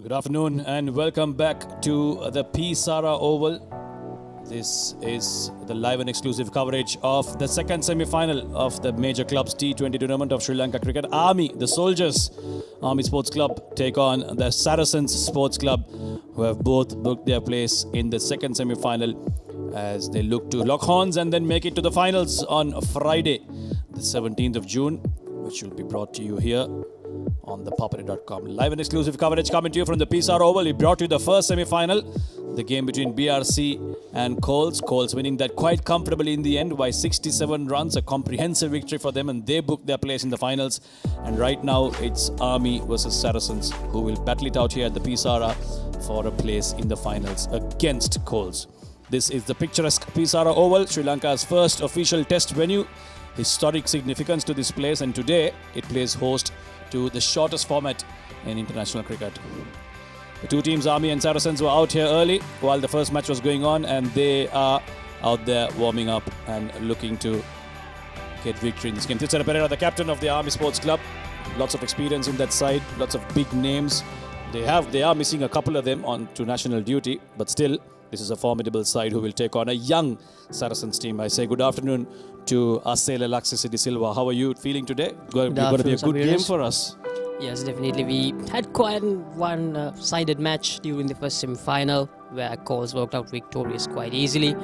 Good afternoon and welcome back to the Sara Oval. This is the live and exclusive coverage of the second semi-final of the major clubs T20 tournament of Sri Lanka cricket. Army, the Soldiers, Army Sports Club take on the Saracens Sports Club, who have both booked their place in the second semi-final as they look to lock horns and then make it to the finals on Friday, the 17th of June, which will be brought to you here on the Papare.com. Live and exclusive coverage coming to you from the Sara Oval. We brought you the first semi-final, the game between BRC and Coles. Coles winning that quite comfortably in the end by 67 runs, a comprehensive victory for them, and they booked their place in the finals. And right now it's Army versus Saracens, who will battle it out here at the Sara for a place in the finals against Coles. This is the picturesque Sara Oval, Sri Lanka's first official test venue. Historic significance to this place, and today it plays host to the shortest format in international cricket. The two teams, Army and Saracens, were out here early while the first match was going on, and they are out there warming up and looking to get victory in this game. Sara Pereira, the captain of the Army Sports Club, lots of experience in that side, lots of big names. They are missing a couple of them on to national duty, but still, this is a formidable side who will take on a young Saracens team. I say good afternoon to Asel Alexis de Silva. How are you feeling today? Going to be a good game for us. Yes, definitely. We had quite one-sided match during the first semi-final where Coles worked out victorious quite easily.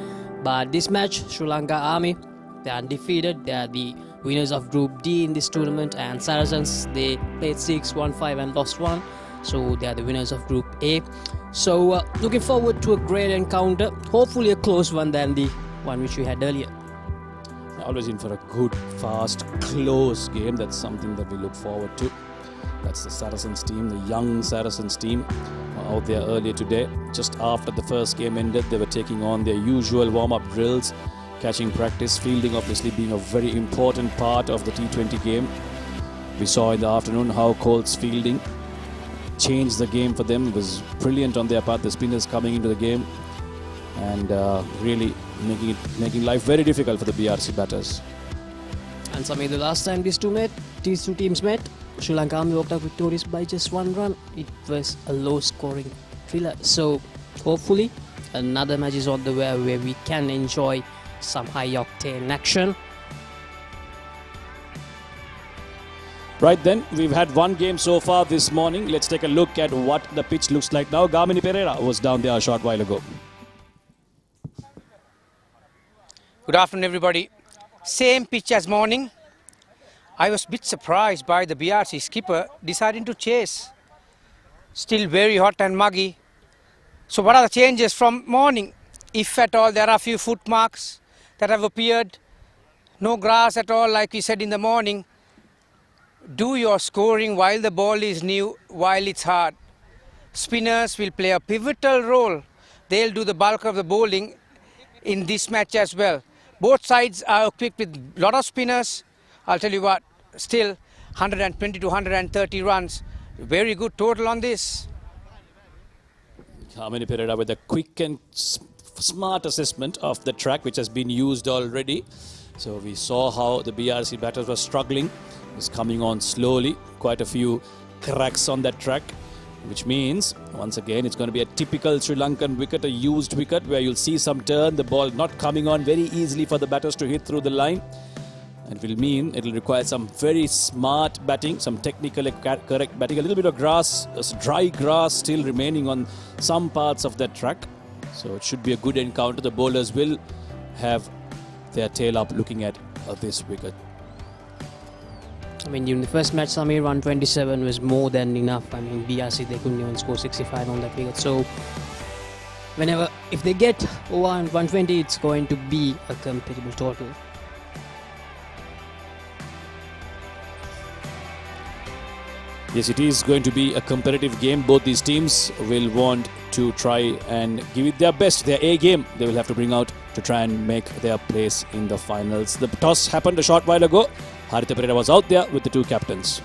But this match, Sri Lanka Army, they are undefeated. They are the winners of Group D in this tournament, and Saracens, they played 6, won 5 and lost 1. So they are the winners of Group A. So looking forward to a great encounter. Hopefully a close one than the one which we had earlier. Always in for a good, fast, close game. That's something that we look forward to. That's the Saracens team, the young Saracens team, out there earlier today. Just after the first game ended, they were taking on their usual warm-up drills, catching practice, fielding obviously being a very important part of the T20 game. We saw in the afternoon how Coles fielding changed the game for them. It was brilliant on their part, the spinners coming into the game and really making life very difficult for the BRC batters. And Samir, the last time these two teams met, Sri Lanka Army walked out victorious by just 1 run. It was a low-scoring thriller. So hopefully another match is on the way where we can enjoy some high-octane action. Right then, we've had one game so far this morning. Let's take a look at what the pitch looks like now. Gamini Pereira was down there a short while ago. Good afternoon, everybody. Same pitch as morning. I was a bit surprised by the BRC skipper deciding to chase. Still very hot and muggy. So what are the changes from morning? If at all, there are a few foot marks that have appeared. No grass at all, like we said in the morning. Do your scoring while the ball is new, while it's hard. Spinners will play a pivotal role. They'll do the bulk of the bowling in this match as well. Both sides are equipped with a lot of spinners. I'll tell you what, still 120 to 130 runs. Very good total on this. Gamini Pereira with a quick and smart assessment of the track, which has been used already. So we saw how the BRC batters were struggling. It's coming on slowly, quite a few cracks on that track, which means once again it's going to be a typical Sri Lankan wicket, a used wicket where you'll see some turn, the ball not coming on very easily for the batters to hit through the line. It will mean it will require some very smart batting, some technically correct batting, a little bit of grass, dry grass still remaining on some parts of that track. So it should be a good encounter. The bowlers will have their tail up looking at this wicket. I mean, during the first match, Samir, 127 was more than enough. I mean, BRC, they couldn't even score 65 on that wicket. So, if they get 120, it's going to be a compatible total. Yes, it is going to be a competitive game. Both these teams will want to try and give it their best, their A game. They will have to bring out to try and make their place in the finals. The toss happened a short while ago. Harita Pereira was out there with the two captains.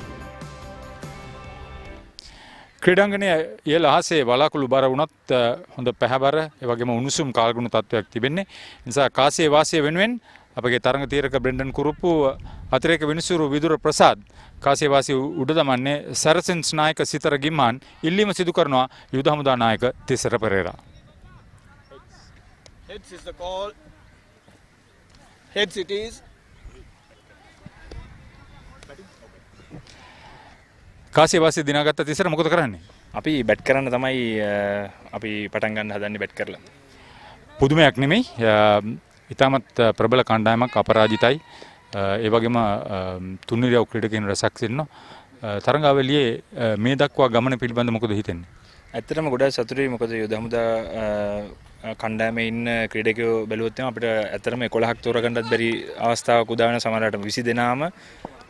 ක්‍රීඩාංගණයේ ඉහළ අහසේ වලාකුළු බර වුණත් හොඳ පැහැබර ඒ වගේම උණුසුම් කාල්ගුණ තත්ත්වයක් තිබෙන්නේ. නිසා කාසියේ වාසිය වෙනුවෙන් අපගේ තරඟ තීරක බ්‍රෙන්ඩන් කුරුප්පු අතිරේක විනිසුරු විදුර ප්‍රසාද් කාසියේ වාසිය උඩ දමන්නේ සැරසන්ස් නායක සිතර ගිම්මාන් ඉල්ලීම සිදු කරනවා යුද හමුදා නායක Thisara Perera. Heads is the call. Heads it is. කාසියේ වාසිය දිනාගත්ත තිසර මොකද කරන්නේ? අපි බැට් කරන්න තමයි අපි පටන් ගන්න හදන්නේ බැට් කරලා. පුදුමයක් නෙමෙයි. ඉතාමත් ප්‍රබල කණ්ඩායමක් අපරාජිතයි. ඒ වගේම තුන්නිරියව් ක්‍රීඩකයන් රසක් සිටිනවා. තරඟාවලියේ මේ දක්වා ගමන පිළිබඳ මොකද හිතෙන්නේ? ඇත්තටම ගොඩක් සතුටුයි මොකද යුද හමුදා කණ්ඩායමේ ඉන්න ක්‍රීඩකයෝ බැලුවොත් එම අපිට ඇත්තටම 11ක් තෝරගන්නත් බැරි අවස්ථාවක් උදා වෙන සමහරවිට 20 දෙනාම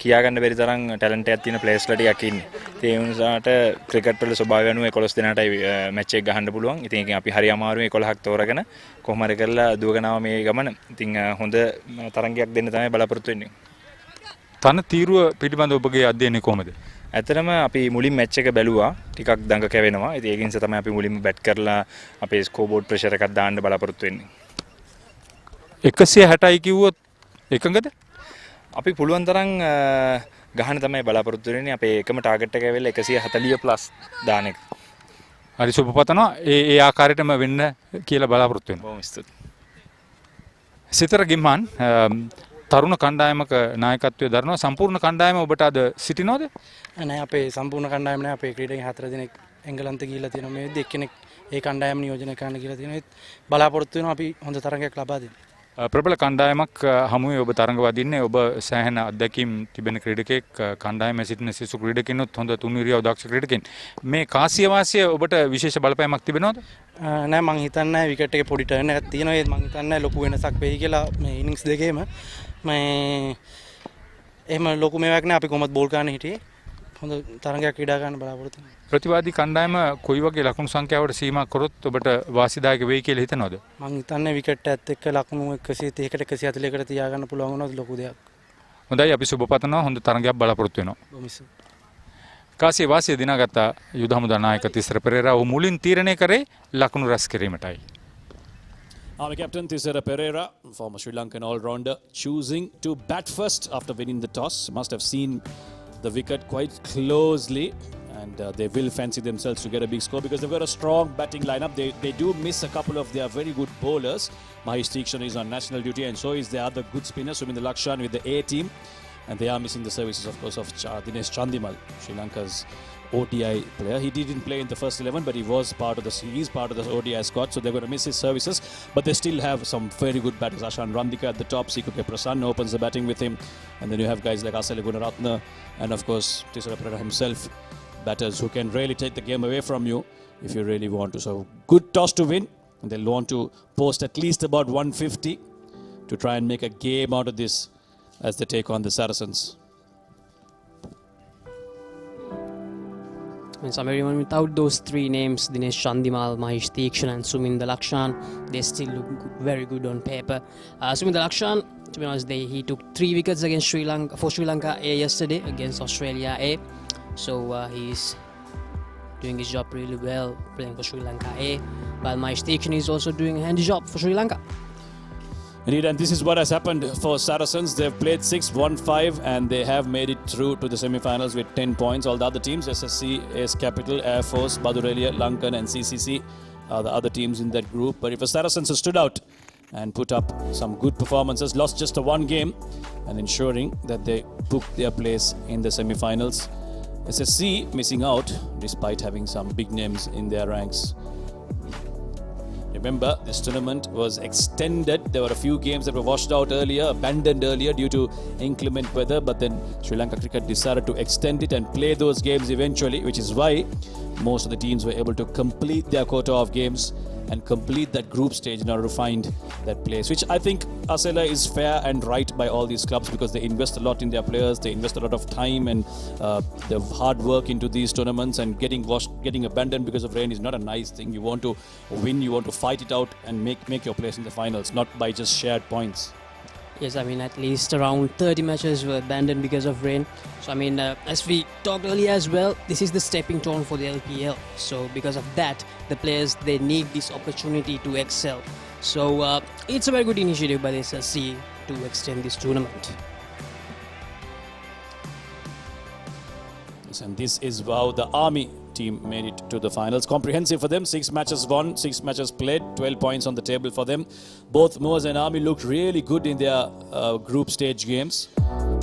කියා ගන්න බැරි තරම් ටැලන්ට් එකක් තියෙන ප්ලේයර්ස්ලා ටිකක් ඉන්නේ. ඒ වුණාට ක්‍රිකට් වල ස්වභාවය අනුව 11 දෙනාටයි මැච් එක ගහන්න පුළුවන්. ඉතින් ඒකෙන් අපි හරි අමාරුවෙන් 11ක් තෝරගෙන කොහොම හරි කරලා දුවගෙන ආව මේ ගමන. ඉතින් හොඳ තරඟයක් දෙන්න තමයි බලාපොරොත්තු වෙන්නේ. තන තීරුව පිළිබඳ ඔබගේ අධ්‍යයනය කොහොමද? ඇත්තටම අපි මුලින් මැච් එක බැලුවා ටිකක් දඟ කැවෙනවා. ඉතින් ඒකින් තමයි අපි මුලින්ම බැට් කරලා අපේ ස්කෝර් බෝඩ් ප්‍රෙෂර් එකක් දාන්න බලාපොරොත්තු වෙන්නේ. 160යි කිව්වොත් එකඟද? අපි පුළුවන් තරම් ගහන තමයි බලාපොරොත්තු වෙන්නේ. අපේ එකම ටාගට් එක ඇවිල්ලා 140 ප්ලස් දාන එක. හරි සුබපතනවා. ඒ ආකාරයටම වෙන්න කියලා බලාපොරොත්තු වෙනවා. බොහොම ස්තුතියි. සිතර ගිම්මාන් තරුණ කණ්ඩායමක නායකත්වයේ දරනවා. සම්පූර්ණ කණ්ඩායම ඔබට අද සිටිනවද? නෑ අපේ සම්පූර්ණ කණ්ඩායම නෑ. අපේ ක්‍රීඩකයන් 4 දෙනෙක් එංගලන්ත ගිහිල්ලා තියෙනවා. මේ වෙද්දී එක්කෙනෙක් ඒ කණ්ඩායම නියෝජනය කරන්න කියලා තියෙනවා. ඒත් බලාපොරොත්තු වෙනවා අපි හොඳ තරගයක් ලබා දෙන්න. ප්‍රබල කණ්ඩායමක් හමුවේ ඔබ තරඟ වදින්නේ. ඔබ සෑහෙන අත්දැකීම් තිබෙන ක්‍රීඩකෙක්. කණ්ඩායමේ සිටින සිසු ක්‍රීඩකිනුත් හොඳ තුන්විරියව දක්ෂ ක්‍රීඩකෙන්. මේ කාසිය වාසිය ඔබට විශේෂ බලපෑමක් තිබෙනවද? නෑ මං හිතන්නේ නෑ විකට් එකේ පොඩි ටර්න් එකක් තියෙනවා. ඒත් මං හිතන්නේ නෑ ලොකු වෙනසක් වෙයි කියලා මේ ඉනින්ග්ස් දෙකේම. මේ එහෙම ලොකු මේවක් නෑ. අපි කොහොමද බෝල් ගන්න හිටියේ. හොඳ තරගයක් ක්‍රීඩා ගන්න බලාපොරොත්තු වෙනවා. ප්‍රතිවාදී කණ්ඩායම කොයි වගේ ලකුණු සංඛ්‍යාවට සීමා කරොත් ඔබට වාසිදායක වෙයි කියලා හිතනවද? මං හිතන්නේ විකට් එකත් එක්ක ලකුණු 130කට 140කට තියාගන්න පුළුවන් වුණොත් ලොකු දෙයක්. හොඳයි අපි සුබපතනවා. හොඳ තරගයක් බලාපොරොත්තු වෙනවා. බොහොම කාසියේ වාසිය දිනාගත්ත යුද හමුදා නායක තිසර පෙරේරා මුලින් තීරණය කරේ ලකුණු රැස් කිරීමටයි. Our captain Tisera Pereira, former Sri Lankan all-rounder, choosing to bat first after winning the toss. Must have seen the wicket quite closely, and they will fancy themselves to get a big score because they've got a strong batting lineup. They do miss a couple of their very good bowlers. Mahesh Deekshana is on national duty, and so is the other good spinner, Suminda Lakshan with the A team. And they are missing the services, of course, of Dinesh Chandimal, Sri Lanka's ODI player. He didn't play in the first 11, but he's part of the ODI squad, so they're going to miss his services. But they still have some very good batters. Ashan Randika at the top, Sikuke Prasanna opens the batting with him, and then you have guys like Asale Gunaratne, and of course Tisera Pereira himself, batters who can really take the game away from you if you really want to. So good toss to win, and they'll want to post at least about 150 to try and make a game out of this as they take on the Saracens. And some everyone without those three names, Dinesh Chandimal, Mahesh Deekshana and Suminda Lakshan, they still look very good on paper. Suminda Lakshan, to be honest, he took 3 wickets against Sri Lanka A yesterday against Australia A. So he's doing his job really well, playing for Sri Lanka A. While Mahesh Deekshana is also doing a handy job for Sri Lanka. Indeed, and this is what has happened for Saracens. They've played 6-1-5 and they have made it through to the semi-finals with 10 points. All the other teams, SSC, AS Capital, Air Force, Badurelia, Lankan and CCC are the other teams in that group. But if the Saracens have stood out and put up some good performances, lost just a 1 game and ensuring that they booked their place in the semi-finals. SSC missing out despite having some big names in their ranks. Remember, this tournament was extended. There were a few games that were washed out earlier, abandoned earlier due to inclement weather. But then Sri Lanka Cricket decided to extend it and play those games eventually, which is why most of the teams were able to complete their quota of games and complete that group stage in order to find that place, which I think Asela is fair and right by all these clubs because they invest a lot in their players, they invest a lot of time and the hard work into these tournaments, and getting abandoned because of rain is not a nice thing. You want to win, you want to fight it out and make your place in the finals, not by just shared points. Yes, I mean, at least around 30 matches were abandoned because of rain. So, I mean, as we talked earlier as well, this is the stepping stone for the LPL. So, because of that, the players, they need this opportunity to excel. So, it's a very good initiative by the SLC to extend this tournament. Yes, and this is how the Army team made it to the finals. Comprehensive for them. 6 matches won, 6 matches played, 12 points on the table for them. Both Moors and Army looked really good in their group stage games.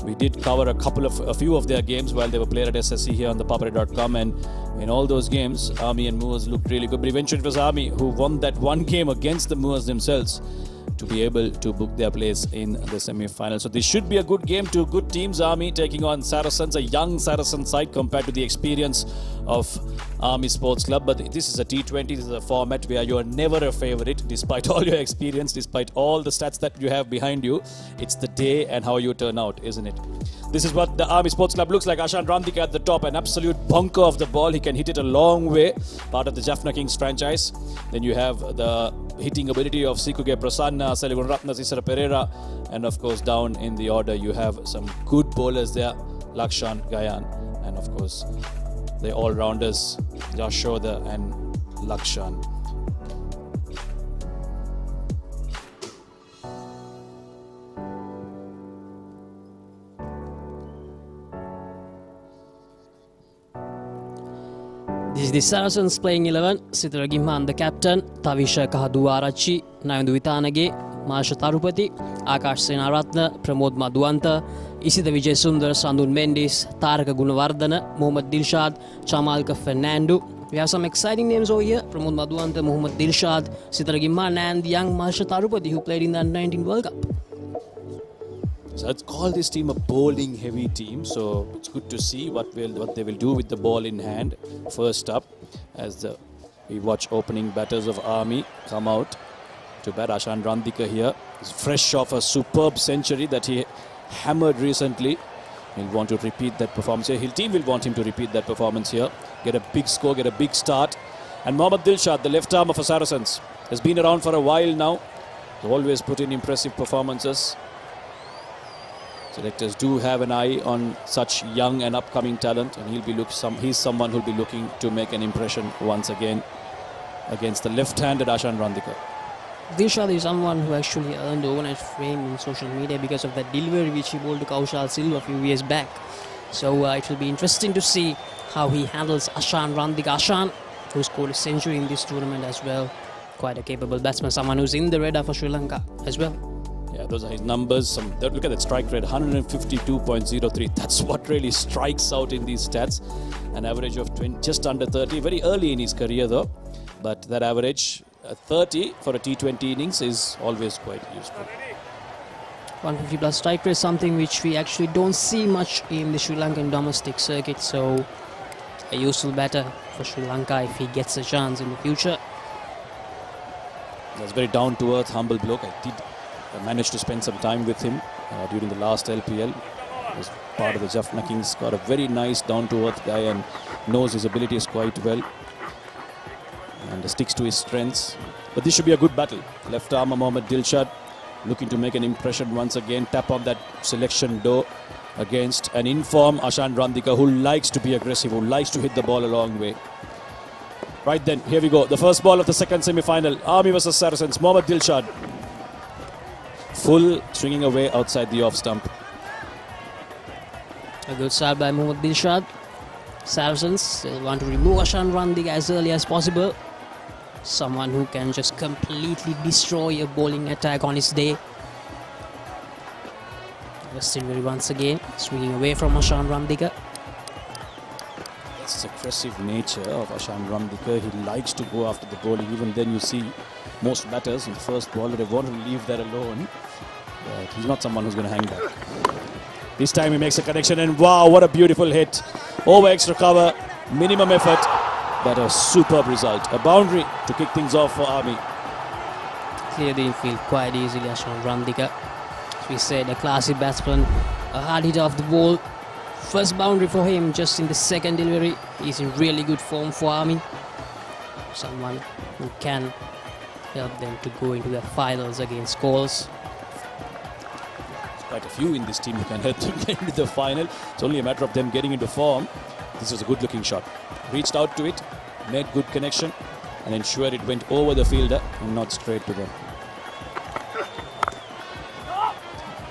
We did cover a few of their games while they were played at SSC here on the Papare.com, and in all those games, Army and Moors looked really good. But eventually it was Army who won that one game against the Moors themselves to be able to book their place in the semi-final. So this should be a good game. Two good teams. Army taking on Saracens, a young Saracen side compared to the experience of Army Sports Club. But this is a T20. This is a format where you are never a favourite, despite all your experience, despite all the stats that you have behind you. It's the day and how you turn out, isn't it? This is what the Army Sports Club looks like. Ashan Randika at the top, an absolute bunker of the ball. He can hit it a long way, part of the Jaffna Kings franchise. Then you have the hitting ability of Sikuge Prasanna, Seligun Ratna, Sisara Pereira, and of course down in the order you have some good bowlers there, Lakshan, Gayan, and of course the all-rounders Jashoda and Lakshan. This is the Saracens playing 11. Sitara Gimhan, the captain. Tavisha Kahaduarachi, Nayandu Vitanage, Marsha Tarupati, Akash Senaratna, Pramod Madhuanta, Isita Vijay Sundar, Sandun Mendis, Taraka Gunawardana, Mohammad Dilshad, Chamalka Fernando. We have some exciting names over here. Pramod Madhuanta, Mohammad Dilshad, Sitara Gimhan, and the young Marsha Tarupati who played in the Under-19 World Cup. So let's call this team a bowling heavy team. So it's good to see what they will do with the ball in hand. First up, as we watch opening batters of Army come out to bat. Ashan Randika here is fresh off a superb century that he hammered recently. He'll want to repeat that performance here. His team will want him to repeat that performance here. Get a big score, get a big start. And Mohammad Dilshad, the left arm of Saracens, has been around for a while now. He's always put in impressive performances. Selectors do have an eye on such young and upcoming talent, and he's someone who'll be looking to make an impression once again against the left-handed Ashan Randika. Dilshad is someone who actually earned overnight fame in social media because of that delivery which he bowled to Kaushal Silva a few years back. So it will be interesting to see how he handles Ashan Randika. Ashan, who scored a century in this tournament as well. Quite a capable batsman, someone who's in the radar for Sri Lanka as well. Yeah, those are his numbers. Look at that strike rate, 152.03. That's what really strikes out in these stats. An average of just under 30. Very early in his career though. But that average, 30 for a T20 innings is always quite useful. 150 plus strike rate is something which we actually don't see much in the Sri Lankan domestic circuit. So a useful batter for Sri Lanka if he gets a chance in the future. That's very down-to-earth, humble bloke. I managed to spend some time with him during the last LPL. He was part of the Jaffna Kings. Got a very nice down-to-earth guy and knows his abilities quite well. And sticks to his strengths. But this should be a good battle. Left armer Mohammad Dilshad looking to make an impression once again. Tap on that selection door against an informed Ashan Randika who likes to be aggressive, who likes to hit the ball a long way. Right then, here we go. The first ball of the second semi-final. Army versus Saracens. Mohammad Dilshad. Full swinging away outside the off stump. A good start by Mohammad Dilshad. Saracens want to remove Ashan Randika as early as possible. Someone who can just completely destroy a bowling attack on his day. West Indies once again swinging away from Ashan Randika. That's the aggressive nature of Ashan Randika. He likes to go after the bowling. Even then you see most batters in first ball, they want to leave that alone. But he's not someone who's going to hang back. This time he makes a connection and wow, what a beautiful hit. Over extra cover, minimum effort, but a superb result. A boundary to kick things off for Army. Cleared the infield quite easily, Ashan Randika. As we said, a classy batsman, a hard hit off the ball. First boundary for him just in the second delivery. He's in really good form for Army. Someone who can help them to go into the finals against Coles. quite a few in this team who can help them get into the final. It's only a matter of them getting into form. This was a good looking shot. Reached out to it, made good connection, and ensured it went over the fielder and not straight to them.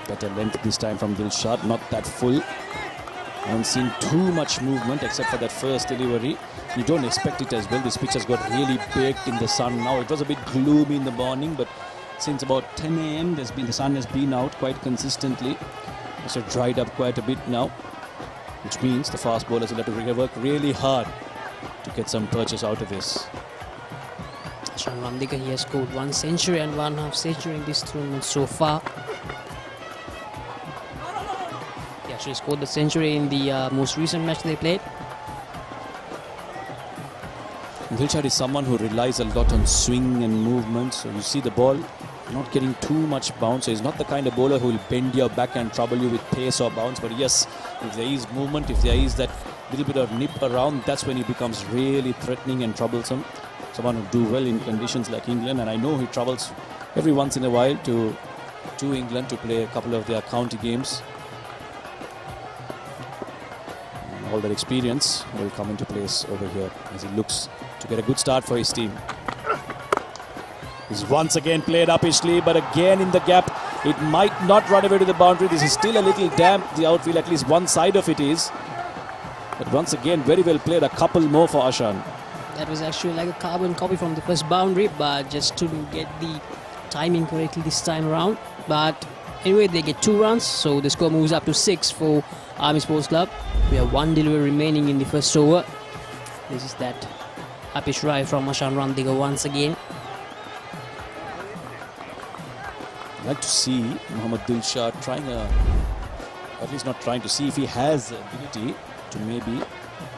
Better length this time from Dilshad, not that full. I haven't seen too much movement except for that first delivery. You don't expect it as well. This pitch has got really baked in the sun now. It was a bit gloomy in the morning, but since about 10 a.m. the sun has been out quite consistently. It's dried up quite a bit now, which means the fast bowlers will have to work really hard to get some purchase out of this. Ashan Randika, he has scored 1 century and 1 half century in this tournament so far. He actually scored the century in the most recent match they played. Dilshad is someone who relies a lot on swing and movement, so you see the ball not getting too much bounce. So he's not the kind of bowler who will bend your back and trouble you with pace or bounce, but yes, if there is movement, if there is that little bit of nip around, that's when he becomes really threatening and troublesome. Someone who do well in conditions like England, and I know he travels every once in a while to England to play a couple of their county games. And all that experience will come into place over here as he looks to get a good start for his team. He's once again played uppishly, but again in the gap. It might not run away to the boundary. This is still a little damp, the outfield, at least one side of it is. But once again, very well played. A couple more for Ashan. That was actually like a carbon copy from the first boundary, but just couldn't get the timing correctly this time around. But anyway, they get 2 runs, so the score moves up to 6 for Army Sports Club. We have 1 delivery remaining in the first over. This is that uppish drive from Ashan Randika once again. I'd like to see Mohammad Dilshad trying at least not trying to see if he has the ability to maybe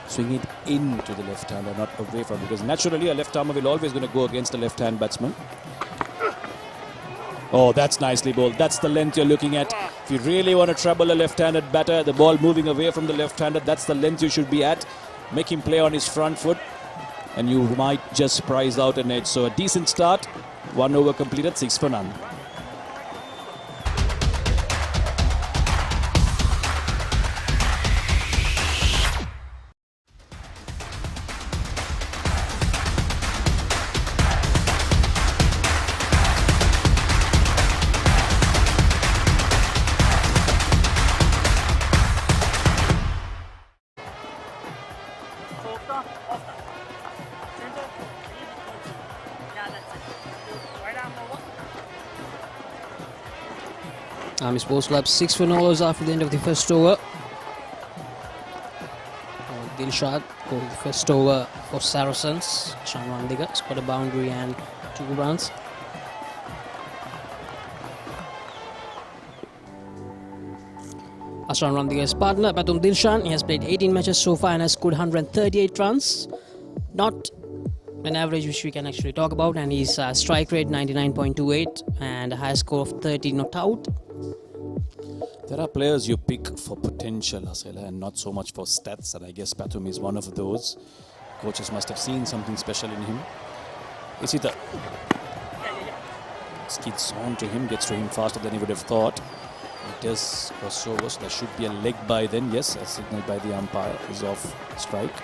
swing it into the left-hander, not away from, because naturally a left-armer will always going to go against a left-hand batsman. Oh, that's nicely bowled. That's the length you're looking at. If you really want to trouble a left-handed batter, the ball moving away from the left-hander, that's the length you should be at. Make him play on his front foot, and you might just prize out an edge. So a decent start. 1 over completed, 6 for none. Army Sports Club 6 for nolers after the end of the first over. Dilshad called the first over for Saracens. Ashan Randika scored a boundary and 2 runs. Ashan Randika's partner Patum Dilshan, he has played 18 matches so far and has scored 138 runs. Not an average which we can actually talk about, and his strike rate 99.28 and a high score of 30 not out. There are players you pick for potential, Asela, and not so much for stats, and I guess Patum is one of those. Coaches must have seen something special in him. Isita skids on to him, gets to him faster than he would have thought. It does cross over, so there should be a leg by then. Yes, a signal by the umpire is off strike.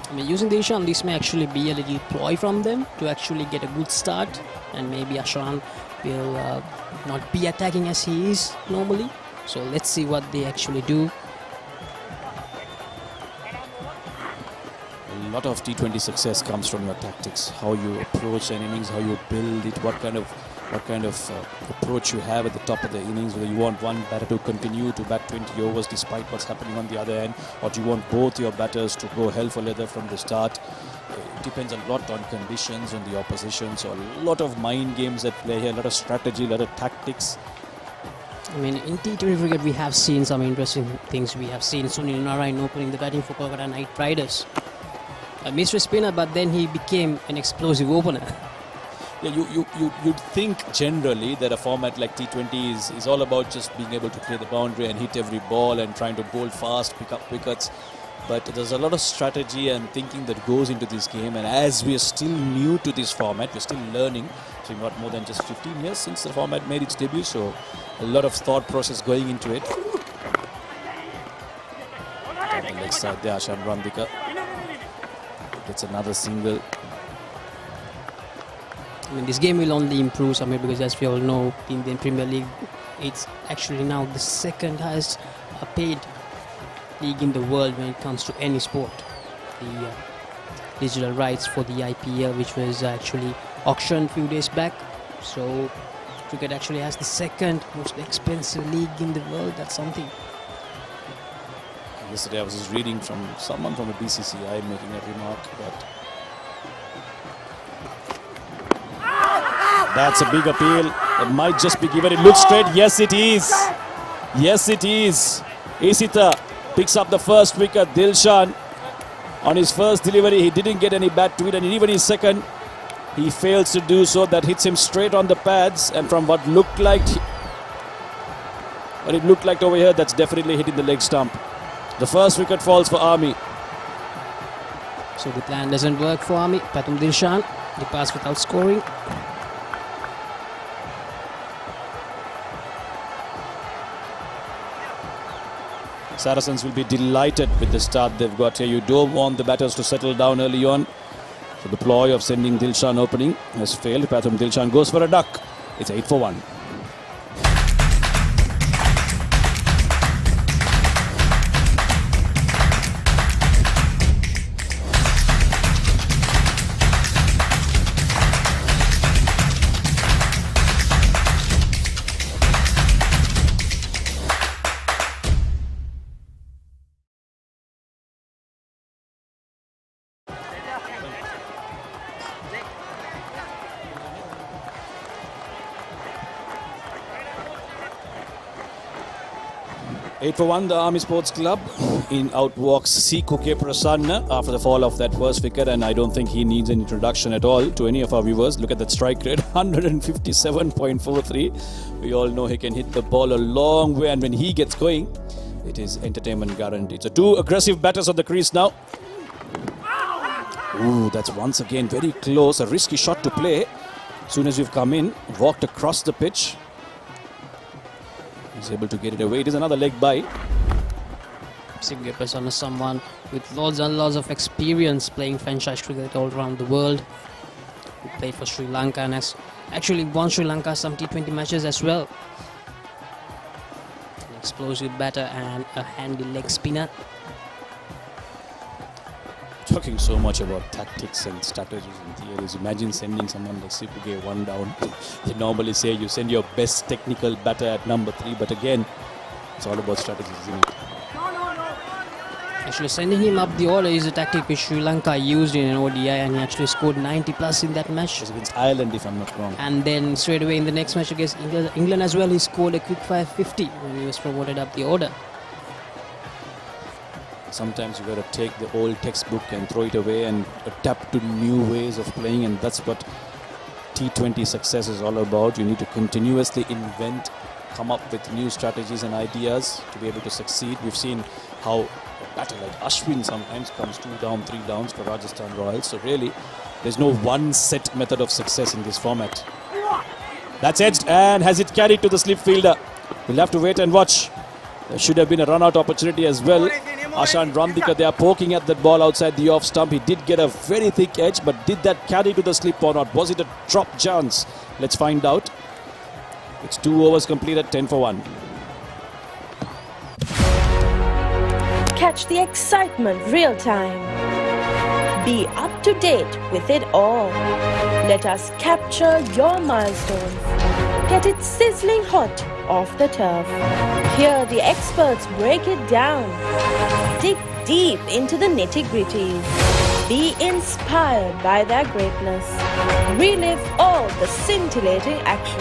I mean, using the Ishan, this may actually be a little ploy from them to actually get a good start, and maybe Ashan will not be attacking as he is normally. So let's see what they actually do. A lot of T20 success comes from your tactics, how you approach an innings, how you build it, what kind of approach you have at the top of the innings, whether you want one batter to continue to bat 20 overs despite what's happening on the other end, or do you want both your batters to go hell for leather from the start. It depends a lot on conditions, on the opposition, so a lot of mind games at play here, a lot of strategy, a lot of tactics. I mean, in T20 cricket we have seen some interesting things. We have seen Sunil Narayan opening the batting for Kolkata Knight Riders. A mystery spinner, but then he became an explosive opener. Yeah, you'd think generally that a format like T20 is all about just being able to clear the boundary and hit every ball and trying to bowl fast, pick up wickets. But there's a lot of strategy and thinking that goes into this game, and as we are still new to this format, we're still learning. So we've got more than just 15 years since the format made its debut, so a lot of thought process going into it. On the leg side there, Ashan Randika gets another single. I mean, this game will only improve somewhere because, as we all know, the Indian Premier League, it's actually now the second highest paid league in the world when it comes to any sport. The digital rights for the IPL, which was actually auctioned a few days back. So cricket actually has the second most expensive league in the world. That's something. Yesterday I was just reading from someone from the BCCI making a remark that that's a big appeal. It might just be given. It looks straight. Yes, it is. Yes, it is. Isita picks up the first wicket. Dilshan on his first delivery, he didn't get any bat to it, and even his second, he fails to do so. That hits him straight on the pads, and from what looked like, but it looked like over here, that's definitely hitting the leg stump. The first wicket falls for Army. So the plan doesn't work for Army. Patum Dilshan, the pass without scoring. Saracens will be delighted with the start they've got here. You don't want the batters to settle down early on. So the ploy of sending Dilshan opening has failed. Pathum Dilshan goes for a duck. It's 8 for 1. Eight for 1, the Army Sports Club. In out walks C. Kuke Prasanna after the fall of that first wicket, and I don't think he needs an introduction at all to any of our viewers. Look at that strike rate, 157.43. We all know he can hit the ball a long way, and when he gets going, it is entertainment guaranteed. So two aggressive batters on the crease now. Ooh, that's once again very close. A risky shot to play. As soon as you've come in, walked across the pitch. He's able to get it away. It is another leg by. Sigurd Persson is someone with lots and lots of experience playing franchise cricket all around the world. He played for Sri Lanka and has actually won Sri Lanka some T20 matches as well. An explosive batter and a handy leg spinner. Talking so much about tactics and strategies and theories. Imagine sending someone like Sipuge one down. They normally say you send your best technical batter at number 3, but again, it's all about strategies, isn't it? Actually, sending him up the order is a tactic which Sri Lanka used in an ODI, and he actually scored 90 plus in that match. It was against Ireland, if I'm not wrong. And then straight away in the next match against England as well, he scored a quick 550 when he was promoted up the order. Sometimes you got to take the old textbook and throw it away and adapt to new ways of playing, and that's what T20 success is all about. You need to continuously invent, come up with new strategies and ideas to be able to succeed. We've seen how a batter like Ashwin sometimes comes 2 down, 3 downs for Rajasthan Royals. So really, there's no one set method of success in this format. That's edged, and has it carried to the slip fielder. We'll have to wait and watch. There should have been a run-out opportunity as well. Ashan Randika, they are poking at that ball outside the off stump. He did get a very thick edge, but did that carry to the slip or not? Was it a drop chance? Let's find out. It's 2 overs completed, 10 for 1. Catch the excitement real time. Be up to date with it all. Let us capture your milestones. Get it sizzling hot off the turf. Hear the experts break it down. Dig deep into the nitty-gritties. Be inspired by their greatness. Relive all the scintillating action.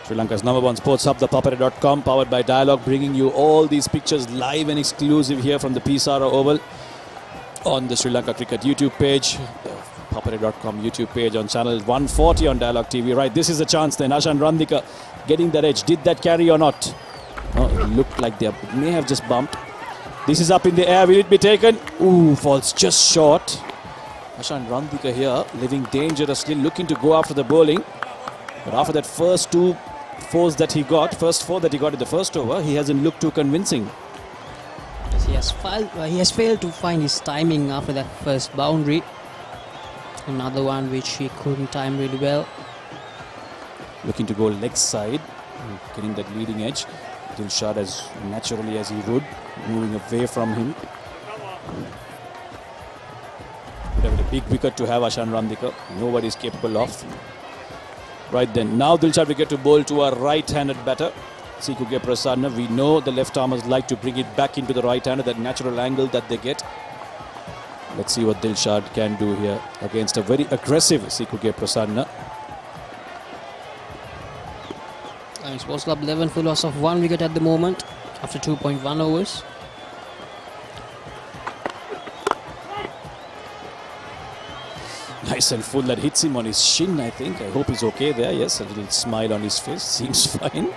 Sri Lanka's #1 sports hub, the Papare.com, powered by Dialogue, bringing you all these pictures live and exclusive here from the Sara Oval on the Sri Lanka Cricket YouTube page, the Papare.com YouTube page on channel 140 on Dialogue TV. Right, this is a chance then. Ashan Randika getting that edge. Did that carry or not? No, it looked like they may have just bumped. This is up in the air. Will it be taken? Ooh, falls just short. Ashan Randika here, living dangerously, looking to go after the bowling. But after that first four that he got in the first over, he hasn't looked too convincing. He has failed to find his timing after that first boundary. Another one which he couldn't time really well. Looking to go leg side, getting that leading edge. Dilshad as naturally as he would, moving away from him. Would have been a big wicket to have Ashan Randika. Nobody is capable of. Right then, now Dilshad will get to bowl to a right-handed batter. Sikuge Prasanna. We know the left-armers like to bring it back into the right-hander, that natural angle that they get. Let's see what Dilshad can do here against a very aggressive Sikuge Prasanna. Sports Club 11 for loss of 1 wicket at the moment after 2.1 overs. Nice and full that hits him on his shin, I think. I hope he's okay there. Yes, a little smile on his face. Seems fine.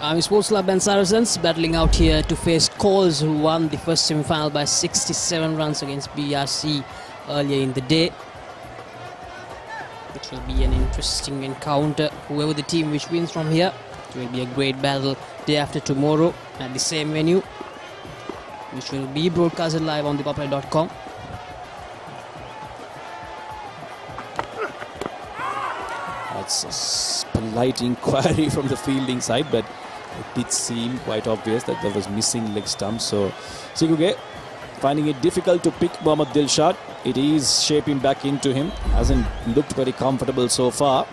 Army Sports Club and Saracens battling out here to face Coles, who won the first semi-final by 67 runs against BRC earlier in the day. It will be an interesting encounter. Whoever the team which wins from here, it will be a great battle day after tomorrow at the same venue, which will be broadcasted live on the Papare.com. That's a polite inquiry from the fielding side, but it did seem quite obvious that there was missing leg stump. So Sikuge finding it difficult to pick Mohammad Dilshad. It is shaping back into him. Hasn't looked very comfortable so far.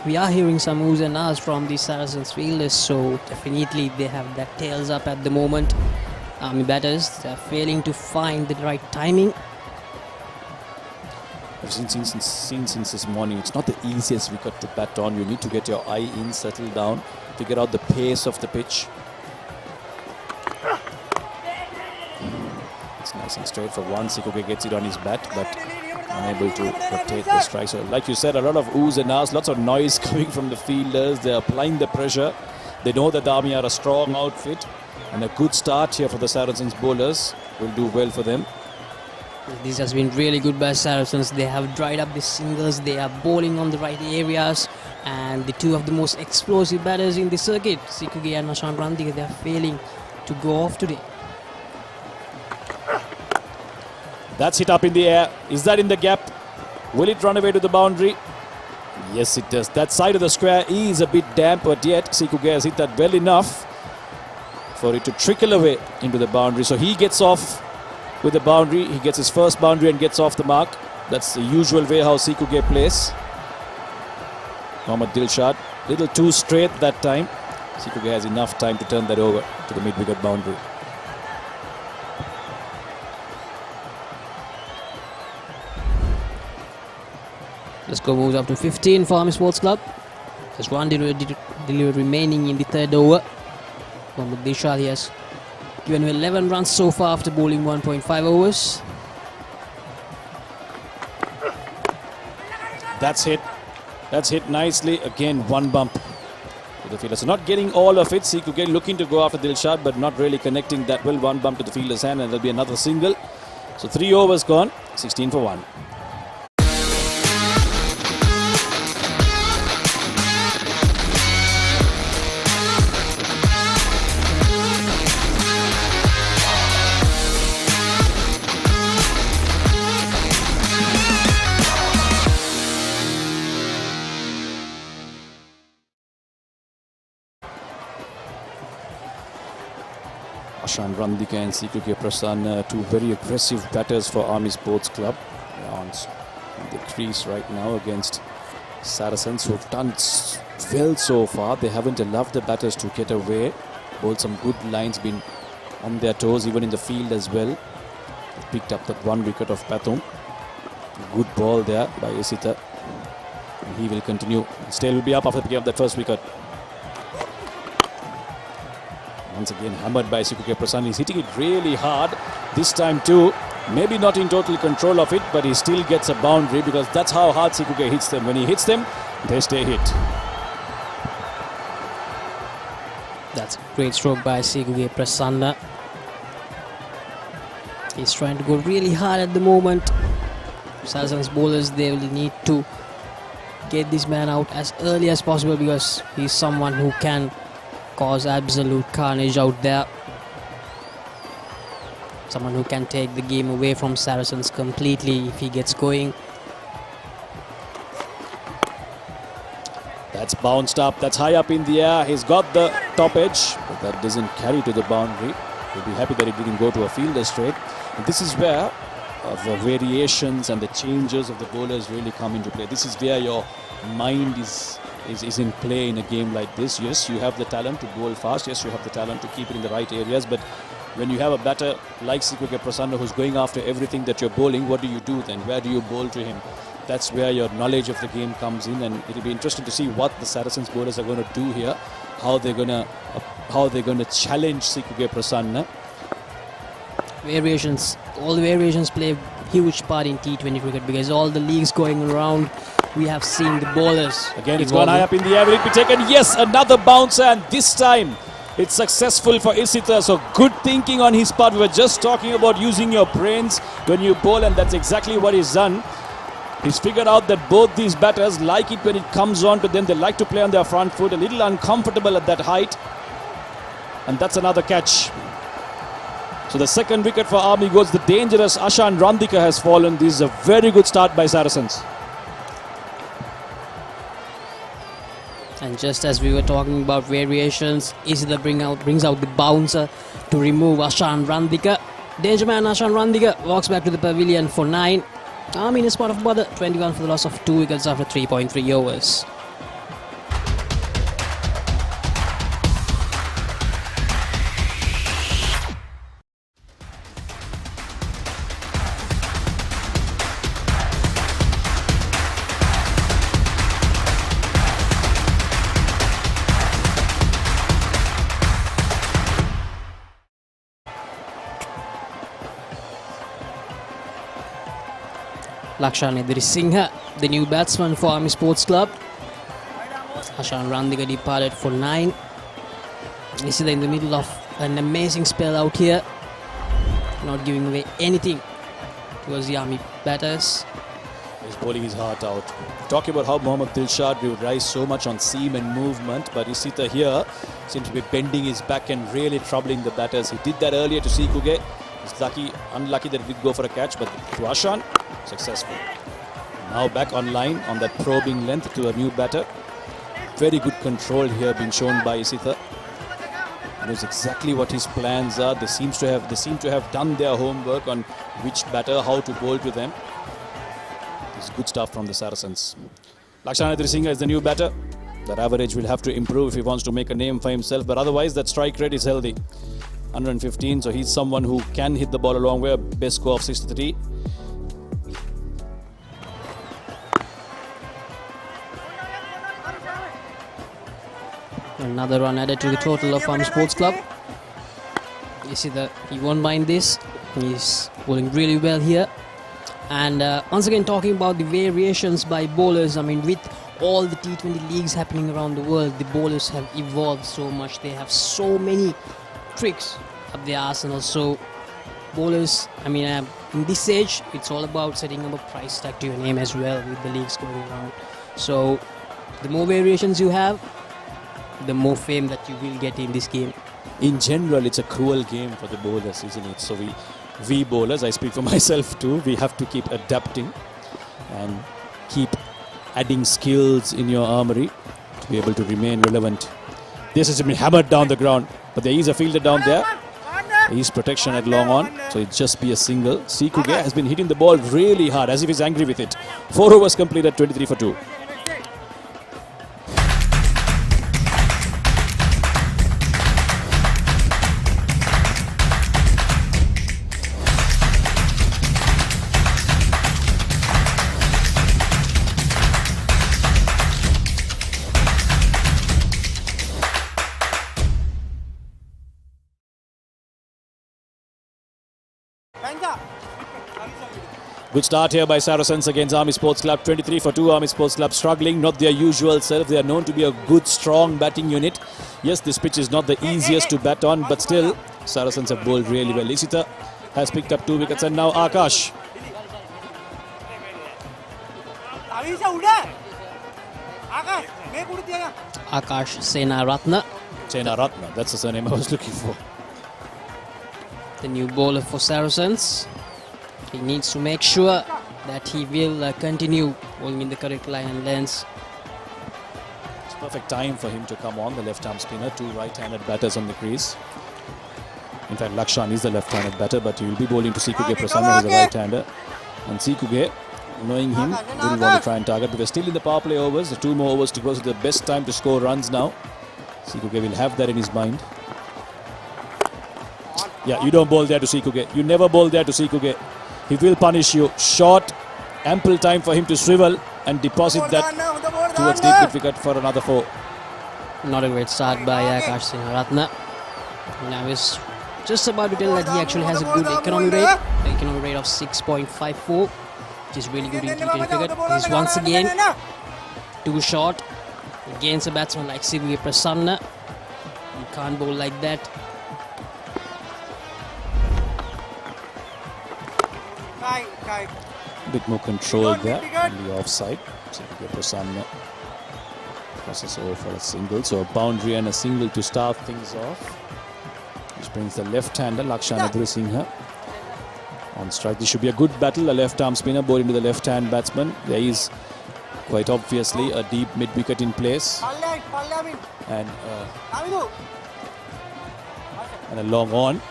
We are hearing some oohs and ahs from the Saracens fielders, so definitely they have their tails up at the moment. Army batters, they are failing to find the right timing. I've seen since this morning, it's not the easiest wicket to bat on. You need to get your eye in, settle down, figure out the pace of the pitch. It's nice and straight for one. Sikuge gets it on his bat, but unable to rotate the strike. So like you said, a lot of oohs and ahs, lots of noise coming from the fielders. They're applying the pressure. They know that the Army are a strong outfit, and a good start here for the Saracens bowlers will do well for them. This has been really good by Saracens. They have dried up the singles. They are bowling on the right areas, and the two of the most explosive batters in the circuit, Sikuge and Ashan Randika, they are failing to go off today. That's hit up in the air. Is that in the gap? Will it run away to the boundary? Yes, it does. That side of the square is a bit damp, but yet Sikuge has hit that well enough for it to trickle away into the boundary. So he gets off with the boundary. He gets his first boundary and gets off the mark. That's the usual way how Sikuge plays. Mohammad Dilshad, little too straight that time. Sikuge has enough time to turn that over to the mid-wicket boundary. Let's go moves up to 15 for Army Sports Club. There's one delivery remaining in the third over. Mohammad Dilshad has given 11 runs so far after bowling 1.5 overs. That's hit. That's hit nicely. Again, one bump to the fielder. So not getting all of it. Sikuge looking to go after Dilshad, but not really connecting that well. One bump to the fielder's hand, and there'll be another single. So 3 overs gone. 16 for 1. Ashan Randika and Sikuge Prasanna, two very aggressive batters for Army Sports Club. On the crease right now against Saracens, who have done well so far. They haven't allowed the batters to get away. Bowled some good lines, been on their toes even in the field as well. Picked up that 1 wicket of Pathum. Good ball there by Esita. And he will continue. Still will be up after picking up that first wicket. Once again hammered by Sikuge Prasanna. He's hitting it really hard this time too. Maybe not in total control of it, but he still gets a boundary because that's how hard Sikuge hits them. When he hits them, They stay hit. That's a great stroke by Siguge Prasanna. He's trying to go really hard at the moment. Saracens bowlers, they will need to get this man out as early as possible because he's someone who can cause absolute carnage out there. Someone who can take the game away from Saracens completely if he gets going. That's bounced up. That's high up in the air. He's got the top edge, but that doesn't carry to the boundary. He'll be happy that it didn't go to a fielder straight. And this is where the variations and the changes of the bowlers really come into play. This is where your mind is in play in a game like this. Yes, you have the talent to bowl fast. Yes, you have the talent to keep it in the right areas. But when you have a batter like Siguge Prasanna who's going after everything that you're bowling, what do you do then? Where do you bowl to him? That's where your knowledge of the game comes in, and it'll be interesting to see what the Saracens bowlers are going to do here. How they're going to challenge Siguge Prasanna. Variations, all the variations play a huge part in T20 cricket because all the leagues going around, we have seen the bowlers. Again, it's gone high up in the air. Will it be taken? Yes, another bouncer, and this time it's successful for Isitha. So good thinking on his part. We were just talking about using your brains when you bowl, and that's exactly what he's done. He's figured out that both these batters like it when it comes on to them. They like to play on their front foot, a little uncomfortable at that height. And that's another catch. So the second wicket for Army goes. The dangerous Ashan Randika has fallen. This is a very good start by Saracens. And just as we were talking about variations, Isitha brings out the bouncer to remove Ashan Randika. Danger man Ashan Randika walks back to the pavilion for 9. Army in a spot of bother, 21 for the loss of 2 wickets after 3.3 overs. Lakshan Singha, the new batsman for Army Sports Club. Ashan Randika departed for 9. Isitha in the middle of an amazing spell out here, not giving away anything towards the Army batters. He's bowling his heart out. Talking about how Mohammad Dilshad would rise so much on seam and movement, but Isitha here seems to be bending his back and really troubling the batters. He did that earlier to Siguge. He's unlucky that it did go for a catch, but to Ashan, successful. Now back online on that probing length to a new batter. Very good control here being shown by Isitha. He knows exactly what his plans are. They seem to have done their homework on which batter, how to bowl to them. It's good stuff from the Saracens. Lakshan Singha is the new batter. That average will have to improve if he wants to make a name for himself, but otherwise that strike rate is healthy. 115, so he's someone who can hit the ball a long way. A best score of 63. Another run added to the total of Army Sports Club. You see that he won't mind this. He's bowling really well here. And once again, talking about the variations by bowlers, I mean, with all the T20 leagues happening around the world, the bowlers have evolved so much. They have so many tricks up their arsenal. So bowlers, I mean, in this age, it's all about setting up a price tag to your name as well with the leagues going around. So the more variations you have, the more fame that you will get in this game. In general, it's a cruel game for the bowlers, isn't it? So we bowlers, I speak for myself too, we have to keep adapting and keep adding skills in your armory to be able to remain relevant. This has been hammered down the ground, but there is a fielder down there. There is protection at long on, so it just be a single. Siguge has been hitting the ball really hard, as if he's angry with it. 4 overs completed, 23 for 2. Good start here by Saracens against Army Sports Club. 23 for 2. Army Sports Club struggling, not their usual self. They are known to be a good, strong batting unit. Yes, this pitch is not the easiest to bat on, but still, Saracens have bowled really well. Isita has picked up 2 wickets, and now Akash. Akash Senaratne, Senaratne, that's the surname I was looking for. the new bowler for Saracens. He needs to make sure that he will continue bowling in the correct line and lengths. It's perfect time for him to come on, the left-arm spinner. 2 right-handed batters on the crease. In fact, Lakshan is the left-handed batter, but he will be bowling to Sikuge Prasanna, who is a right-hander. And Sikuge, knowing him, will want to try and target, because still in the power play overs, the 2 more overs to go, so the best time to score runs now. Sikuge will have that in his mind. Yeah, you don't bowl there to Sikuge. You never bowl there to Sikuge. He will punish you. Short, ample time for him to swivel and deposit that towards deep mid-wicket for another 4. Not a great start by Akash Senaratne. Now he's just about to tell that he actually has a good economy rate of 6.54, which is really good in T20 cricket. He's once again too short against a batsman like Sikuge Prasanna. You can't bowl like that. A bit more control there on the offside. Sikuge Prasanna crosses over for a single. So a boundary and a single to start things off, which brings the left-hander Lakshan Adrisinghe on strike. This should be a good battle. A left-arm spinner bowling to the left-hand batsman. There is quite obviously a deep mid-wicket in place, and a long on.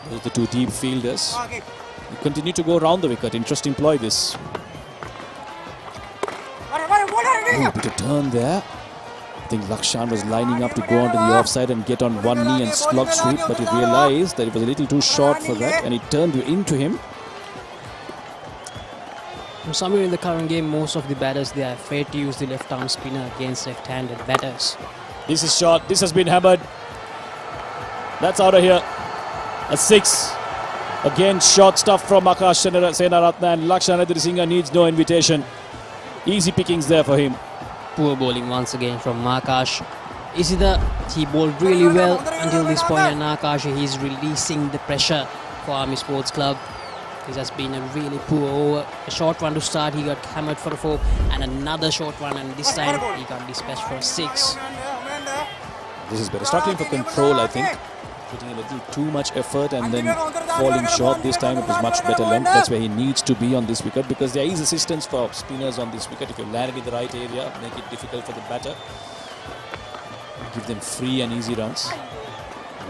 Those are the 2 deep fielders. They continue to go around the wicket. Interesting ploy this. Oh, bit of turn there. I think Lakshan was lining up to go onto the offside and get on one knee and slog sweep, but he realised that it was a little too short for that, and he turned into him. Somewhere in the current game, most of the batters, they are afraid to use the left-arm spinner against left-handed batters. This is short. This has been hammered. That's out of here. A 6. Again, short stuff from Akash Senaratne, and Lakshan Adrisinghe needs no invitation. Easy pickings there for him. Poor bowling once again from Akash. Isida, he bowled really well until this point, and Akash, he's releasing the pressure for Army Sports Club. This has been a really poor over. A short one to start, he got hammered for a 4, and another short one, and this time he got dispatched for a 6. This is better. Struggling for control, I think. Putting a little too much effort and then falling short. This time it was much better length. That's where he needs to be on this wicket, because there is assistance for spinners on this wicket. If you land it in the right area, make it difficult for the batter. Give them free and easy runs.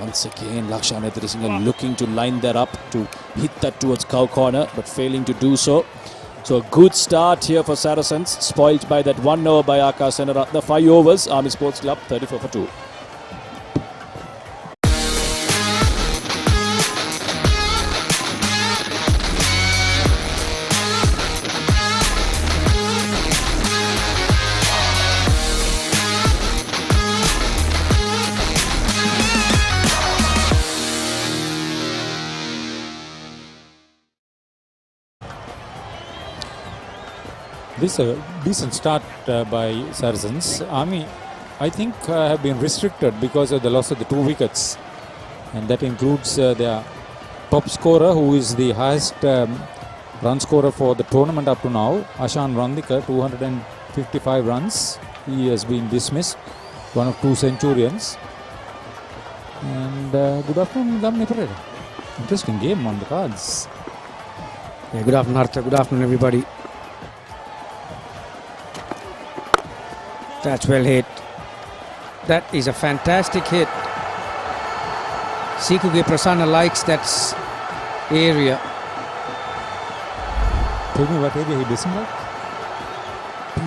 Once again, Lakshan Adrisinghe looking to line that up to hit that towards cow corner, but failing to do so. So a good start here for Saracens, spoilt by that 1 over by Akash Senaratne. 5 overs, Army Sports Club 34 for 2. This is a decent start by Saracens. Army, I think, have been restricted because of the loss of the 2 wickets. And that includes their top scorer, who is the highest run scorer for the tournament up to now, Ashan Randika, 255 runs. He has been dismissed, one of 2 centurions. And good afternoon, Gamne Pereira. Interesting game on the cards. Yeah, good afternoon, Arthur. Good afternoon, everybody. That's well hit. That is a fantastic hit. Sikuge Prasanna likes that area. Tell me what area he doesn't like.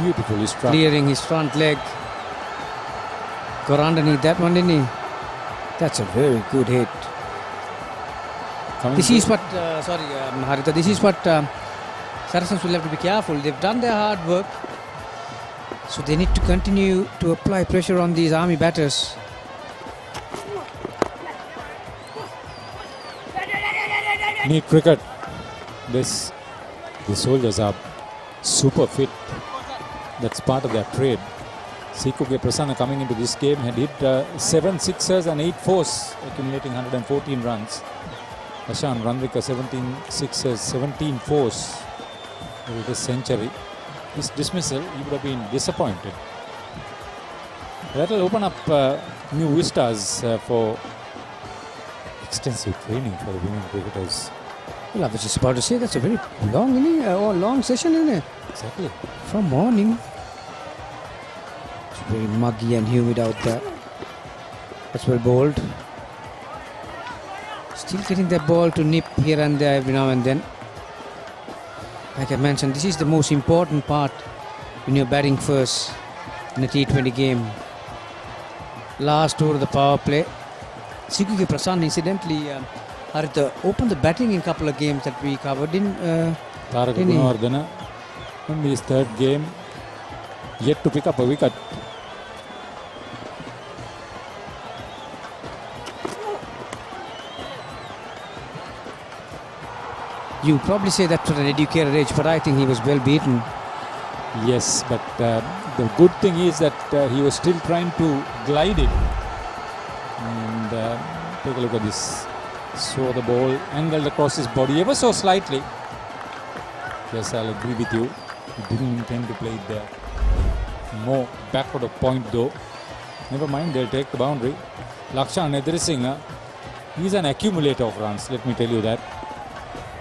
Beautifully struck. Clearing his front leg. Got underneath that one, didn't he? That's a very good hit. This is what, Harita, this is what Saracens will have to be careful. They've done their hard work. So they need to continue to apply pressure on these Army batters. Neat cricket. this, the soldiers are super fit. That's part of their trade. Sikuke Prasanna coming into this game had hit 7 sixers and 8 fours, accumulating 114 runs. Ashan Randrika 17 sixers, 17 fours with this century. His dismissal, he would have been disappointed. That will open up new vistas for extensive training for the women cricketers. Well, I was just about to say that's a very long inning or long session, isn't it? Exactly. From morning. It's very muggy and humid out there. That's well bowled. Still getting that ball to nip here and there every now and then. Like I mentioned, this is the most important part when you're batting first in a T20 game. Last over of the power play. Sikuke Prasanna incidentally Haritha opened the batting in a couple of games that we covered in. Taraka Gunawardena in his third game yet to pick up a wicket. You probably say that to an educated age, but I think he was well beaten. Yes, but the good thing is that he was still trying to glide it. And take a look at this. Saw the ball angled across his body ever so slightly. Yes, I'll agree with you. He didn't intend to play it there. More backward of point though. Never mind, they'll take the boundary. Lakshan Edrisinghe, he's an accumulator of runs, let me tell you that.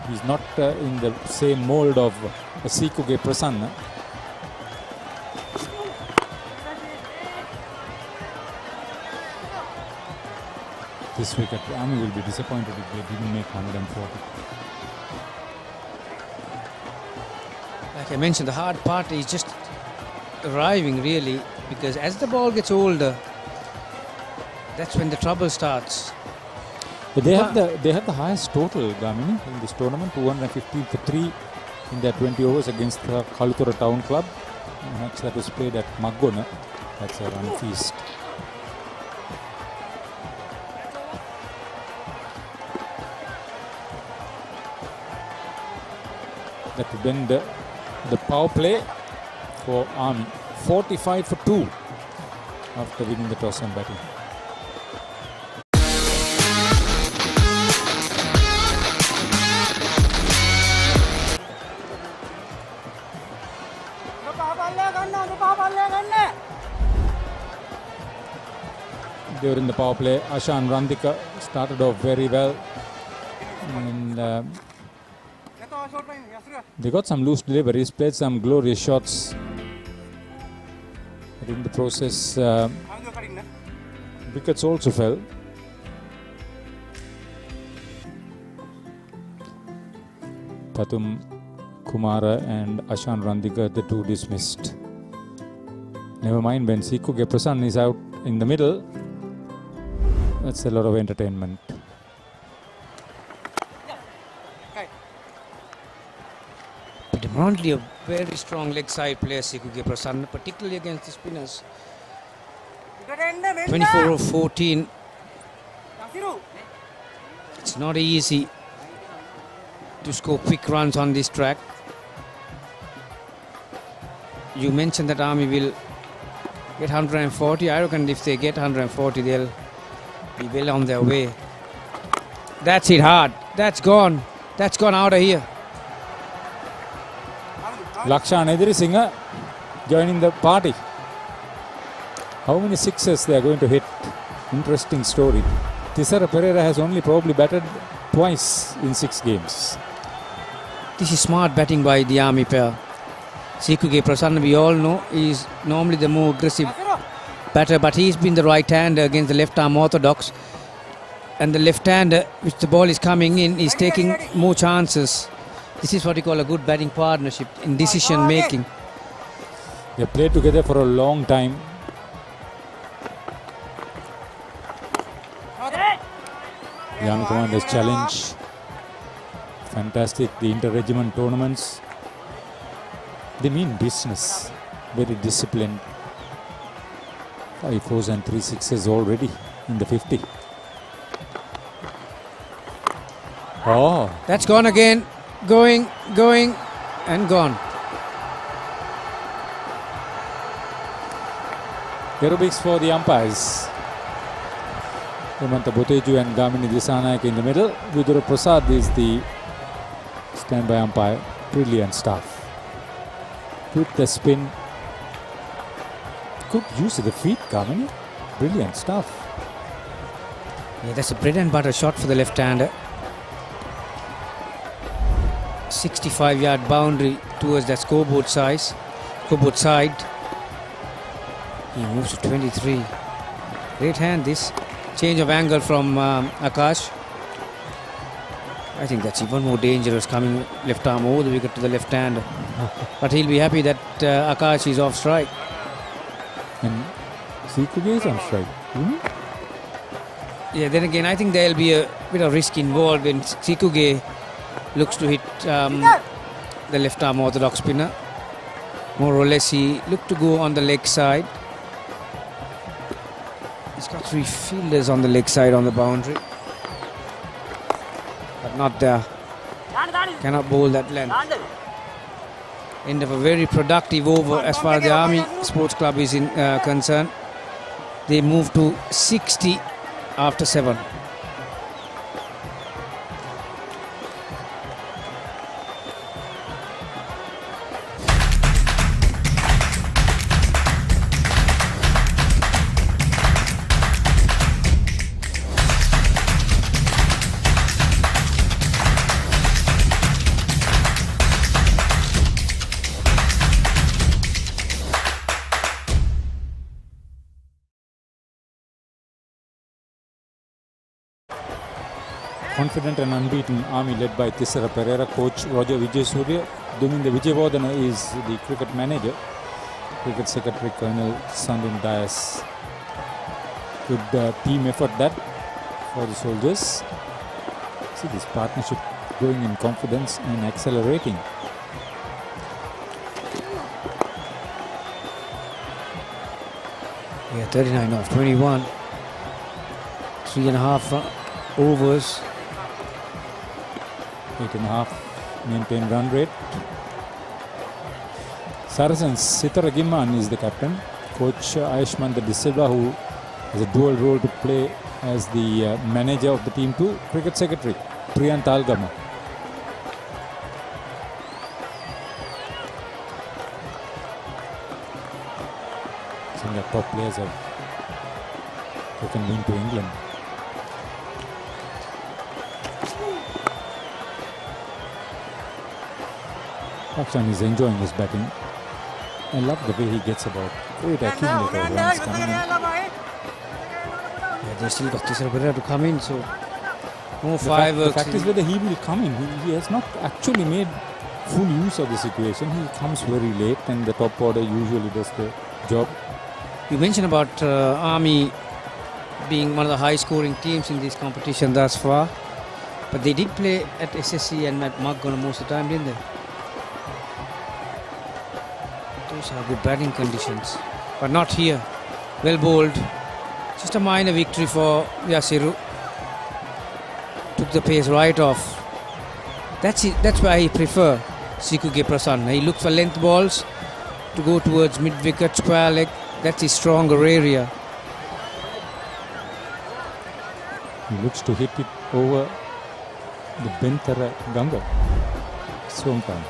He's not in the same mold of Sikuke Prasanna. This wicket, Army will be disappointed if they didn't make 140. Like I mentioned, the hard part is just arriving really, because as the ball gets older, that's when the trouble starts. But they have the highest total, Gamini, in this tournament, 215 for 3 in their 20 overs against the Kalutura Town Club. A match that was played at Maggona. That's a run feast. That would end the power play for Army. 45 for 2 after winning the toss and batting. During the power play, Ashan Randika started off very well, and they got some loose deliveries, played some glorious shots, but in the process wickets also fell. Patum Kumara and Ashan Randika, the two dismissed. Never mind, when Sikuke Prasanna is out in the middle, that's a lot of entertainment. Demonstrably a very strong leg side player, Sikuke Prasanna, particularly against the spinners. 24 of 14. It's not easy to score quick runs on this track. You mentioned that Army will get 140. I reckon if they get 140, they'll be well on their way. That's it hard. That's gone. That's gone out of here. Lakshan Edrisinghe joining the party. How many sixes they are going to hit? Interesting story. Tisara Pereira has only probably batted twice in 6 games. This is smart batting by the Army pair. Sikuke Prasanna, we all know, is normally the more aggressive batter, but he's been the right-hander against the left-arm orthodox. And the left-hander, which the ball is coming in, is taking more chances. This is what you call a good batting partnership in decision-making. They played together for a long time. Young Commanders Challenge. Fantastic, the inter-regiment tournaments. They mean business. Very disciplined. 5 fours and 3 sixes already in the 50. Oh, that's gone again. going, and gone. Aerobics for the umpires. Hemanta Boteju and Gamini Disanayake in the middle. Vidura Prasad is the standby umpire. Brilliant stuff. With the spin. Good use of the feet, Gamini. Brilliant stuff. Yeah, that's a bread and butter shot for the left-hander. 65-yard boundary towards that scoreboard side. He moves to 23. Great hand this. Change of angle from Akash. I think that's even more dangerous, coming left arm over the wicket to the left hand. But he'll be happy that Akash is off strike. And Sikuge is on strike. Yeah, then again, I think there'll be a bit of risk involved when Sikuge looks to hit the left arm orthodox spinner. More or less, he looked to go on the leg side. He's got 3 fielders on the leg side on the boundary. But not there. Cannot bowl that length. End of a very productive over as far as the Army Sports Club is concerned. They move to 60 after 7. Confident and unbeaten Army led by Tissara Pereira, coach Roger Vijaysurya. Duminda Vijayavardhana is the cricket manager. Cricket secretary Colonel Sandin Dias. Good team effort that for the soldiers. See this partnership growing in confidence and accelerating. Yeah, 39 off 21. 3.5 overs. 8.5 maintained run rate. Saracens, Sitara Gimman is the captain. Coach Ayushman De Silva, who has a dual role to play as the manager of the team too. Cricket secretary Priyant Algama. Some of the top players have taken wing to England. Pakshan is enjoying his batting. I love the way he gets about. Great accumulator of runs coming in. Yeah, they still got Tissara Pereira to come in, so more The fireworks. fact is whether he will come in. He has not actually made full use of the situation. He comes very late and the top order usually does the job. You mentioned about Army being one of the high-scoring teams in this competition thus far, but they did play at SSC and at Margana most of the time, didn't they? Those are good batting conditions, but not here. Well bowled. Just a minor victory for Yasiru. Took the pace right off. That's it. That's why I prefer Sikuge Prasanna. He looks for length balls to go towards mid-wicket, square leg. That's his stronger area. He looks to hit it over the Bentara Ganga. Songpan.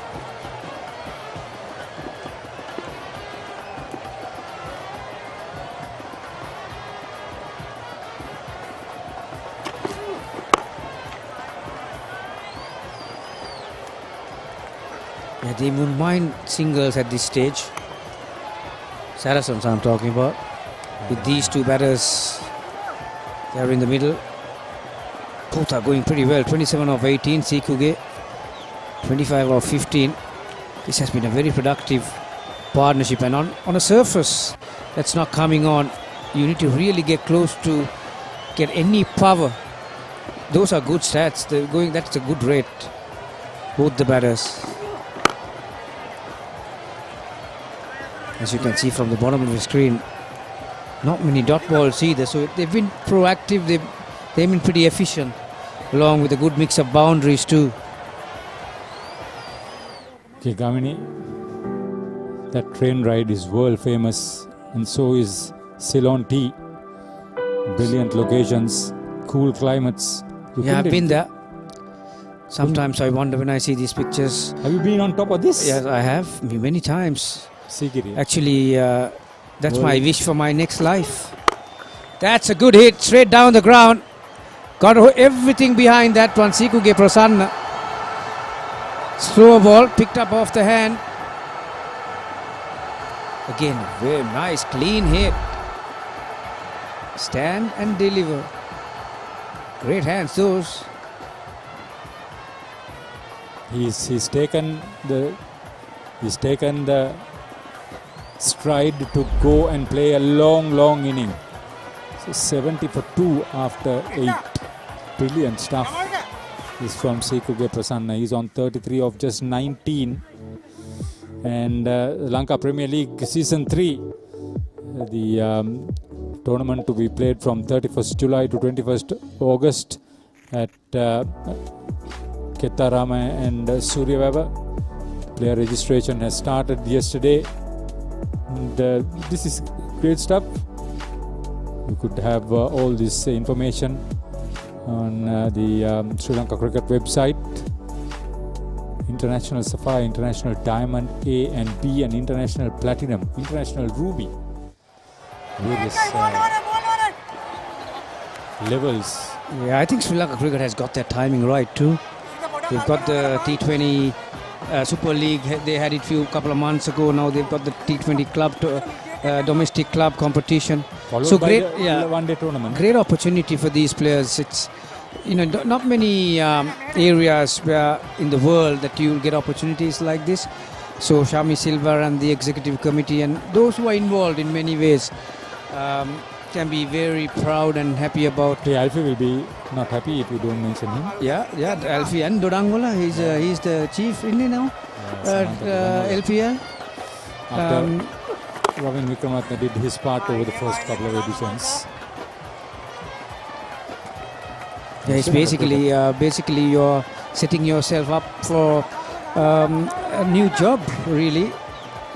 Yeah, they won't mind singles at this stage. Saracens I'm talking about. With these two batters, they are in the middle. Both are going pretty well. 27 of 18, Sikuge. 25 of 15. This has been a very productive partnership, and on a surface that's not coming on, you need to really get close to get any power. Those are good stats. They're going. That's a good rate. Both the batters. As you can see from the bottom of the screen, not many dot balls either. So they've been proactive. They've been pretty efficient, along with a good mix of boundaries too. Okay, Gamini, that train ride is world famous, and so is Ceylon tea. Brilliant locations, cool climates. Yeah, I've been there. Sometimes I wonder when I see these pictures. Have you been on top of this? Yes, I have many times. Sigiri. Actually, that's my wish for my next life. That's a good hit, straight down the ground. Got everything behind that one. Sikuge Prasanna. Slow ball, picked up off the hand. Again, very nice, clean hit. Stand and deliver. Great hands, those. He's taken the stride to go and play a long inning. So 70 for 2 after 8. Brilliant stuff. This from Sikuge Prasanna. He's on 33 of just 19. And Lanka Premier League Season 3. The tournament to be played from 31st July to 21st August at Kettarama and Suryavava. Player registration has started yesterday. And this is great stuff. You could have all this information on the Sri Lanka Cricket website. International Sapphire, International Diamond A and B, and International Platinum, International Ruby. Various levels. Yeah, I think Sri Lanka Cricket has got their timing right too. They've got the T20 Super League. They had it couple of months ago. Now they've got the T20 club domestic club competition. Followed so by great, the one-day tournament. Great opportunity for these players. It's not many areas where in the world that you'll get opportunities like this. So Shami Silva and the executive committee and those who are involved in many ways can be very proud and happy about. Hey, Alfie will be not happy if you don't mention him. Yeah, Alfie and Dodangola. He's the chief, isn't he now? LPL. After Ravin Vikramatne did his part over the first couple of editions. Yeah, it's basically you're setting yourself up for a new job, really.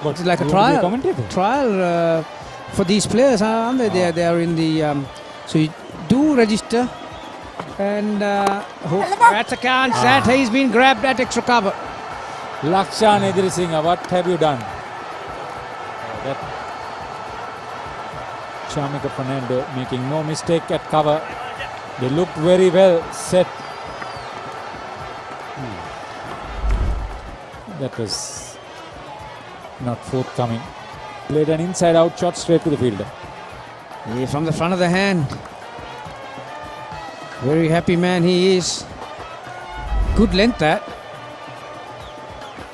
It's like a trial for these players, aren't they? They are in the so you do register, and that's a chance that he's been grabbed at extra cover. Lakshan Edirisinghe, what have you done? That Shamika Fernando making no mistake at cover. They looked very well set. That was not forthcoming. Played an inside-out shot straight to the fielder. Yeah, from the front of the hand. Very happy man he is. Good length that.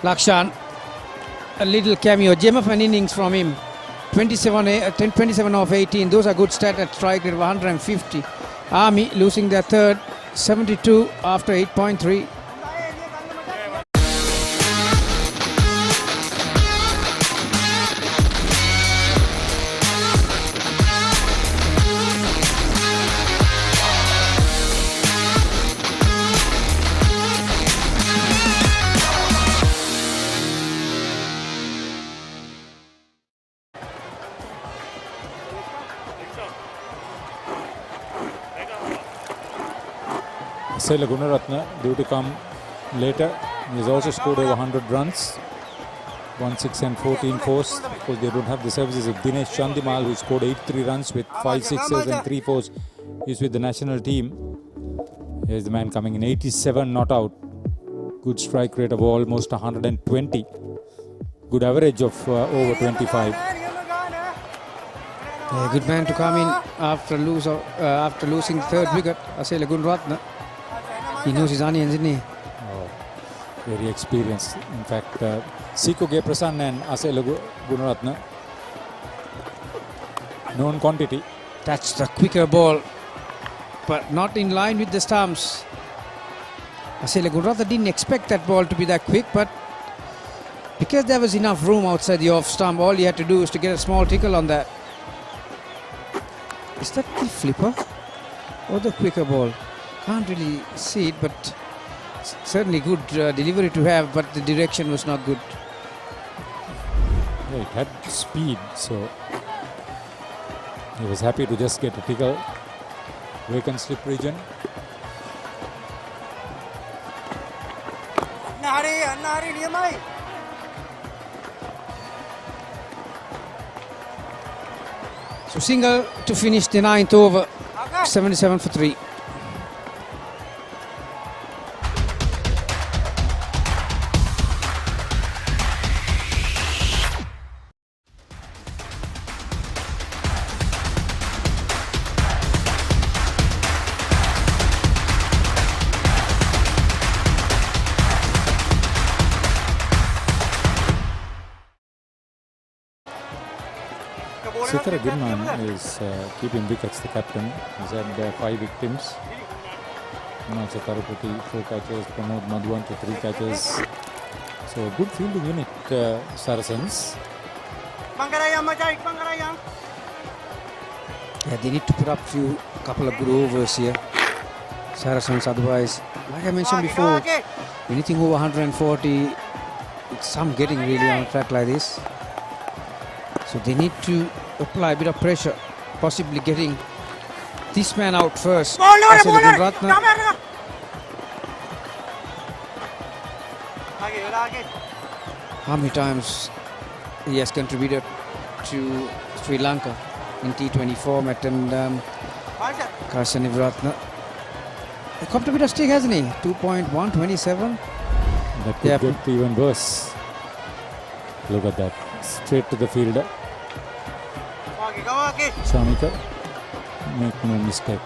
Lakshan. A little cameo. Gem of an innings from him. 27 of 18. Those are good stats at strike rate of 150. Army losing their third. 72 after 8.3. Sela Gunaratne due to come later. He's also scored over 100 runs. 1-6 and 14 fours. Because they don't have the services of Dinesh Chandimal, who scored 83 runs with 5 sixes and 3 fours. He's with the national team. Here's the man coming in, 87 not out. Good strike rate of almost 120. Good average of over 25. Yeah, good man to come in after losing third wicket. Asela Gunaratne. He knows his onions, isn't he? Oh, very experienced. In fact, Sikuge Prasanna and Asela Gunaratne, known quantity. That's the quicker ball, but not in line with the stumps. Asela Gunaratne didn't expect that ball to be that quick, but because there was enough room outside the off stump, all he had to do is to get a small tickle on that. Is that the flipper or the quicker ball? Can't really see it, but Certainly good delivery to have, but the direction was not good. Yeah, it had speed, so he was happy to just get a tickle. Vacant slip region. So single to finish the 9th over, 77 for 3. Sithara Gurman is keeping wickets, the captain. He's had 5 victims. Manasa Tarupati 4 catches, Pramod Madhuvan to 3 catches. So a good fielding unit, Saracens. Yeah, they need to put up couple of good overs here. Saracens, otherwise, like I mentioned before, anything over 140, it's some getting really on a track like this. So they need to apply a bit of pressure, possibly getting this man out first. Ratna. How many times he has contributed to Sri Lanka in T20 format, and Ratna. He come to a bit of stick, hasn't he? 2.127. That could get even worse. Look at that. Straight to the fielder. Shanika, make no mistake.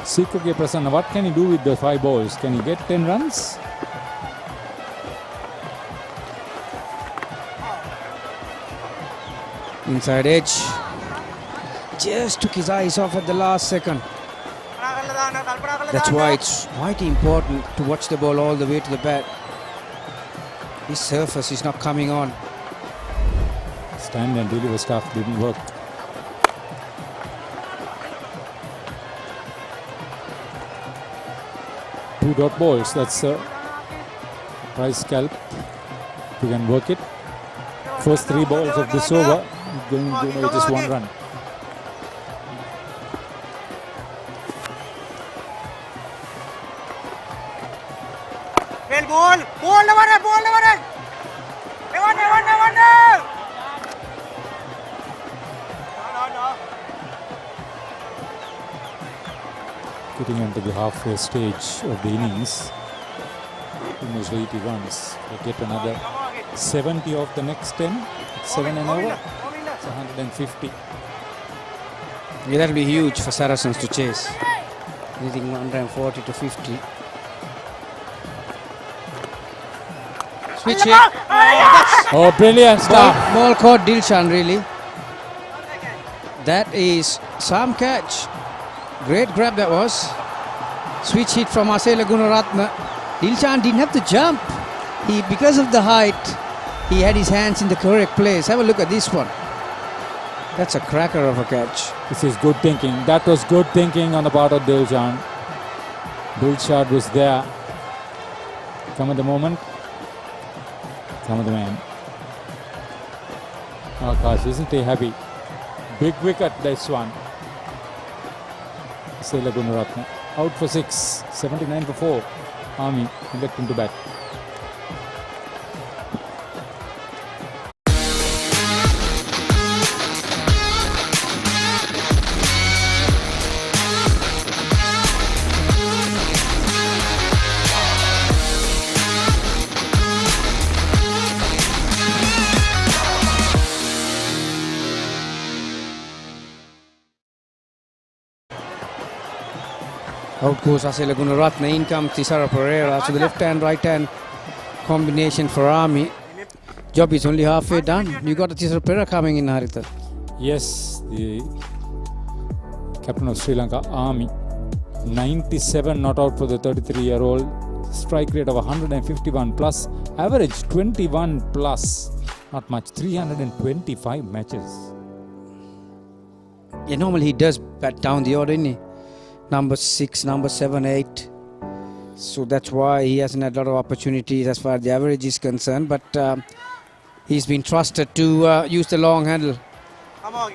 Sikake Prasanna, what can he do with the 5 balls? Can he get 10 runs? Inside edge. Just took his eyes off at the last second. That's why it's quite important to watch the ball all the way to the bat. His surface is not coming on. Stand and deliver stuff didn't work. Two dot balls, that's a price scalp. You can work it. First 3 balls of this over, going with just 1 run. Getting into the halfway stage of the innings, almost 80 runs. They get another 70 of the next 10, 7 and over, it's 150. Yeah, that'll be huge for Saracens to chase. Anything 140 to 50. Switch here. Oh, brilliant stuff. Ball caught Dilshan, really. That is some catch. Great grab that was. Switch hit from Asela Gunaratna. Dilshan didn't have to jump. Because of the height, he had his hands in the correct place. Have a look at this one. That's a cracker of a catch. This is good thinking. That was good thinking on the part of Dilshan. Dilshan was there. Come at the moment. Come at the man. Oh gosh, isn't he happy? Big wicket, this one. Sela Gunaratna out for 6, 79 for 4. Army electing to bat. Out goes Asela Gunaratna, in comes Sara Pereira. So the left hand, right hand combination for Army. Job is only halfway done. You got Sara Pereira coming in, Haritha. Yes, the captain of Sri Lanka Army. 97 not out for the 33-year-old. Strike rate of 151 plus. Average 21 plus. Not much. 325 matches. Yeah, normally he does bat down the order, isn't he? number 6, number 7, 8. So that's why he hasn't had a lot of opportunities as far as the average is concerned. But he's been trusted to use the long handle.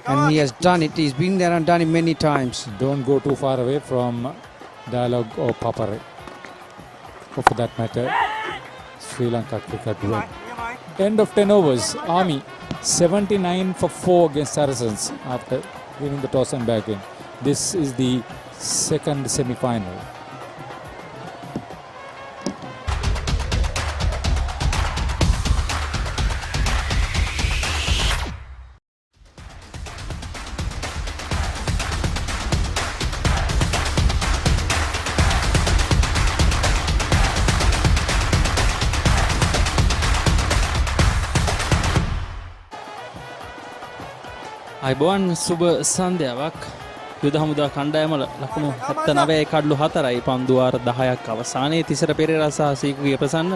And he has done it. He's been there and done it many times. Don't go too far away from Dialogue or Papare. Or for that matter, Sri Lanka cricket win. End of 10 overs. Army 79 for 4 against Saracens after winning the toss and batting. This is the second semi-final. අයිබෝන් සුබ සන්ධ්‍යාවක් යුද හමුදා කණ්ඩායම ලකුණු 79 කඩලු 4යි පන්දුවාර 10ක් අවසානයේ තිසර පෙරේරා සහ සීකුගේ ප්‍රසන්න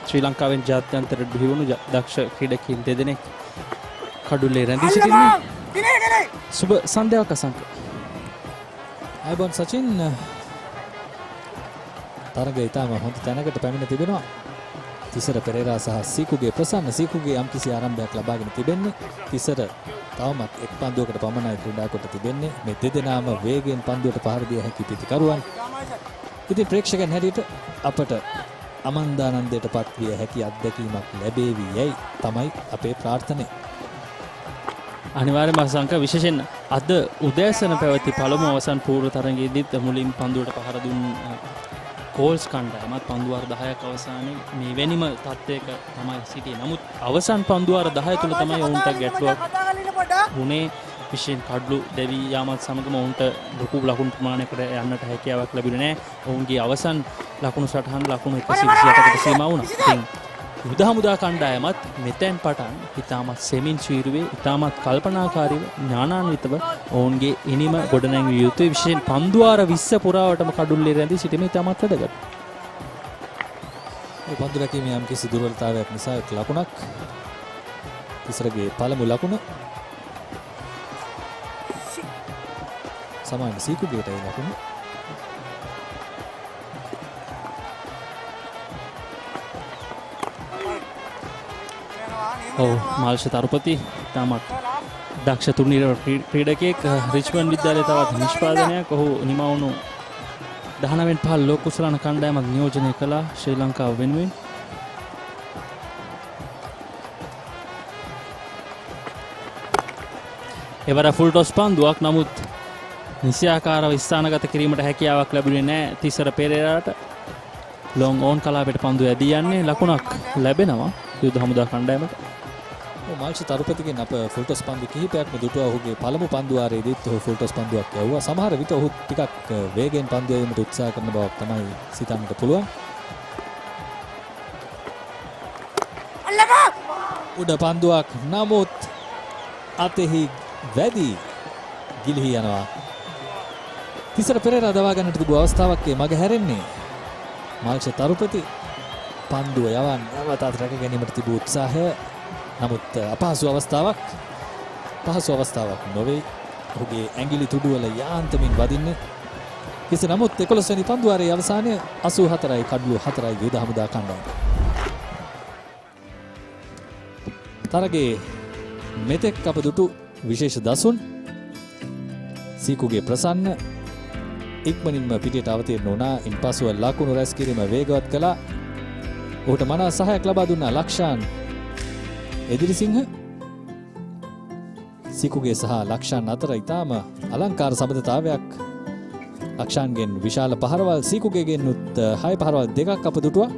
ශ්‍රී ලංකාවෙන් ජාත්‍යන්තරයට බිහිවුණු දක්ෂ ක්‍රීඩකයින් දෙදෙනෙක් කඩුල්ලේ රැඳී සිටින්නේ සුබ සන්ධ්‍යාවක් අසංක අයිබෝන් සචින් තරගය ඉතාම හොඳ තැනකට පැමිණ තිබෙනවා තිසර පෙරේරා සහ සීකුගේ ප්‍රසන්න සීකුගේ යම්කිසි ආරම්භයක් ලබාගෙන තිබෙන්නේ තිසර තවමත් එක් පන්දුවකට පමණයි ක්‍රීඩා කොට තිබෙන්නේ මේ දෙදෙනාම වේගයෙන් පන්දුවට පහර දිය හැකි පිටිකරුවන් ඉතින් ප්‍රේක්ෂකයන් හැටියට අපට අමන්දානන්දයට පත්විය හැකි අත්දැකීමක් ලැබේවි යයි තමයි අපේ ප්‍රාර්ථනාව අනිවාර්යයෙන්ම අසංක විශේෂයෙන් අද උදෑසන පැවති පළමු අවසන් පූර්ව තරගයේදීත් මුලින් පන්දුවට පහර දුන් කෝල්ස් කණ්ඩායමත් පන්දුවාර 10ක් අවසානයේ මේ වෙනිම තත්ත්වයක තමයි සිටියේ. නමුත් අවසන් පන්දුවාර 10 තුල තමයි ඔවුන්ට ගැටලුවක් වුණේ. විශේෂයෙන් කඩලු දෙවි යාමත් සමගම ඔවුන්ට ලොකු ලකුණු ප්‍රමාණයකට යන්නට හැකියාවක් ලැබුණේ නැහැ. ඔවුන්ගේ අවසන් ලකුණු සටහන ලකුණු 128කට සීමා වුණා. ඉතින් යුද හමුදා කණ්ඩායමත් මෙතෙන් පටන් ඉතාමත් සෙමින් ශීරුවේ ඉතාමත් කල්පනාකාරීව ඥානාන්විතව ඔවුන්ගේ ඉනිම ගොඩනැංවිය යුතුයි. විශේෂයෙන් පන්දුවාර 20 පුරාවටම කඩුල්ලේ රැඳී සිටීම ඉතාමත් වැදගත්. මේ පන්දු රැකීමේ යම්කිසි දුර්වලතාවයක් නිසා එක් ලකුණක් තිසරගේ පළමු ලකුණ සමාන සීකුගේට ඒ ලකුණ මාල්ෂ තරුපති තාමත් දක්ෂ තුර්නිර ක්‍රීඩකයෙක් රිච්මන්ඩ් විද්‍යාලයේ තවත් නිෂ්පාදනයක් ඔහු නිමවුණු 19 වෙනි පහළ ලෝක කුසලාන කණ්ඩායමක් නියෝජනය කළා ශ්‍රී ලංකාව වෙනුවෙන්. එවර ෆුල් ටොස් පන්දුවක් නමුත් නිසියාකාරව ස්ථානගත කිරීමට හැකියාවක් ලැබුණේ නැහැ තිසර පෙරේරාට. ලොන් ඕන් කලාපයට පන්දුව ඇදී යන්නේ ලකුණක් ලැබෙනවා යුද හමුදා කණ්ඩායමට. මාල්ෂ තරුපතිගෙන් අප ෆුල් ටොස් පන්දු කිහිපයක්ම දුටුවා. ඔහුගේ පළමු පන්දුවාරයේදීත් ඔහු ෆුල් ටොස් පන්දුවක් යවුවා. සමහර විට ඔහු ටිකක් වේගයෙන් පන්දු යැවීමට උත්සාහ කරන බවක් තමයි සිතන්නට පුළුවන්. උඩ පන්දුවක් නමුත් අතෙහි වැඩි ගිලිහි යනවා. තිසර පෙරේරා දවා ගන්නට තිබූ අවස්ථාවක් මග හැරෙන්නේ. මාල්ෂ තරුපති පන්දුව යවන් නැවතත් රැක ගැනීමට තිබූ උත්සාහය නමුත් අපහසු අවස්ථාවක් නොවේ. ඔහුගේ ඇඟිලි තුඩුවල යාන්තමින් වදින්නේ. කෙසේ නමුත් 11 වෙනි පන්දුවාරයේ අවසානය 84යි කඩලු 4යි යුද හමුදා කණ්ඩායම. තරගයේ මෙතෙක් අප දුටු විශේෂ දසුන් සීකුගේ ප්‍රසන්න ඉක්මනින්ම පිටියට අවතීර්ණ වුණා. ඉන්පසුව ලකුණු රැස් කිරීම වේගවත් කළා. ඔහුට මනා සහායක් ලබා දුන්නා ලක්ෂාන් එදිරිසිංහ. සීකුගේ සහ ලක්ෂාන් අතර ඉතාම අලංකාර සබඳතාවයක්. ලක්ෂාන්ගෙන් විශාල පහරවල් සීකුගේගෙනුත් 6 පහරවල් දෙකක් අප දුටුවා.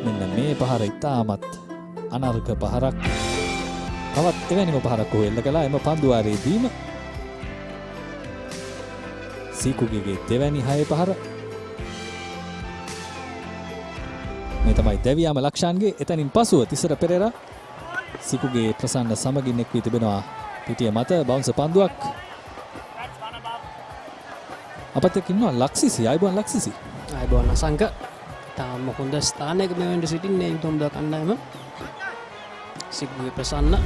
මෙන්න මේ පහර ඉතාමත් අනර්ග පහරක්. තවත් එවැනිම පහරක් ඔහු එල්ල කළා. එම පන්දුවාරයේදීම සීකුගේගේ දෙවැනි 6 පහර. මේ තමයි දෙවියාම ලක්ෂාන්ගේ. එතනින් පසුව තිසර පෙරේරා සීකුගේ ප්‍රසන්න සමගින් එක් වී තිබෙනවා පිටිය මත බවුන්සර් පන්දුවක්. අපත් එක්ක ඉන්නවා ලක්සිසි. අයිබෝන් ලක්සිසි. අයිබෝන් අසංක. තාම හොඳ ස්ථානයක මෙවෙන්ට සිටින්නේ යුද හමුදා කණ්ඩායම. සීකුගේ ප්‍රසන්න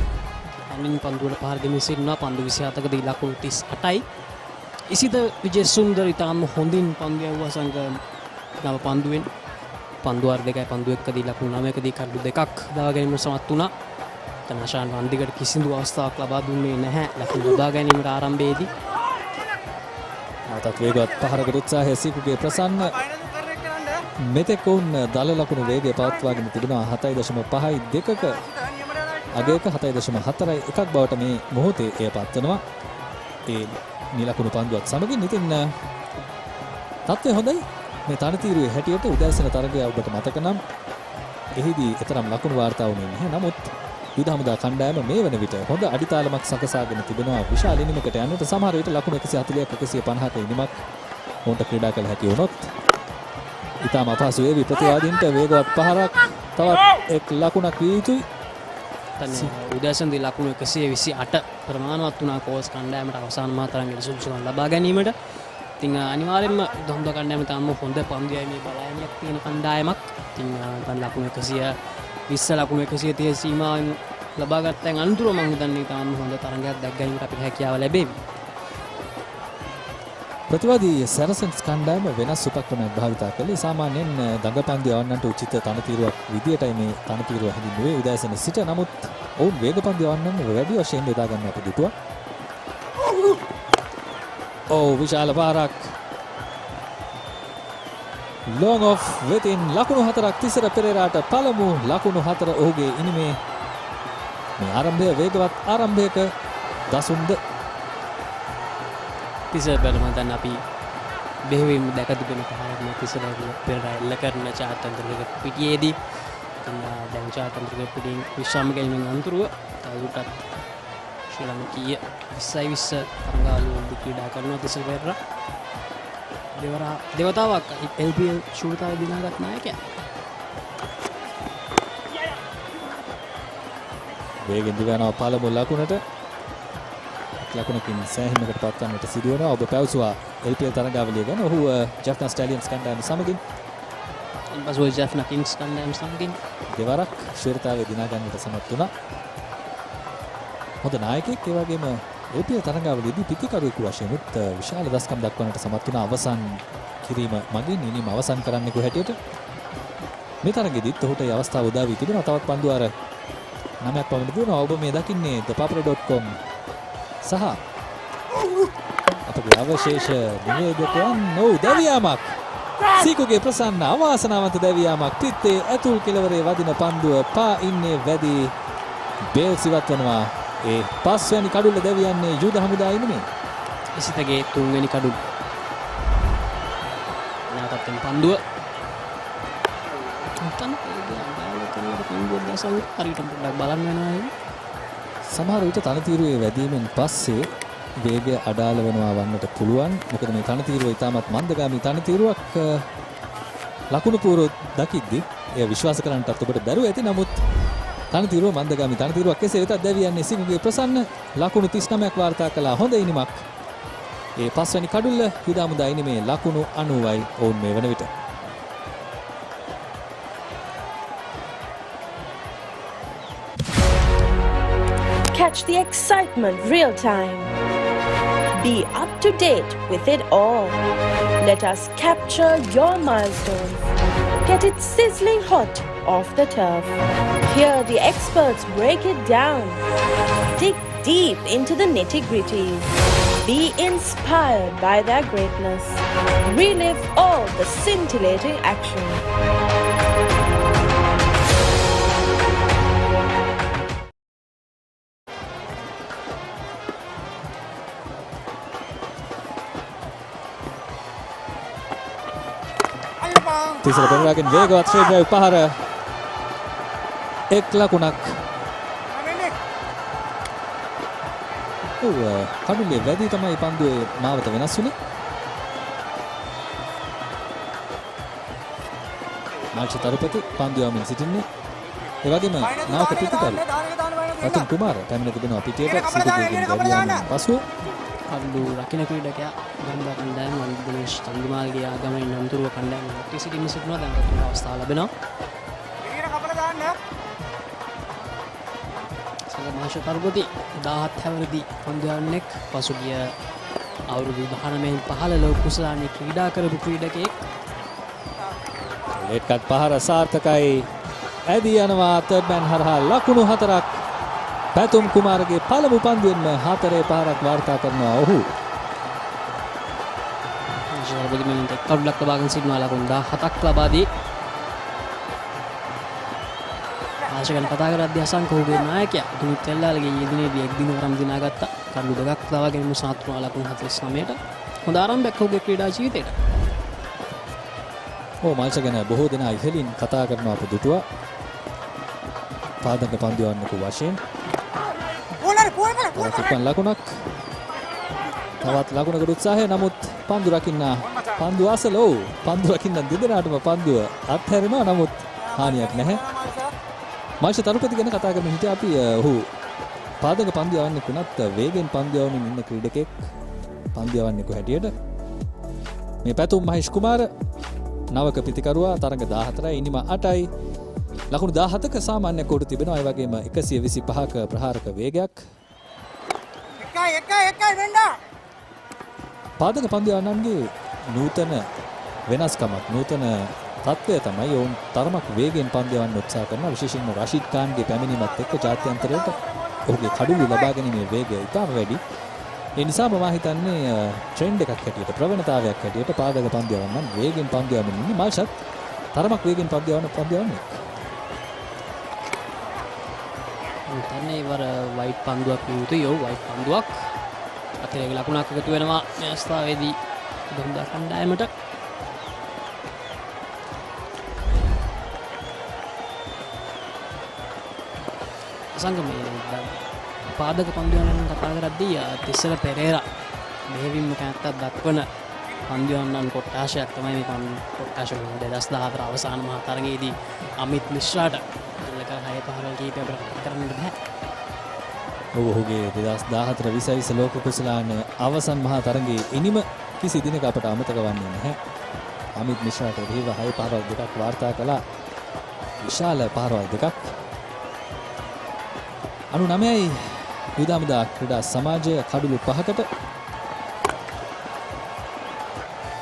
තනින් පන්දුවට පහර දෙමින් සිටිනවා. පන්දු 27කදී ලකුණු 38යි. ඉසිත විජේසුන්දර ඉතාම හොඳින් පන්දු යවුවා සංග නව පන්දුවෙන්. පන්දු අර 2යි පන්දු 1කදී ලකුණු 9කදී කඩු 2ක් දවා ගැනීමට සමත් වුණා. තනාශාන් වන්දිකට කිසිදු අවස්ථාවක් ලබා දුන්නේ නැහැ ලකුණු ලබා ගැනීමට ආරම්භයේදී. නැවතත් වේගවත් පහරකට උත්සාහය සීකුගේ ප්‍රසන්න මෙතෙක් වුන් දල ලකුණු වේගය පවත්වාගෙන තිබෙනවා 7.5යි 2ක අගයක 7.4යි 1ක් බවට මේ මොහොතේ එය පත්වනවා. ඒ නිලකුණු පන්දුවත් සමගින් ඉතින් තත්ත්වය හොඳයි. මේ තනතිරුවේ හැටියට උදෑසන තරගය ඔබට මතක නම් එහිදී එතරම් ලකුණු වාර්තා වුණේ නැහැ. නමුත් යුද හමුදා කණ්ඩායම මේ වන විට හොඳ අඩිතාලමක් සකසාගෙන තිබෙනවා. විශාල ඉනිමකට යන්නට සමහර විට ලකුණු 140ක 150ක ඉනිමක් මොන්ට ක්‍රීඩා කළ හැකි වුණොත් ඉතාම අපහසු වේවි ප්‍රතිවාදීන්ට වේගවත් පහරක් තවත් එක් ලකුණක් විය යුතුයි. උදෑසනදී ලකුණු 128 ප්‍රමාණවත් වුණා කෝස් කණ්ඩායමට අවසාන මාතරංගයේ සුදුසුකම් ලබා ගැනීමට. ඉතින් අනිවාර්යයෙන්ම දොම්ද කණ්ඩායම තාම හොඳ පන්දුයයි මේ බලයන්යක් තියෙන කණ්ඩායමක්. ඉතින් දැන් ලකුණු 120 ලකුණු 130 සීමාවෙන් ලබා ගත්තන් අනුතුරු මම හිතන්නේ තාම හොඳ තරඟයක් දැක් ගැනීමට අපිට හැකියාව ලැබෙවි. ප්‍රතිවාදී සැරසන්ස් කණ්ඩායම වෙනස් උපක්‍රමයක් භාවිතා කළේ. සාමාන්‍යයෙන් දඟපන්දු යවන්නට උචිත තනතිරුවක් විදියටයි මේ තනතිරුව හැදින්නුවේ උදෑසන සිට. නමුත් ඔවුන් වේගපන්දු යවන්නට වැඩි වශයෙන් යොදා ගන්නට දුටුවා. විශාල පාරක් long off within ලකුණු 4ක් තිසර පෙරේරාට පළමු ලකුණු 4 ඔහුගේ ඉනිමේ. මේ ආරම්භය වේගවත් ආරම්භයක දසුන්ද තිසර බැලුම දැන් අපි බෙහෙවින්ම දැක තිබෙන පහරක් මේ තිසර පෙරේරා එල්ල කරන චාතන්ත්‍රික පිටියේදී දැන් චාතන්ත්‍රික පිටින් විශ්‍රාම ගැනීමෙන් අනතුරුව තවදුරටත් ශ්‍රී ලංකීය 20 තරඟාවලිවලදී ක්‍රීඩා කරනවා තිසර පෙරේරා. දෙවතාවක් LPL ශූරතාවේ දිනාගත් නායකයා. වේගෙන් දිවනවා පළමු ලකුණට. ලකුණකින් සෑහීමකට පත්වන්නට සිදු වෙනවා. ඔබ පැවසුවා LPL තරඟාවලිය ගැන. ඔහු ජැෆ්නා ස්ටැලියන්ස් කණ්ඩායම සමගින් පසුව ජැෆ්නා කිංස් කණ්ඩායම සමගින් දෙවරක් ශූරතාවේ දිනා ගන්නට සමත් වුණා. හොඳ නායකයෙක්. ඒ වගේම LPL තරඟාවලියේදී පිතිකරුවෙකු වශයෙන් විශාල දස්කම් දක්වන්නට සමත් වුණා. අවසන් කිරීම මගින් ඉනිම අවසන් කරන්නෙකු හැටියට මේ තරගයේදීත් ඔහුට ඒ අවස්ථාව උදා වී තිබෙනවා. තවත් පන්දු අර 9ක් පමණ දුවනවා. ඔබ මේ දකින්නේ thepapare.com සහ අපගේ අවශේෂ නිවේදකයන් දැවියාමක් සීකුගේ ප්‍රසන්න අවාසනාවන්ත දැවියාමක් පිත්තේ ඇතුල් කෙළවරේ වදින පන්දුව පා ඉන්නේ වැඩි බේල් සිවත් වනවා. ඒ පස්වැනි කඩුල්ල දැවියන්නේ යුද හමුදා ඉන්නේ ඉසිතගේ තුන්වෙනි කඩුල්ල. නැවතත් පන්දුව හරියට පොඩ්ඩක් බලන්න වෙනවා. සමහර විට තනතිරුවේ වැදීමෙන් පස්සේ වේගය අඩාල වෙනවා වන්නට පුළුවන්. මොකද මේ තනතිරුව ඉතාමත් මන්දගාමී තනතිරුවක්. ලකුණු පූර්ව දකිද්දි එය විශ්වාස කරන්නටත් ඔබට බැරුව ඇති. නමුත් තනතිරුව මන්දගාමී තනතිරුවක්. කෙසේ වෙතත් දැවියන්නේ සිකුගේ ප්‍රසන්න ලකුණු 39ක් වාර්තා කළා. හොඳ ඉනිමක්. ඒ පස්වැනි කඩුල්ල යුද හමුදා ඉනිමේ ලකුණු 90යි ඔවුන් මේ වන විට. Catch the excitement real time. Be up to date with it all. Let us capture your milestones. Get it sizzling hot off the turf. Hear the experts break it down. Dig deep into the nitty-gritties. Be inspired by their greatness. Relive all the scintillating action. Thisara පෙරේරාගෙන් වේගවත් straight drive පහර. එක් ලකුණක්. කඩුල්ලේ වැඩි තමයි පන්දුවේ මාවත වෙනස් වුණේ. March තරුපති පන්දු යමින් සිටින්නේ. ඒ වගේම නායක පිටිකරු රතුන් කුමාර පැමිණ තිබෙනවා පිටියට. සිදුවීම් ගැවියාමෙන් පසු කඩු රකින්න ක්‍රීඩකයා ගම්බා කණ්ඩායම වන්දනේෂ් චන්දිමාල්ගේ ආගමනින් අනතුරුව කණ්ඩායම නැති සිටින්න සිටිනවා. දැන් රතුන් අවස්ථාව ලැබෙනවා. මාෂ තරපති 17 හැවිරිදි පන්දුවන්නෙක් පසුගිය අවුරුදු 19 15 ලෝක කුසලානේ ක්‍රීඩා කරපු ක්‍රීඩකයෙක්. ලේට් කට් පහර සාර්ථකයි. ඇදී යනවා තර්ඩ් මෑන් හරහා ලකුණු 4ක්. පැතුම් කුමාරගේ පළමු පන්දුවෙන්ම 4 පහරක් වාර්තා කරනවා ඔහු. තරපති මෙන්ට කඩුලක් ලබාගෙන සිටිනවා ලකුණු 17ක් ලබා දී. ආශකන් කතා කරද්දී අසංක ඔහුගේ නායකයා දුනිත් තෙල්ලාලගේ යෙදිනේදී එක් දින වරම් දිනාගත්තා. කඩු දෙකක් ලබාගෙන මුසාතුන ලකුණු 49ට. හොඳ ආරම්භයක් ඔහුගේ ක්‍රීඩා ජීවිතේට. මල්ෂ ගැන බොහෝ දෙනා ඉහළින් කතා කරනවා අප දුටුවා. පාදක පන්දුවන්නකු වශයෙන්. තවත් ලකුණක්. තවත් ලකුණකට උත්සාහය නමුත් පන්දු රකින්න පන්දු අසල පන්දු රකින්න දෙදෙනාටම පන්දුව අත්හැරෙනවා නමුත් හානියක් නැහැ. මල්ෂ තරුපති ගැන කතා කරමින් හිටියා අපි. ඔහු පාදක පන්දු යවන්නෙක් වුණත් වේගෙන් පන්දු යවමින් ඉන්න ක්‍රීඩකෙක්. පන්දු යවන්නෙකු හැටියට මේ පැතුම් මහේෂ් කුමාර නවක පිතිකරුවා තරඟ 14යි ඉනිම 8යි ලකුණු 17ක සාමාන්‍ය කෝටු තිබෙනවා. ඒ වගේම 125ක ප්‍රහාරක වේගයක්. එකයි වෙන්න. පාදක පන්දු යවන්නන්ගේ නූතන වෙනස්කමක් නූතන තත්ත්වය තමයි ඔවුන් තරමක් වේගෙන් පන්දු යවන්න උත්සාහ කරනවා. විශේෂයෙන්ම රෂීද් ඛාන්ගේ පැමිණීමත් එක්ක ජාත්‍යන්තරයට ඔහුගේ කඩුළු ලබා ගැනීමේ වේගය ඉතාම වැඩි. ඒ නිසා මම හිතන්නේ ට්‍රෙන්ඩ් එකක් හැටියට ප්‍රවණතාවයක් හැටියට පාදක පන්දු යවන්න වේගෙන් පන්දු යවමින් ඉන්නේ මාෂත් තරමක් වේගෙන් පන්දු යවන්නේ. හිතන්නේ ඉවර වයිට් පන්දුවක් නියුතුයි. වයිට් පන්දුවක් අතරේ ලකුණක් එකතු වෙනවා මේ අවස්ථාවේදී බඳා කණ්ඩායමට. සංගමයේ පාදක පන්දු යනන් කතා කරද්දී තිස්සර පෙරේරා මෙහෙවින්ම කැත්තක් දක්වන පන්දු යනන් කොට්ටාශයක් තමයි මේ කොට්ටාශ 2014 අවසාන මහා තරගයේදී අමිත් මිශ්‍රාට ලක 6 පහරල් කීපයක් කරන්න බෑ. ඔහුගේ 2014 විසවිස ලෝක කුසලාන අවසන් මහා තරගයේ ඉනිම කිසි දිනක අපට අමතක වන්නේ නැහැ. අමිත් මිශ්‍රාට රීව 6 පහරල් දෙකක් වාර්තා කළා. විශාල පහරල් දෙකක්. 99යි යුදමුදා ක්‍රීඩා සමාජය කඩුළු 5කට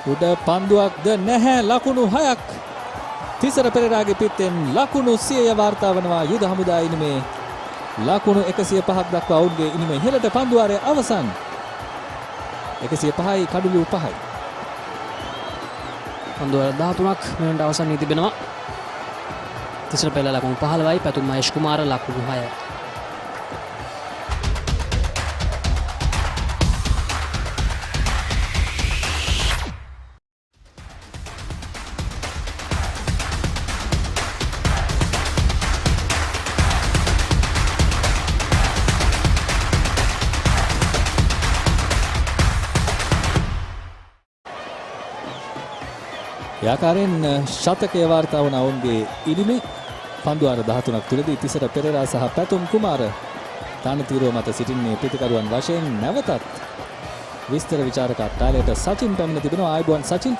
උඩ පන්දුවක්ද නැහැ. ලකුණු 6ක් තිසර පෙරේරාගේ පිටෙන් ලකුණු 100 වාර්තා වනවා. යුද හමුදා ඉනිමේ ලකුණු 105ක් දක්වා ඔවුන්ගේ ඉනිමේ ඉහළට පන්දු වාරය අවසන්. 105යි කඩුළු 5යි. පන්දු වාර 13ක් මෙවන්ට අවසන් වී තිබෙනවා. තිසර පෙරේරා ලකුණු 15යි පැතුම් මහේෂ් කුමාර ලකුණු 6යි. යාකාරයෙන් ශතකය වාර්තා වන ඔවුන්ගේ ඉනිමේ පන්දු වාර 13ක් තුලදී තිසර පෙරේරා සහ පැතුම් කුමාර තානතිරුව මත සිටින්නේ පිටිකරුවන් වශයෙන්. නැවතත් විස්තර විචාරක අට්ටාලයට සචින් පැමිණ තිබෙනවා. ආයුබෝවන් සචින්.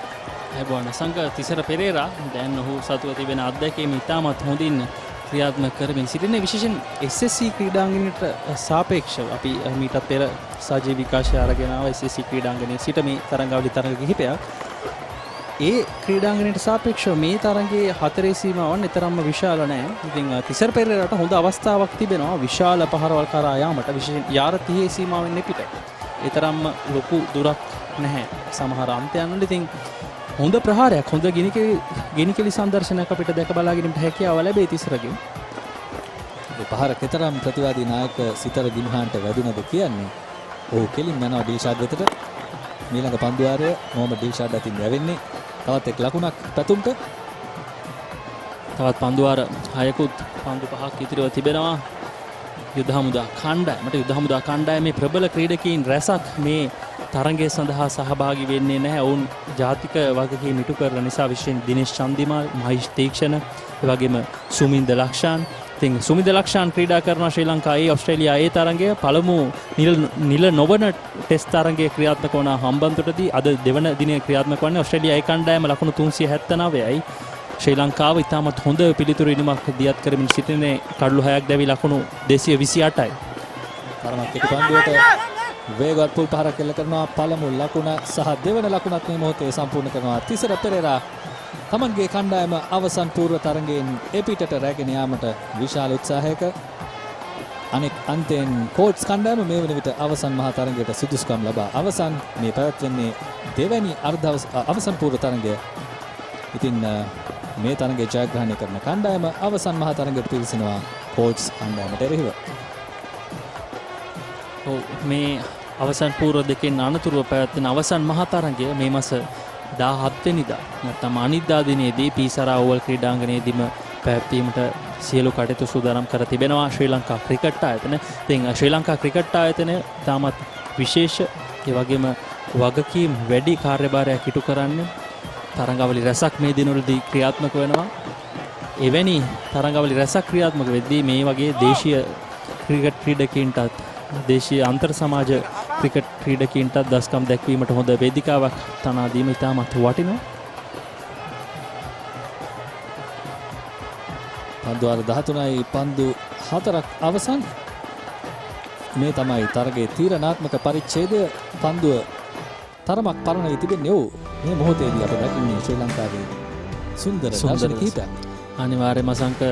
ආයුබෝවන් සංක. තිසර පෙරේරා දැන් ඔහු සතුව තිබෙන අත්දැකීම ඉතාමත් හොඳින් ක්‍රියාත්මක කරමින් සිටින්නේ. විශේෂයෙන් SLC ක්‍රීඩාංගණයට සාපේක්ෂව අපි මීටත් පෙර සජීව විකාශය අරගෙන ආව SLC ක්‍රීඩාංගණයේ සිට මේ තරඟාවලි තරඟ කිහිපයක් ඒ ක්‍රීඩාංගණයට සාපේක්ෂව මේ තරගයේ 4 සීමාවන් එතරම්ම විශාල නැහැ. ඉතින් තිසර පෙරේරාට හොඳ අවස්ථාවක් තිබෙනවා විශාල පහරවල් කරා යාමට. විශේෂයෙන් යාර 30 සීමාවෙන් පිට. ඒ තරම්ම ලොකු දුරක් නැහැ සමහර අන්තයන් වල. ඉතින් හොඳ ප්‍රහාරයක් හොඳ ගිනිකෙලි සංදර්ශනයක් අපිට දැක බලා ගැනීමට හැකියාව ලැබේ තිසරගෙන්. ඒ පහර කතරම් ප්‍රතිවාදී නායක සිතර දිමහාන්ට වැදුනද කියන්නේ. ඔහු කෙලින් යනවා ඩිල්ෂාඩ් වෙතට. ඊළඟ පන්දු වාරය මොහමඩ් ඩිල්ෂාඩ් අතින් යවෙන්නේ. තවත් එක් ලකුණක් පැතුම්ට. තවත් පන්දු වාර 6කුත් පන්දු 5ක් ඉතිරිව තිබෙනවා. යුද හමුදා කණ්ඩායමේ ප්‍රබල ක්‍රීඩකීන් රැසක් මේ තරගය සඳහා සහභාගී වෙන්නේ නැහැ. ඔවුන් ජාතික වගකීම් ඉටු කරන නිසා විශේෂයෙන් දිනේෂ් චන්දිමාල්, මහේෂ් තීක්ෂණ, ඒ වගේම සුමින්ද ලක්ෂාන්. ඉතින් සුමින්ද ලක්ෂාන් ක්‍රීඩා කරන ශ්‍රී ලංකාවේ ඕස්ට්‍රේලියා ඒ තරගය පළමු නිල නොවන ටෙස්ට් තරගයේ ක්‍රියාත්මක වන හම්බන්තොටදී අද දෙවන දිනේ ක්‍රියාත්මක වන්නේ ඕස්ට්‍රේලියා ඒ කණ්ඩායම ලකුණු 379යි. ශ්‍රී ලංකාව ඉතාමත් හොඳ පිළිතුරු ඉනිමක් දියත් කරමින් සිටිනේ කඩලු 6ක් දැවි ලකුණු 228යි. තරමක් කෙටි පන්දුවට වේගවත් පුල් පහරක් එල්ල කරනවා. පළමු ලකුණ සහ දෙවන ලකුණත් මේ මොහොතේ සම්පූර්ණ කරනවා. තිසර පෙරේරා තමන්ගේ කණ්ඩායම අවසන් පූර්ව තරගයෙන් එපිටට රැගෙන යාමට විශාල උත්සාහයක. අනෙක් අන්තයෙන් කෝට්ස් කණ්ඩායම මේ වන විට අවසන් මහා තරගයට සුදුසුකම් ලබා අවසන් මේ පැවැත්වෙන්නේ දෙවැනි අවසන් පූර්ව තරගය. ඉතින් මේ තරගය ජයග්‍රහණය කරන කණ්ඩායම අවසන් මහා තරගයට පිවිසෙනවා කෝට්ස් කණ්ඩායමට එරෙහිව. මේ අවසන් පූර්ව දෙකෙන් අනතුරුව පැවැත්වෙන අවසන් මහා තරගය මේ මාස 17 වෙනිදා නැත්නම් අනිද්දා දිනේදී පීසරා ඕවල් ක්‍රීඩාංගණයේදීම පැවැත්වීමට සියලු කටයුතු සූදානම් කර තිබෙනවා ශ්‍රී ලංකා ක්‍රිකට් ආයතන. ඉතින් ශ්‍රී ලංකා ක්‍රිකට් ආයතනය තාමත් විශේෂ ඒ වගේම වගකීම් වැඩි කාර්යභාරයක් ඉටු කරන්නේ තරඟාවලි රැසක් මේ දිනවලදී ක්‍රියාත්මක වෙනවා. එවැනි තරඟාවලි රැසක් ක්‍රියාත්මක වෙද්දී මේ වගේ දේශීය ක්‍රිකට් ක්‍රීඩකීන්ටත් දේශීය අන්තර් සමාජ ක්‍රිකට් ක්‍රීඩකීන්ටත් දස්කම් දැක්වීමට හොඳ වේදිකාවක් තනා දීම ඉතාමත් වටිනවා. පන්දු වාර 13යි පන්දු 4ක් අවසන්. මේ තමයි තරගයේ තීරණාත්මක පරිච්ඡේදය. පන්දුව තරමක් පරණ වී තිබෙන්නේ. ඔව් මේ මොහොතේදී අප දකින්නේ ශ්‍රී ලංකාවේ සුන්දර දර්ශන කිහිපයක්. අනිවාර්යයෙන්ම සංක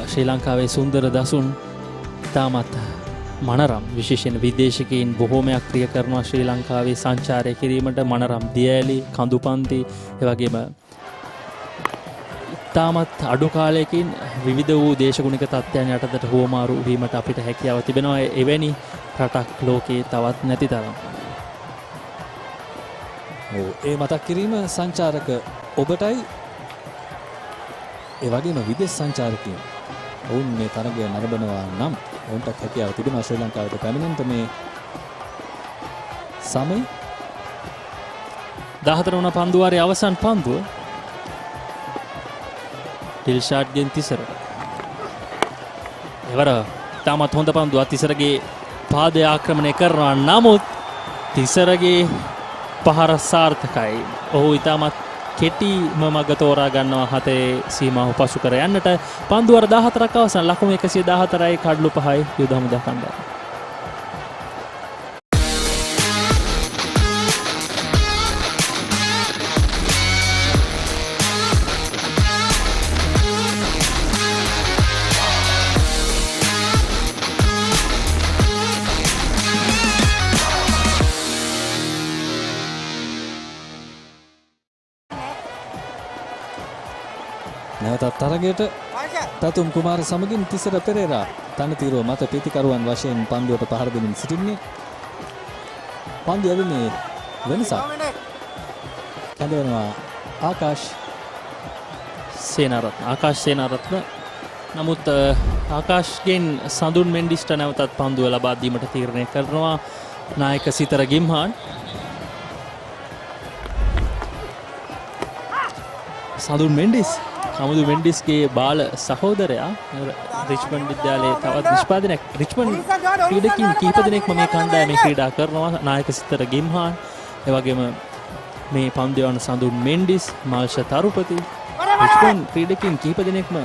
ශ්‍රී ලංකාවේ සුන්දර දසුන් තාමත් මනරම් විශේෂයෙන් විදේශිකයින් බොහෝමයක් ප්‍රිය කරනවා ශ්‍රී ලංකාවේ සංචාරය කිරීමට. මනරම් දියඇලි කඳුපන්ති එවැගේම තාමත් අඩු කාලයකින් විවිධ වූ දේශගුණික තත්ත්වයන් යටතට හුවමාරු වීමට අපිට හැකියාව තිබෙනවා. එවැනි රටක් ලෝකයේ තවත් නැති තරම්. ඒ මතක් කිරීම සංචාරක ඔබටයි ඒ වගේම විදේශ සංචාරකයන් ඔවුන් මේ තරගය නරඹනවා නම් ඔවුන්ට හැකියාව තිබෙනවා ශ්‍රී ලංකාවට පැමිණෙන්න. මේ සමය 14 වන පන්දු වාරයේ අවසන් පන්දුව ටිල්ෂාට්ගෙන් තිසර. එවර තාමත් හොඳ පන්දුවක් තිසරගේ පාදය ආක්‍රමණය කරනවා. නමුත් තිසරගේ පහර සාර්ථකයි. ඔහු ඉතාමත් කෙටිම මග තෝරා ගන්නවා හතේ සීමාව පසු කර යන්නට. පන්දු වාර 14ක් අවසන් ලකුණු 114යි කඩලු 5යි යුද හමුදා කණ්ඩායම. නැවතත් තරගයට පැතුම් කුමාර සමගින් තිසර පෙරේරා තනතිරුව මත ප්‍රතිකරුවන් වශයෙන් පන්දුවට පහර දෙමින් සිටින්නේ. පන්දු යැවීමේ වෙනසක් කැඳවනවා ආකාශ් සේනාරත්න. නමුත් ආකාශ්ගෙන් සඳුන් මෙන්ඩිස්ට නැවතත් පන්දුව ලබා දීමට තීරණය කරනවා නායක සිතර ගිම්හාන්. සඳුන් මෙන්ඩිස් අමුදු මෙන්ඩිස්ගේ බාල සහෝදරයා රිච්මන්ඩ් විද්‍යාලයේ තවත් නිෂ්පාදනයක් රිච්මන්ඩ් ක්‍රීඩකින් කිහිප දෙනෙක්ම මේ කණ්ඩායමේ ක්‍රීඩා කරනවා. නායක සිතර ගිම්හාන් එවැගේම මේ පන්දු යවන සඳුන් මෙන්ඩිස් මාල්ෂ තරුපති රිච්මන්ඩ් ක්‍රීඩකින් කිහිප දෙනෙක්ම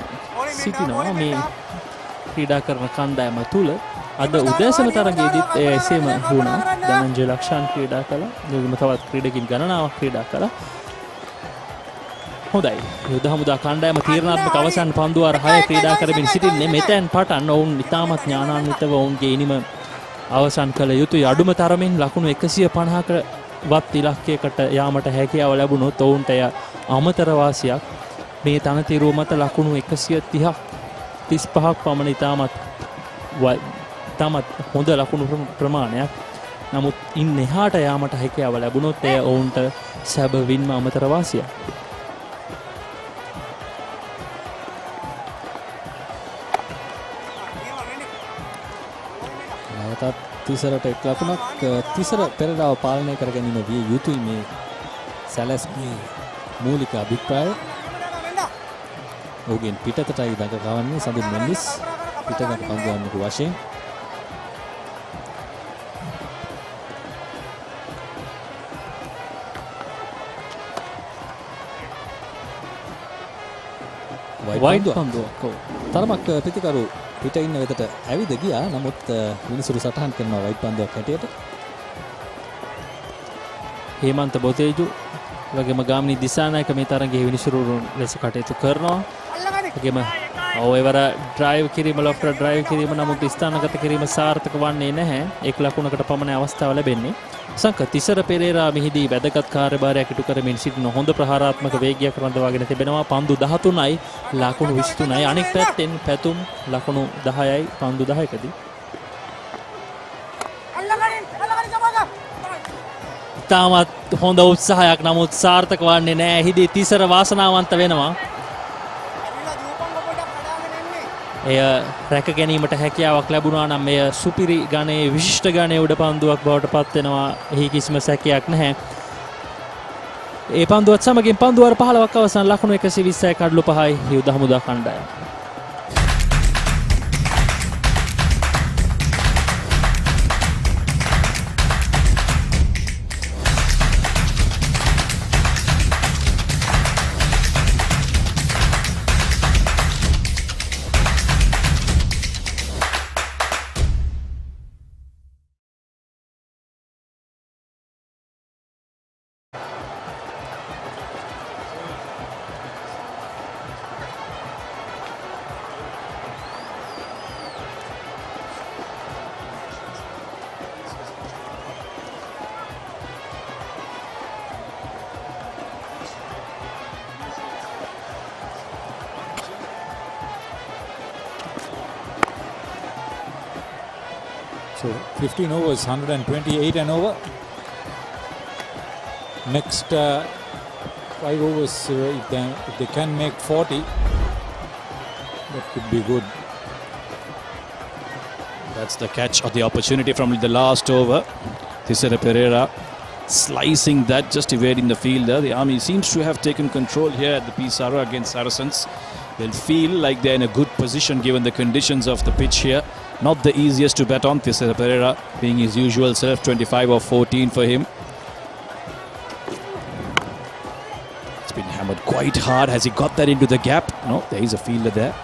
සිටිනවා මේ ක්‍රීඩා කරන කණ්ඩායම තුල. අද උදෑසන තරගයේදීත් එසේම වුණා. ධනංජය ලක්ෂාන් ක්‍රීඩා කළා. එවැගේම තවත් ක්‍රීඩකින් ගණනාවක් ක්‍රීඩා කළා. හොඳයි. යුද හමුදා කණ්ඩායම තීරණාත්මක අවසන් පන්දු වාර 6 ක්‍රීඩා කරමින් සිටින්නේ. මෙතෙන් පටන් ඔවුන් ඉතාමත් ඥානාන්විතව ඔවුන්ගේ ඉනිම අවසන් කළ යුතුයි. අඩුම තරමින් ලකුණු 150ක වත් ඉලක්කයකට යාමට හැකියාව ලැබුණොත් ඔවුන්ට අමතර වාසියක්. මේ තනතිරුව මත ලකුණු 130ක් 35ක් පමණ ඉතාමත් හොඳ ලකුණු ප්‍රමාණයක්. නමුත් ඉන් එහාට යාමට හැකියාව ලැබුණොත් එය ඔවුන්ට සැබවින්ම අමතර වාසියක්. තිසරට එක් ලකුණක් තිසර පෙරේරාව පාලනය කර ගැනීම විය යුතුයි මේ සැලැස්මේ මූලික අභිප්‍රාය. ඔහුගෙන් පිටතටයි දඟ ගවන්නේ සඳුන් මෙන්ඩිස් පිටතට පන්දුවන්නකු වශයෙන්. වයිඩ් පන්දුවක්. ඔව්. තරමක් ප්‍රතිකරු පිට ඉන්න වෙතට ඇවිද ගියා. නමුත් විනිසුරු සටහන් කරනවා වයිඩ් පන්දුවක් හැටියට. හේමන්ත බොතේජු වගේම ගාමිණී දිසානායක මේ තරගයේ විනිසුරු ලෙස කටයුතු කරනවා. වගේම ඔයවර ඩ්‍රයිව් කිරීම ලොෆ්ට් ඩ්‍රයිව් කිරීම නමුත් ස්ථානගත කිරීම සාර්ථක වන්නේ නැහැ. එක් ලකුණකට පමණ අවස්ථාව ලැබෙන්නේ. සංක තිසර පෙරේරා මෙහිදී වැදගත් කාර්යභාරයක් ඉටු කරමින් සිටින හොඳ ප්‍රහාරාත්මක වේගයක් රඳවාගෙන තිබෙනවා. පන්දු 13යි ලකුණු 23යි. අනෙක් පැත්තෙන් පැතුම් ලකුණු 10යි පන්දු 10කදී. තාමත් හොඳ උත්සාහයක් නමුත් සාර්ථක වන්නේ නැහැ. එහිදී තිසර වාසනාවන්ත වෙනවා. එය රැක ගැනීමට හැකියාවක් ලැබුණා නම් මෙය සුපිරි ගණයේ විශිෂ්ට ගණයේ උඩ පන්දුවක් බවට පත් වෙනවා. එහි කිසිම සැකයක් නැහැ. ඒ පන්දුවත් සමගින් පන්දුවර 15ක් අවසන් ලකුණු 120යි කඩලු 5යි යුද හමුදා කණ්ඩායම. So 15 overs, 128 and over. Next 5 overs, if they can make 40, that could be good. That's the catch or the opportunity from the last over. Tisera Pereira slicing that, just evading the fielder. The Army seems to have taken control here at the P Sara against Saracens. They'll feel like they're in a good position given the conditions of the pitch here. Not the easiest to bet on. Tisera Pereira being his usual self, 25 or 14 for him. It's been hammered quite hard. Has he got that into the gap? No, there is a fielder there.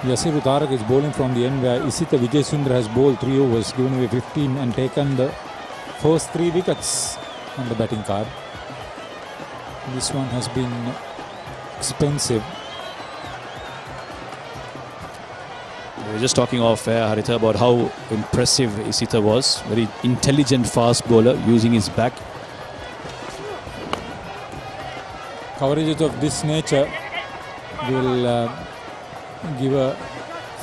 Yasiru Tarak is bowling from the end where Isita Vijayasundara has bowled 3 overs, given away 15 and taken the first 3 wickets on the batting card. This one has been expensive. We were just talking off air, Haritha, about how impressive Isita was. Very intelligent fast bowler using his back. Coverages of this nature will give a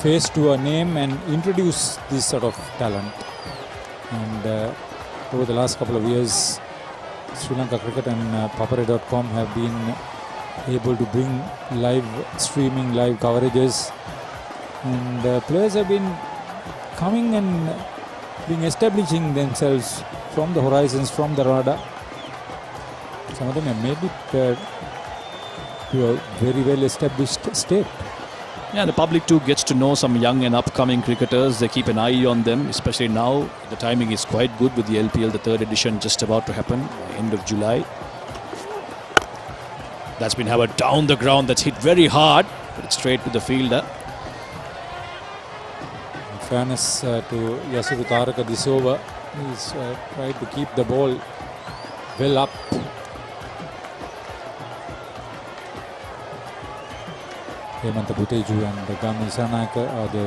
face to a name and introduce this sort of talent. And over the last couple of years, Sri Lanka Cricket and Papare.com have been able to bring live streaming, live coverages. And players have been coming and being establishing themselves from the horizons, from the radar. Some of them have made it to a very well established state. Yeah, the public too gets to know some young and upcoming cricketers. They keep an eye on them, especially now. The timing is quite good with the LPL, the third edition just about to happen, end of July. That's been hammered down the ground. That's hit very hard, but it's straight to the fielder. In fairness to Yasiru Taraka, this over, he's tried to keep the ball well up. Hemanta Buteju and Gami Sanaka are the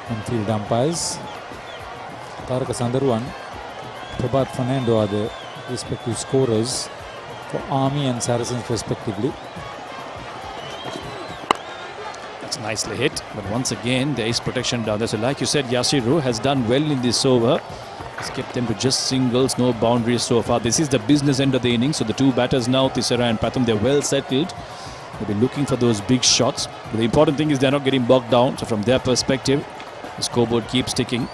on-field umpires. Taraka Sandaruan, Prabhat Fernando are the respective scorers for Army and Saracens respectively. That's nicely hit, but once again there is protection down there. So like you said, Yasiru has done well in this over. He's kept them to just singles, no boundaries so far. This is the business end of the innings. So the two batters now, Tisera and Pathum, they're well settled. They'll be looking for those big shots. But the important thing is they're not getting bogged down. So from their perspective, the scoreboard keeps ticking.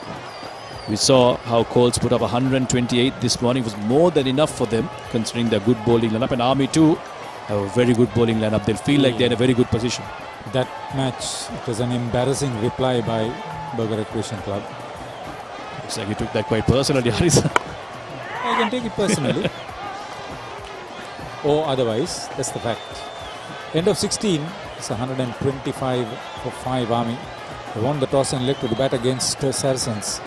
We saw how Coles put up 128 this morning. It was more than enough for them, considering their good bowling lineup. And Army too have a very good bowling lineup. They'll feel like they're in a very good position. That match, it was an embarrassing reply by Burger Recreation Club. Looks like you took that quite personally, Harisa. I can take it personally. or otherwise. That's the fact. End of 16, it's 125 for 5 Army. They won the toss and elected to bat against Saracens.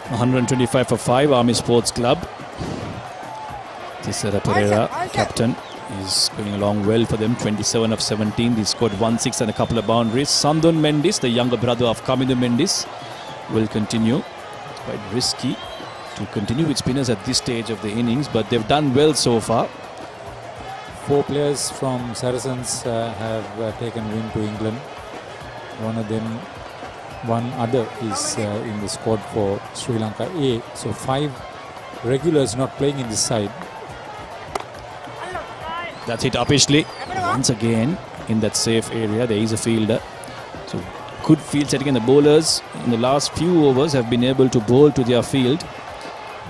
$125 for 5, Army Sports Club. Sara Pereira, captain, is going along well for them. 27 of 17. They scored 1-6 and a couple of boundaries. Sandun Mendis, the younger brother of Kamindu Mendis, will continue. It's quite risky to continue with spinners at this stage of the innings, but they've done well so far. 4 players from Saracens have taken win to England. One other is in the squad for Sri Lanka A. So 5 regulars not playing in this side. That's hit uppishly. Once again in that safe area, there is a fielder. So good field setting, and the bowlers in the last few overs have been able to bowl to their field.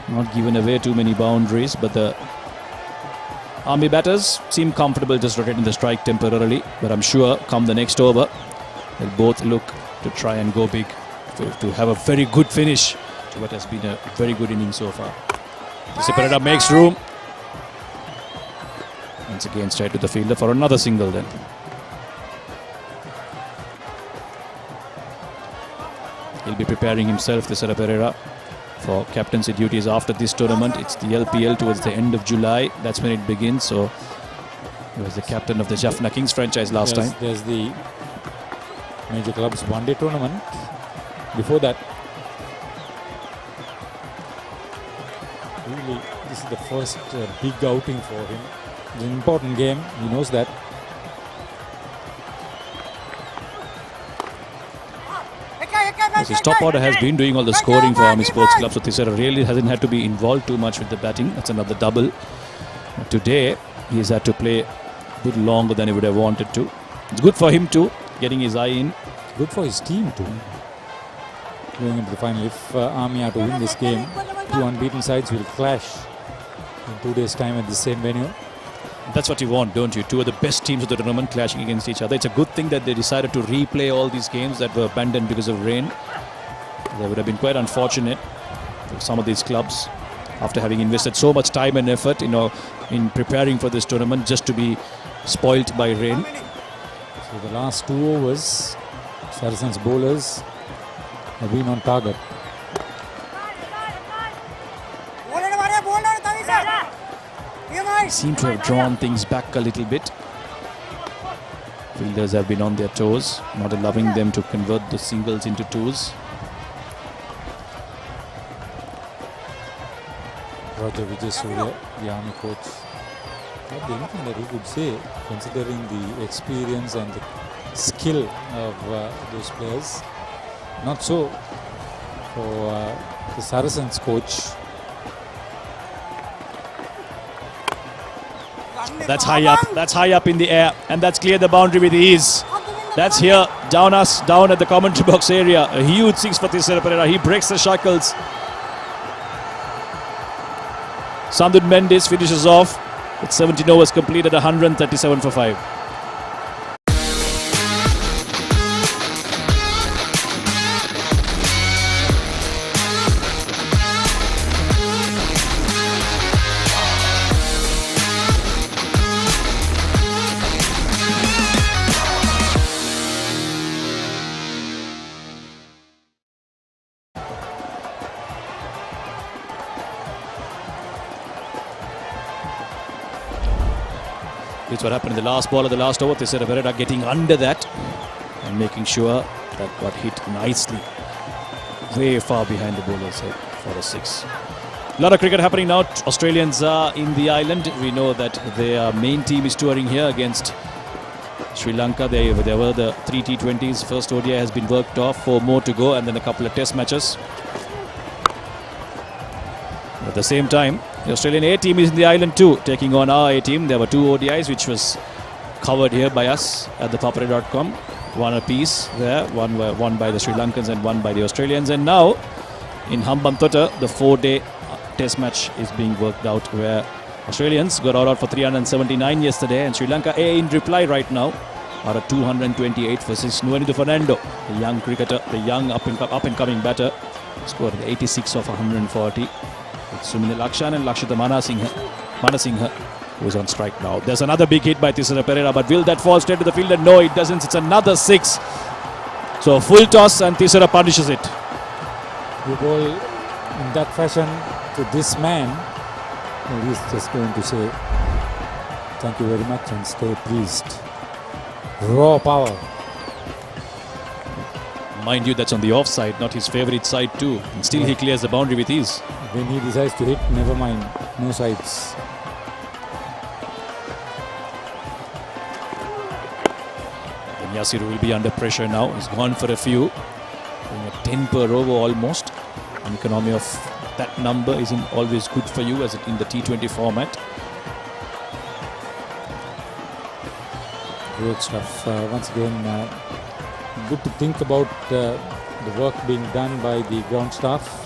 Not given away too many boundaries, but the Army batters seem comfortable just rotating the strike temporarily. But I'm sure come the next over, they'll both look to try and go big, to have a very good finish to what has been a very good inning so far. Pereira makes room. Once again straight to the fielder for another single then. He'll be preparing himself, Sara Pereira, for captaincy duties after this tournament. It's the LPL towards the end of July. That's when it begins. So he was the captain of the Jaffna Kings franchise last time. There's the Major Clubs one-day tournament. Before that, really, this is the first big outing for him. It's an important game. He knows that. His top order has been doing all the scoring for Army Sports Club, so Sara really hasn't had to be involved too much with the batting. That's another double. But today, he's had to play a bit longer than he would have wanted to. It's good for him too, getting his eye in. Good for his team too. Going into the final, if Army are to win this game, 2 unbeaten sides will clash in 2 days' time at the same venue. That's what you want, don't you? 2 of the best teams of the tournament clashing against each other. It's a good thing that they decided to replay all these games that were abandoned because of rain. They would have been quite unfortunate for some of these clubs after having invested so much time and effort, in preparing for this tournament, just to be spoilt by rain. So the last 2 overs, Saracens bowlers have been on target. They seem to have drawn things back a little bit. Fielders have been on their toes, not allowing them to convert the singles into twos. Roger Vijay Surya, the Army coach, not anything that he could say, considering the experience and the skill of those players. Not so for the Saracens coach. That's high up in the air, and that's cleared the boundary with ease. That's here, down at the commentary box area. A huge 6 for Sara Pereira. He breaks the shackles. Sandun Mendis finishes off with 17 overs completed, 137 for 5. It's what happened in the last ball of the last over. Sara Pereira getting under that and making sure that got hit nicely, way far behind the bowler's head for a 6. A lot of cricket happening now. Australians are in the island. We know that their main team is touring here against Sri Lanka. There were the 3 T20s. First ODI has been worked off, 4 more to go, and then a couple of test matches. At the same time, the Australian A team is in the island too, taking on our A team. There were 2 ODIs which was covered here by us at the Papare.com. One apiece there, one by the Sri Lankans and one by the Australians. And now in Hambantota, the 4-day test match is being worked out, where Australians got all out for 379 yesterday, and Sri Lanka in reply right now are at 228 versus Nuanidu Fernando, the young cricketer, the young up and coming batter, scored 86 of 140. It's Sumil Lakshan and Lakshita Manasinghe, who is on strike now. There's another big hit by Thisara Perera, but will that fall straight to the fielder? No, it doesn't. It's another 6. So a full toss and Thisara punishes it. You bowl in that fashion to this man, and he's just going to say thank you very much and stay pleased. Raw power. Mind you, that's on the offside, not his favourite side too. And still he clears the boundary with ease. When he decides to hit, never mind, no sides. And Yasiru will be under pressure now. He's gone for a few. Going at 10 per over almost. An economy of that number isn't always good for you as in the T20 format. Great stuff. Once again, good to think about the work being done by the ground staff.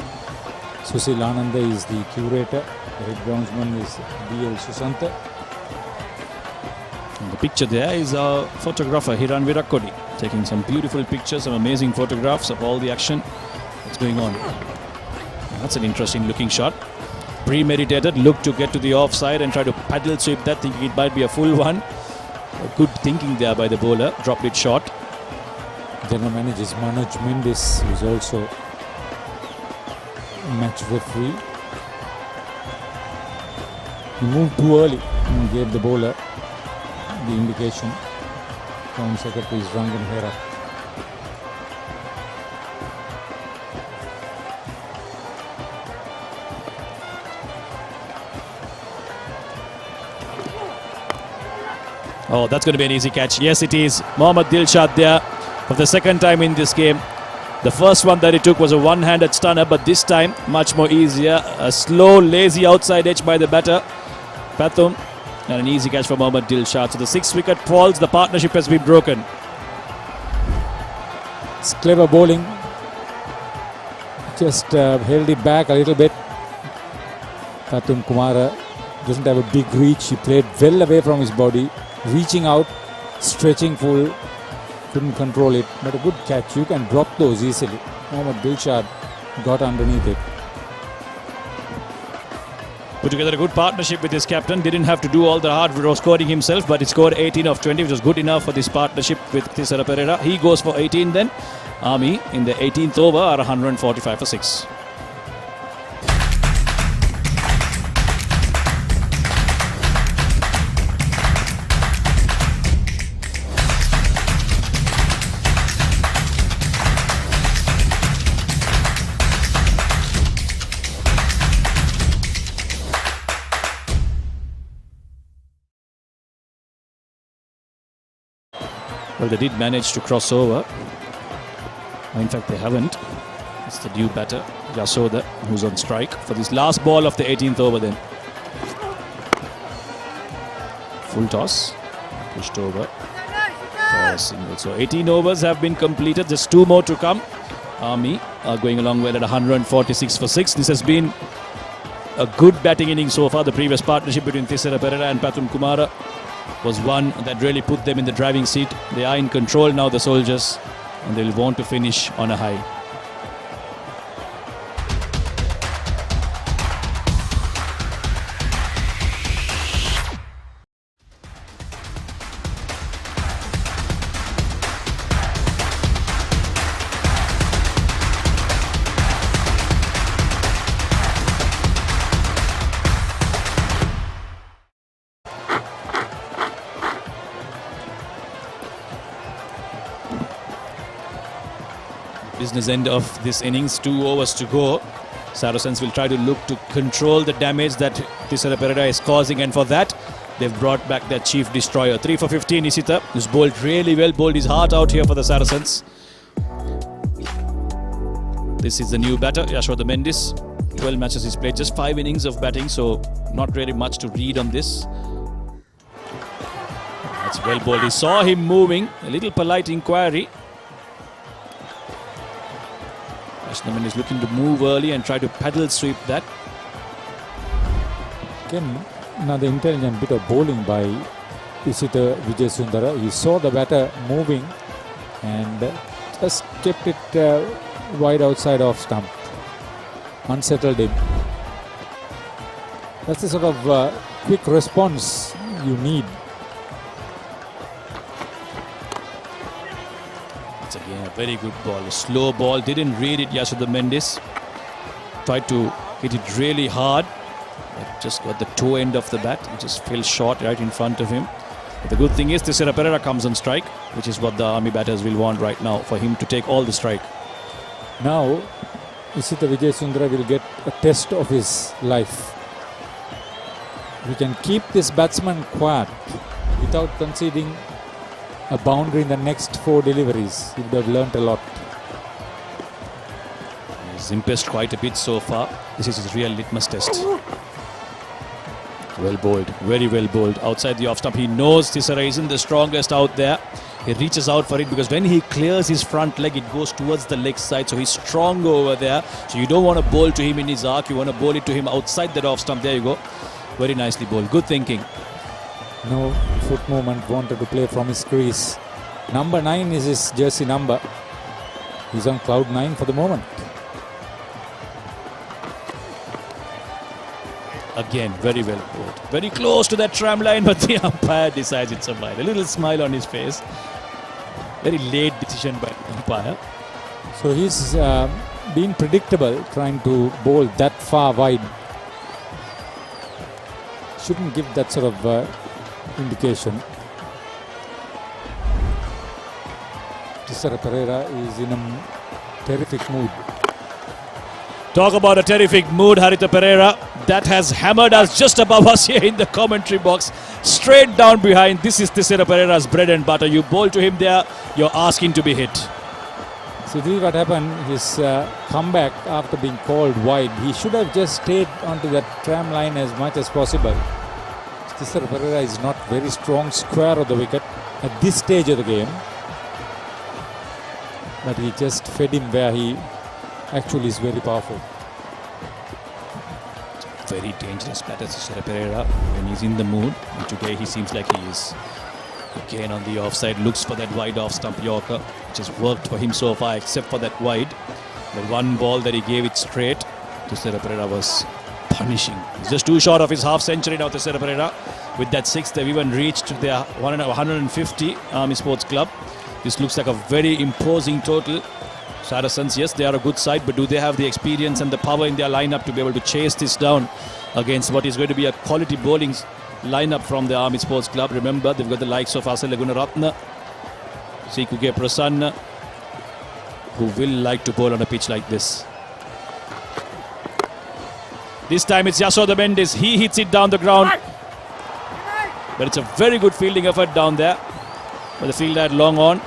Susil Ananda is the curator. The head groundsman is D.L. Susanta. And the picture there is our photographer Hiran Virakodi, taking some beautiful pictures, some amazing photographs of all the action that's going on. That's an interesting looking shot. Premeditated, look to get to the offside and try to paddle sweep that, thinking it might be a full one. Good thinking there by the bowler, dropped it short. General manager is Manoj Mendes, who is also match referee. He moved too early and gave the bowler the indication. Ground secretary is Rangan Hera. Oh, that's going to be an easy catch. Yes, it is. Mohammad Dilshad there for the second time in this game. The first one that he took was a one-handed stunner, but this time much more easier. A slow, lazy outside edge by the batter, Pathum, and an easy catch for Mohammad Dilshad. So the 6th wicket falls. The partnership has been broken. It's clever bowling. Just held it back a little bit. Pathum Kumara doesn't have a big reach. He played well away from his body, reaching out, stretching full. Couldn't control it, but a good catch. You can drop those easily. Mohammad Dilshad got underneath it. Put together a good partnership with his captain. Didn't have to do all the hard work scoring himself, but he scored 18 of 20, which was good enough for this partnership with Thisara Perera. He goes for 18 then. Army in the 18th over are 145 for 6. Well, they did manage to cross over. In fact, they haven't. It's the new batter, Yasoda, who's on strike for this last ball of the 18th over then. Full toss, pushed over for a single. So 18 overs have been completed, just 2 more to come. Army are going along well at 146 for 6. This has been a good batting inning so far. The previous partnership between Thisara Perera and Pathum Kumara was one that really put them in the driving seat. They are in control now, the Soldiers, and they'll want to finish on a high. Business end of this innings, 2 overs to go. Saracens will try to look to control the damage that Thisara Perera is causing, and for that they've brought back their chief destroyer. 3 for 15 Isita, who's bowled really well, bowled his heart out here for the Saracens. This is the new batter, Yashoda Mendes. 12 matches he's played, just 5 innings of batting, so not really much to read on this. That's well bowled. He saw him moving. A little polite inquiry. Ashnaman is looking to move early and try to paddle sweep that. Again, another intelligent bit of bowling by Isita Vijay Sundara. He saw the batter moving and just kept it wide outside off stump. Unsettled him. That's the sort of quick response you need. It's again a very good ball. A slow ball. Didn't read it, Yasudha Mendes. Tried to hit it really hard. But just got the toe end of the bat. It just fell short right in front of him. But the good thing is Tisera Pereira comes on strike, which is what the Army batters will want right now, for him to take all the strike. Now, Isita Vijay Sundara will get a test of his life. We can keep this batsman quiet without conceding a boundary in the next 4 deliveries. He would have learnt a lot. He's impressed quite a bit so far. This is his real litmus test. Well bowled, very well bowled. Outside the off stump, he knows Tisera isn't the strongest out there. He reaches out for it because when he clears his front leg, it goes towards the leg side. So he's strong over there. So you don't want to bowl to him in his arc. You want to bowl it to him outside that off stump. There you go. Very nicely bowled. Good thinking. No foot movement, wanted to play from his crease. Number 9 is his jersey number. He's on cloud 9 for the moment. Again, very well bowled. Very close to that tram line, but the umpire decides it's a wide. A little smile on his face. Very late decision by the umpire. So he's been predictable trying to bowl that far wide. Shouldn't give that sort of indication. Tisera Pereira is in a terrific mood. Talk about a terrific mood, Haritha Pereira. That has hammered us just above us here in the commentary box. Straight down behind. This is Tisera Pereira's bread and butter. You bowl to him there, you're asking to be hit. So this is what happened. His comeback after being called wide. He should have just stayed onto that tram line as much as possible. Tisera Pereira is not very strong square of the wicket at this stage of the game. But he just fed him where he actually is very powerful. Very dangerous batter, Tisera Pereira, when he's in the mood. And today he seems like he is. Again on the offside, looks for that wide off stump Yorker, which has worked for him so far, except for that wide. The one ball that he gave it straight, Tisera Pereira was punishing. He's just too short of his half century now, Tisera Pereira. With that 6, they've even reached their 150 Army Sports Club. This looks like a very imposing total. Saracens, yes, they are a good side, but do they have the experience and the power in their lineup to be able to chase this down against what is going to be a quality bowling lineup from the Army Sports Club? Remember, they've got the likes of Asela Gunaratna, Sikuge Prasanna, who will like to bowl on a pitch like this. This time it's Yashoda Mendes. He hits it down the ground. But it's a very good fielding effort down there. But the fielder had long on.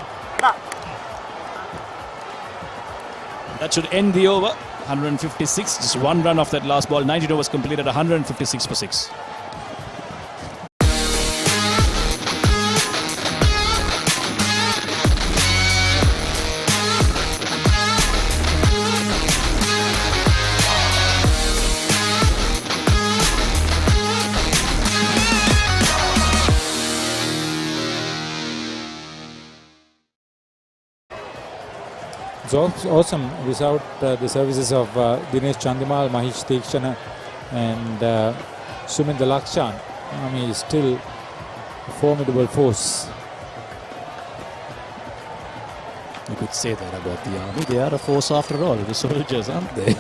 That should end the over. 156. Just one run off that last ball. 19 overs completed. 156 for 6. It's awesome without the services of Dinesh Chandimal, Mahish Tikshana and Suminda Lakshan. I mean, he's still a formidable force. You could say that about the Army. They are a force after all. The soldiers, aren't they?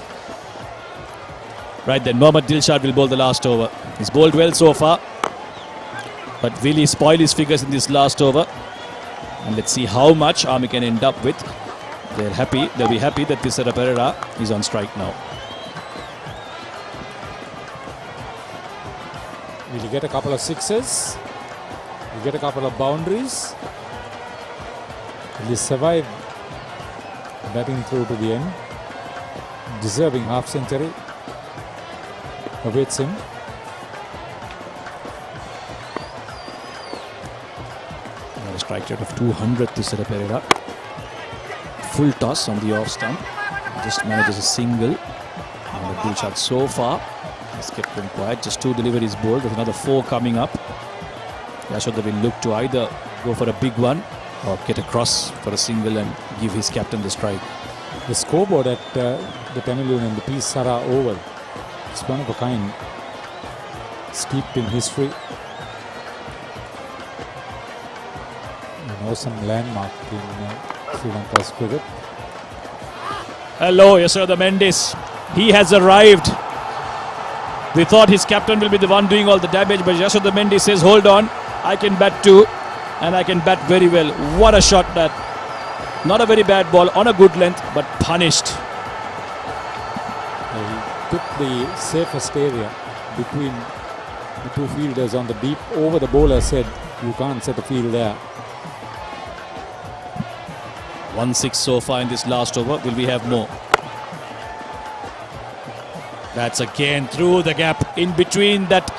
Right then, Mohammad Dilshad will bowl the last over. He's bowled well so far, but will he spoil his figures in this last over? And let's see how much Army can end up with. They'll be happy that Tisera Pereira is on strike now. Will he get a couple of sixes? Will he get a couple of boundaries? Will he survive batting through to the end? Deserving half century awaits him. A strike rate of 200, Tisera Pereira. Full toss on the off stump. Just manages a single. And the bull shot so far has kept him quiet. Just 2 deliveries bowled. There's another 4 coming up. Yashoda will look to either go for a big one or get across for a single and give his captain the strike. The scoreboard at the Tamil Union, the P. Sara Oval, it's one of a kind, steeped in history. An awesome landmark in Sri Lanka's cricket. Hello, Yashoda Mendis. He has arrived. We thought his captain will be the one doing all the damage, but Yashoda Mendis says, hold on, I can bat too, and I can bat very well. What a shot that. Not a very bad ball, on a good length, but punished. He took the safest area between the 2 fielders on the deep. Over the bowler said, you can't set a field there. 1-6 so far in this last over. Will we have more? That's again through the gap in between that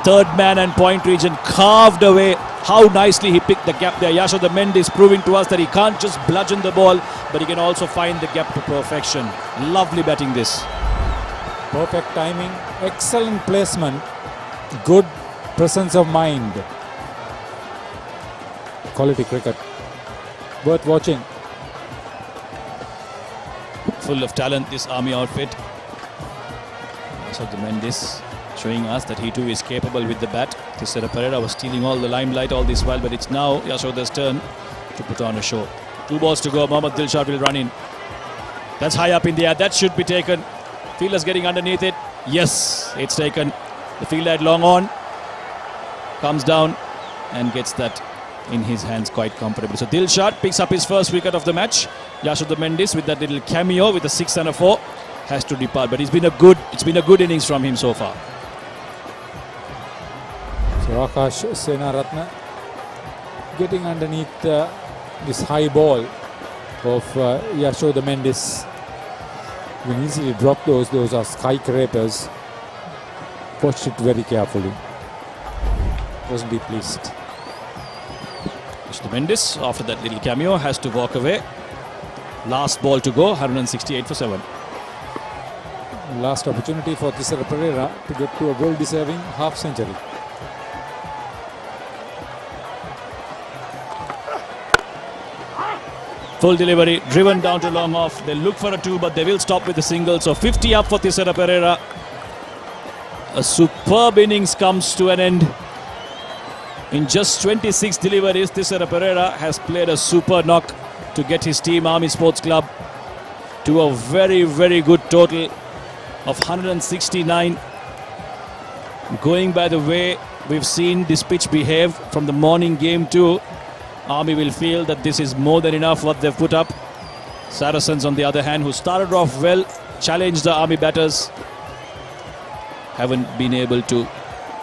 third man and point region, carved away. How nicely he picked the gap there. Yashoda Mendis proving to us that he can't just bludgeon the ball, but he can also find the gap to perfection. Lovely batting this. Perfect timing, excellent placement, good presence of mind. Quality cricket. Worth watching. Full of talent, this army outfit. Yashoda Mendis showing us that he too is capable with the bat. Tisera Pereira was stealing all the limelight all this while, but it's now Yashoda's turn to put on a show. 2 balls to go. Mohammad Dilshad will run in. That's high up in the air. That should be taken. Fielder's getting underneath it. Yes, it's taken. The fielder had long on. Comes down and gets that in his hands quite comfortably. So Dilshad picks up his first wicket of the match. Yashoda Mendis with that little cameo with a 6 and a 4 has to depart. But it's been a good innings from him so far. So Akash Senaratne getting underneath this high ball of Yashoda Mendis. You can easily drop those. Those are skyscrapers. Watched it very carefully. Wasn't he pleased? Yashoda Mendis, after that little cameo, has to walk away. Last ball to go, 168 for 7. Last opportunity for Tisera Pereira to get to a well-deserving half-century. Full delivery, driven down to long off. They look for a 2, but they will stop with a single. So 50 up for Tisera Pereira. A superb innings comes to an end. In just 26 deliveries, Tisera Pereira has played a super knock to get his team, Army Sports Club, to a very, very good total of 169. Going by the way we've seen this pitch behave from the morning game too, Army will feel that this is more than enough what they've put up. Saracens, on the other hand, who started off well, challenged the Army batters, haven't been able to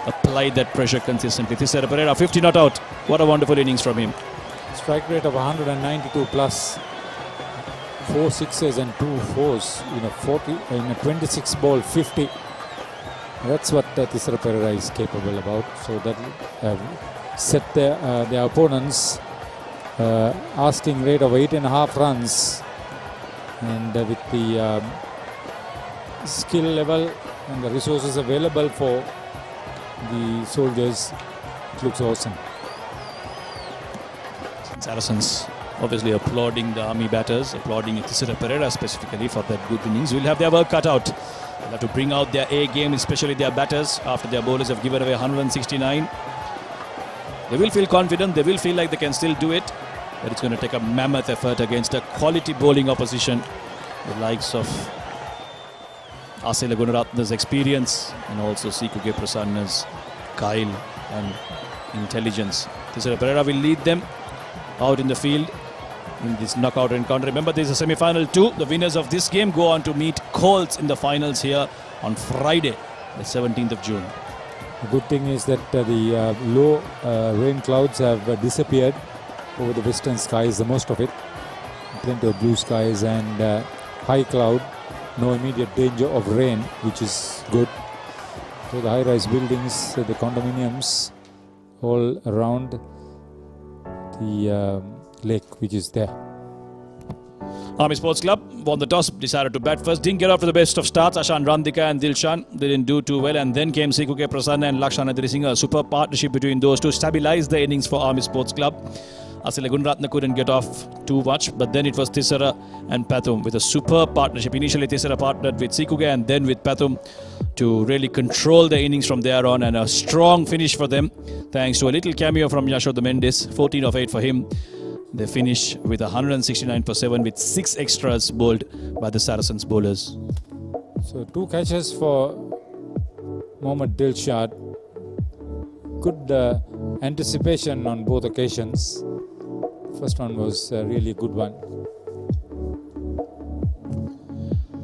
apply that pressure consistently. Tisera Pereira, 50 not out. What a wonderful innings from him. Strike rate of 192 plus. 4 sixes and 2 fours in a 26 ball 50. That's what Tisera Pereira is capable about. So that set their opponents asking rate of 8.5 runs, and with the skill level and the resources available for the soldiers, it looks awesome. Saracens obviously applauding the Army batters, applauding Tisera Pereira specifically for that good innings. Will have their work cut out. They'll have to bring out their A game, especially their batters, after their bowlers have given away 169. They will feel confident, they will feel like they can still do it, but it's going to take a mammoth effort against a quality bowling opposition, the likes of Asela Gunaratna's experience and also Sikuge Prasanna's guile and intelligence. Tisera Pereira will lead them out in the field in this knockout encounter. Remember, this is a semi-final too. The winners of this game go on to meet Colts in the finals here on Friday, the 17th of June. The good thing is that the low rain clouds have disappeared over the western skies, the most of it. Plenty of blue skies and high cloud. No immediate danger of rain, which is good. So the high-rise buildings, the condominiums all around the lake which is there. Army Sports Club won the toss, decided to bat first. Didn't get off to the best of starts. Ashan Randika and Dilshan, they didn't do too well. And then came Sikuke Prasanna and Lakshana Drisingha. A super partnership between those two stabilized the innings for Army Sports Club. Asile Gunratna couldn't get off too much. But then it was Tissara and Pathum with a superb partnership. Initially Tissara partnered with Sikuke and then with Pathum to really control the innings from there on. And a strong finish for them. Thanks to a little cameo from Yashoda Mendes. 14 of 8 for him. They finish with 169 for 7 with 6 extras bowled by the Saracens bowlers. So 2 catches for Mohammad Dilshad. Good anticipation on both occasions. First one was a really good one.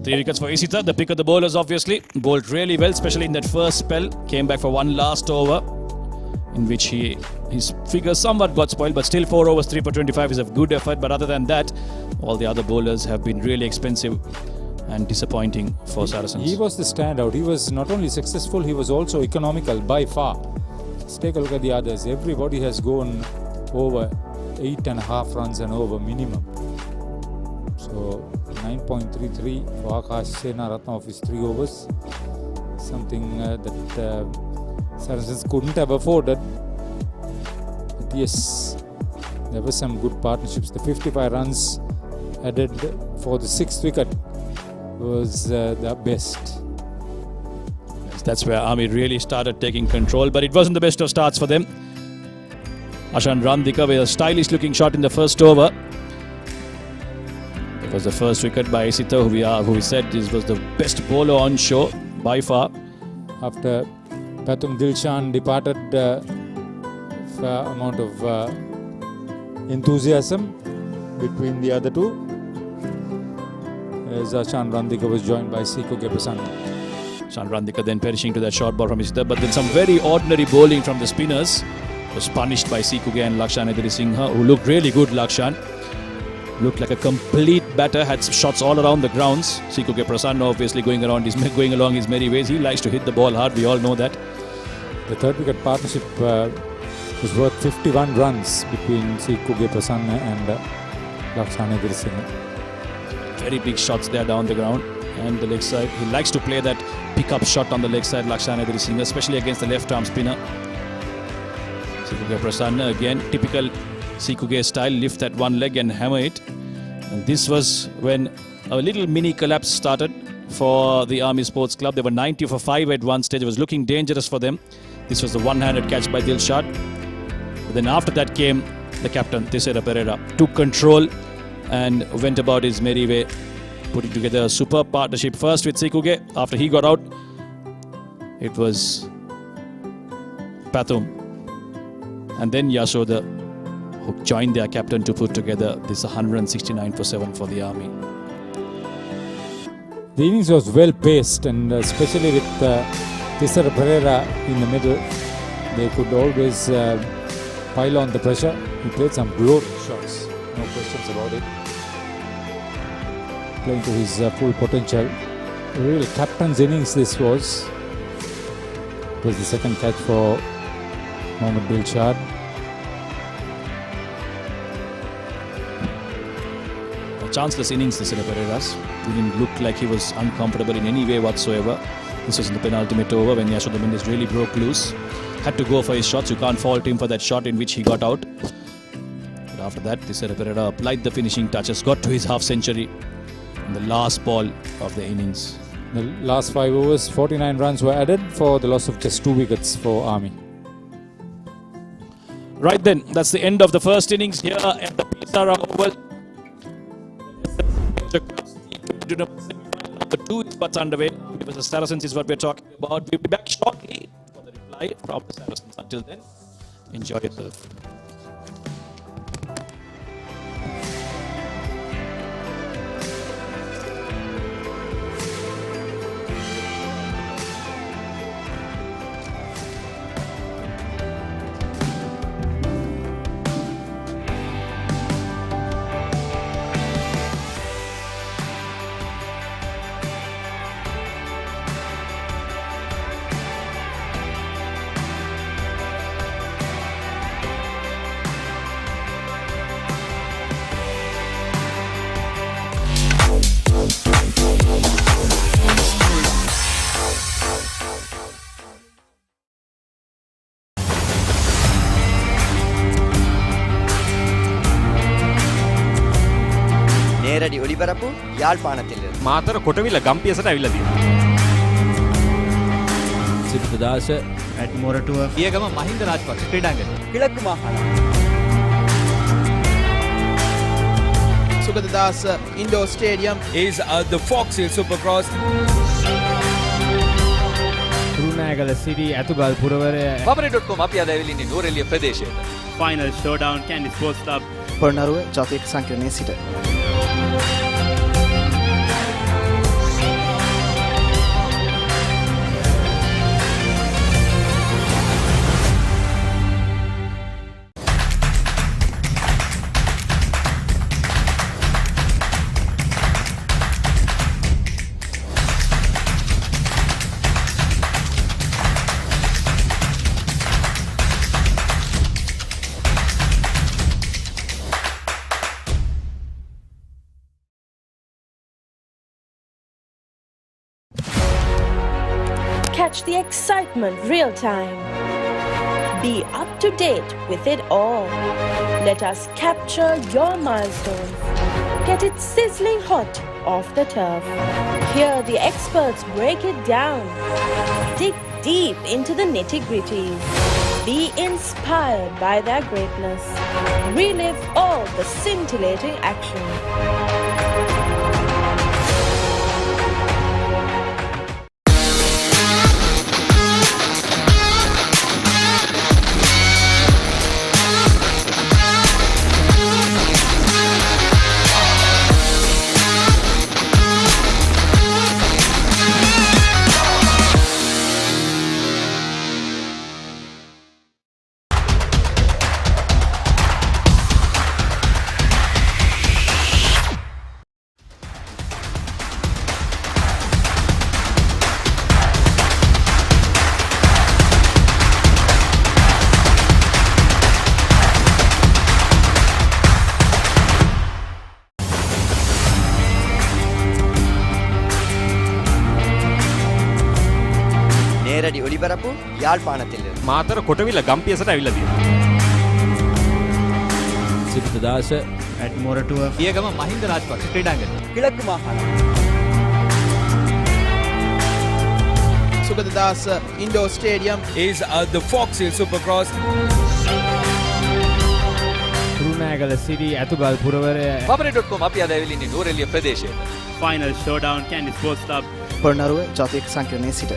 3 wickets for Isita, the pick of the bowlers obviously. Bowled really well, especially in that first spell. Came back for one last over, in which his figures somewhat got spoiled, but still 4 overs 3 for 25 is a good effort. But other than that, all the other bowlers have been really expensive and disappointing for Saracens. He was the standout. He was not only successful, he was also economical by far. Let's take a look at the others. Everybody has gone over 8.5 runs and over minimum. So 9.33 for Akash Senaratne of his 3 overs. Something that Saracens couldn't have afforded. But yes, there were some good partnerships. The 55 runs added for the 6th wicket was the best. Yes, that's where Army really started taking control, but it wasn't the best of starts for them. Ashan Randika with a stylish looking shot in the first over. It was the first wicket by Isita, who we said this was the best bowler on show by far. After Pathum Dilshan departed, amount of enthusiasm between the other two, as Ashan Randika was joined by Sikuke Prasanna. Ashan Randika then perishing to that short ball from Isita, but then some very ordinary bowling from the spinners was punished by Sikuke and Lakshana Drisingha, who looked really good. Lakshan looked like a complete batter, had shots all around the grounds. Sikuke Prasanna obviously going along his merry ways. He likes to hit the ball hard, we all know that. The 3rd wicket partnership was worth 51 runs between Sikuke Prasanna and Lakshana Drisingha. Very big shots there down the ground and the leg side. He likes to play that pick-up shot on the leg side, Lakshana Drisingha, especially against the left-arm spinner. Sikuke Prasanna, again, typical Sikuke style, lift that one leg and hammer it. And this was when a little mini collapse started for the Army Sports Club. They were 90 for 5 at one stage. It was looking dangerous for them. This was the one-handed catch by Dilshad. But then after that came the captain, Tissara Pereira, took control and went about his merry way, putting together a superb partnership. First with Sikuke. After he got out, it was Pathum and then Yashoda, who joined their captain to put together this 169 for 7 for the Army. The innings was well paced, and especially with Tissara Pereira in the middle, they could always pile on the pressure. He played some glorious shots, no questions about it. Playing to his full potential. A real captain's innings this was. It was the 2nd catch for Mohammad Dilshad. A chanceless innings, Tissara Pereira's. Didn't look like he was uncomfortable in any way whatsoever. This was in the penultimate over when Yashoda Mendes really broke loose. Had to go for his shots. You can't fault him for that shot in which he got out. But after that, Tissara Pereira applied the finishing touches, got to his half century in the last ball of the innings. The last 5 overs, 49 runs were added for the loss of just 2 wickets for Army. Right then, that's the end of the first innings here at the Sara Oval. The 2 is what's underway. Because the Saracens is what we're talking about. We'll be back shortly for the reply from the Saracens. Until then, enjoy yourself. යාල්පානතිල Matara කොටවිල ගම්පියසට ඇවිල්ලා තියෙනවා. සිද්ධාශ ඇඩ්මෝරටුව පියගම මහින්ද රාජපක්ෂ ක්‍රීඩාංගණය. කිழக்கு மாகாணம் Sugadadasa Indoor Stadium is the Fox Hill Supercross. Kurunagala City Atugal Puravare Papare.com අපි අද ඇවිල්ලා ඉන්නේ නෝරෙලිය ප්‍රදේශයට. Final Showdown Candy Sports Club පොරණරුව ජාතික සංකීර්ණයේ සිට Catch the excitement real time. Be up to date with it all. Let us capture your milestones. Get it sizzling hot off the turf. Hear the experts break it down. Dig deep into the nitty-gritties. Be inspired by their greatness. Relive all the scintillating action. நேரடி ஒளிபரப்பு யாழ்ப்பாணத்தில் මාතර කොටවිල ගම්පියසට ඇවිල්ලා තියෙනවා. සිද්ධාශ ඇඩ්මෝරටුව පියගම මහින්ද රාජපක්ෂ ක්‍රීඩාංගණය. කිழக்கு மாகாணம் Sugadadasa Indoor Stadium Is the Fox Hill Supercross. Kurunagala City Atugal Puravare Papare.com අපි අද ඇවිල්ලා ඉන්නේ නෝරෙලිය ප්‍රදේශයට. Final Showdown Candy Sports Club පොරණරුව ජාතික සංකීර්ණයේ සිට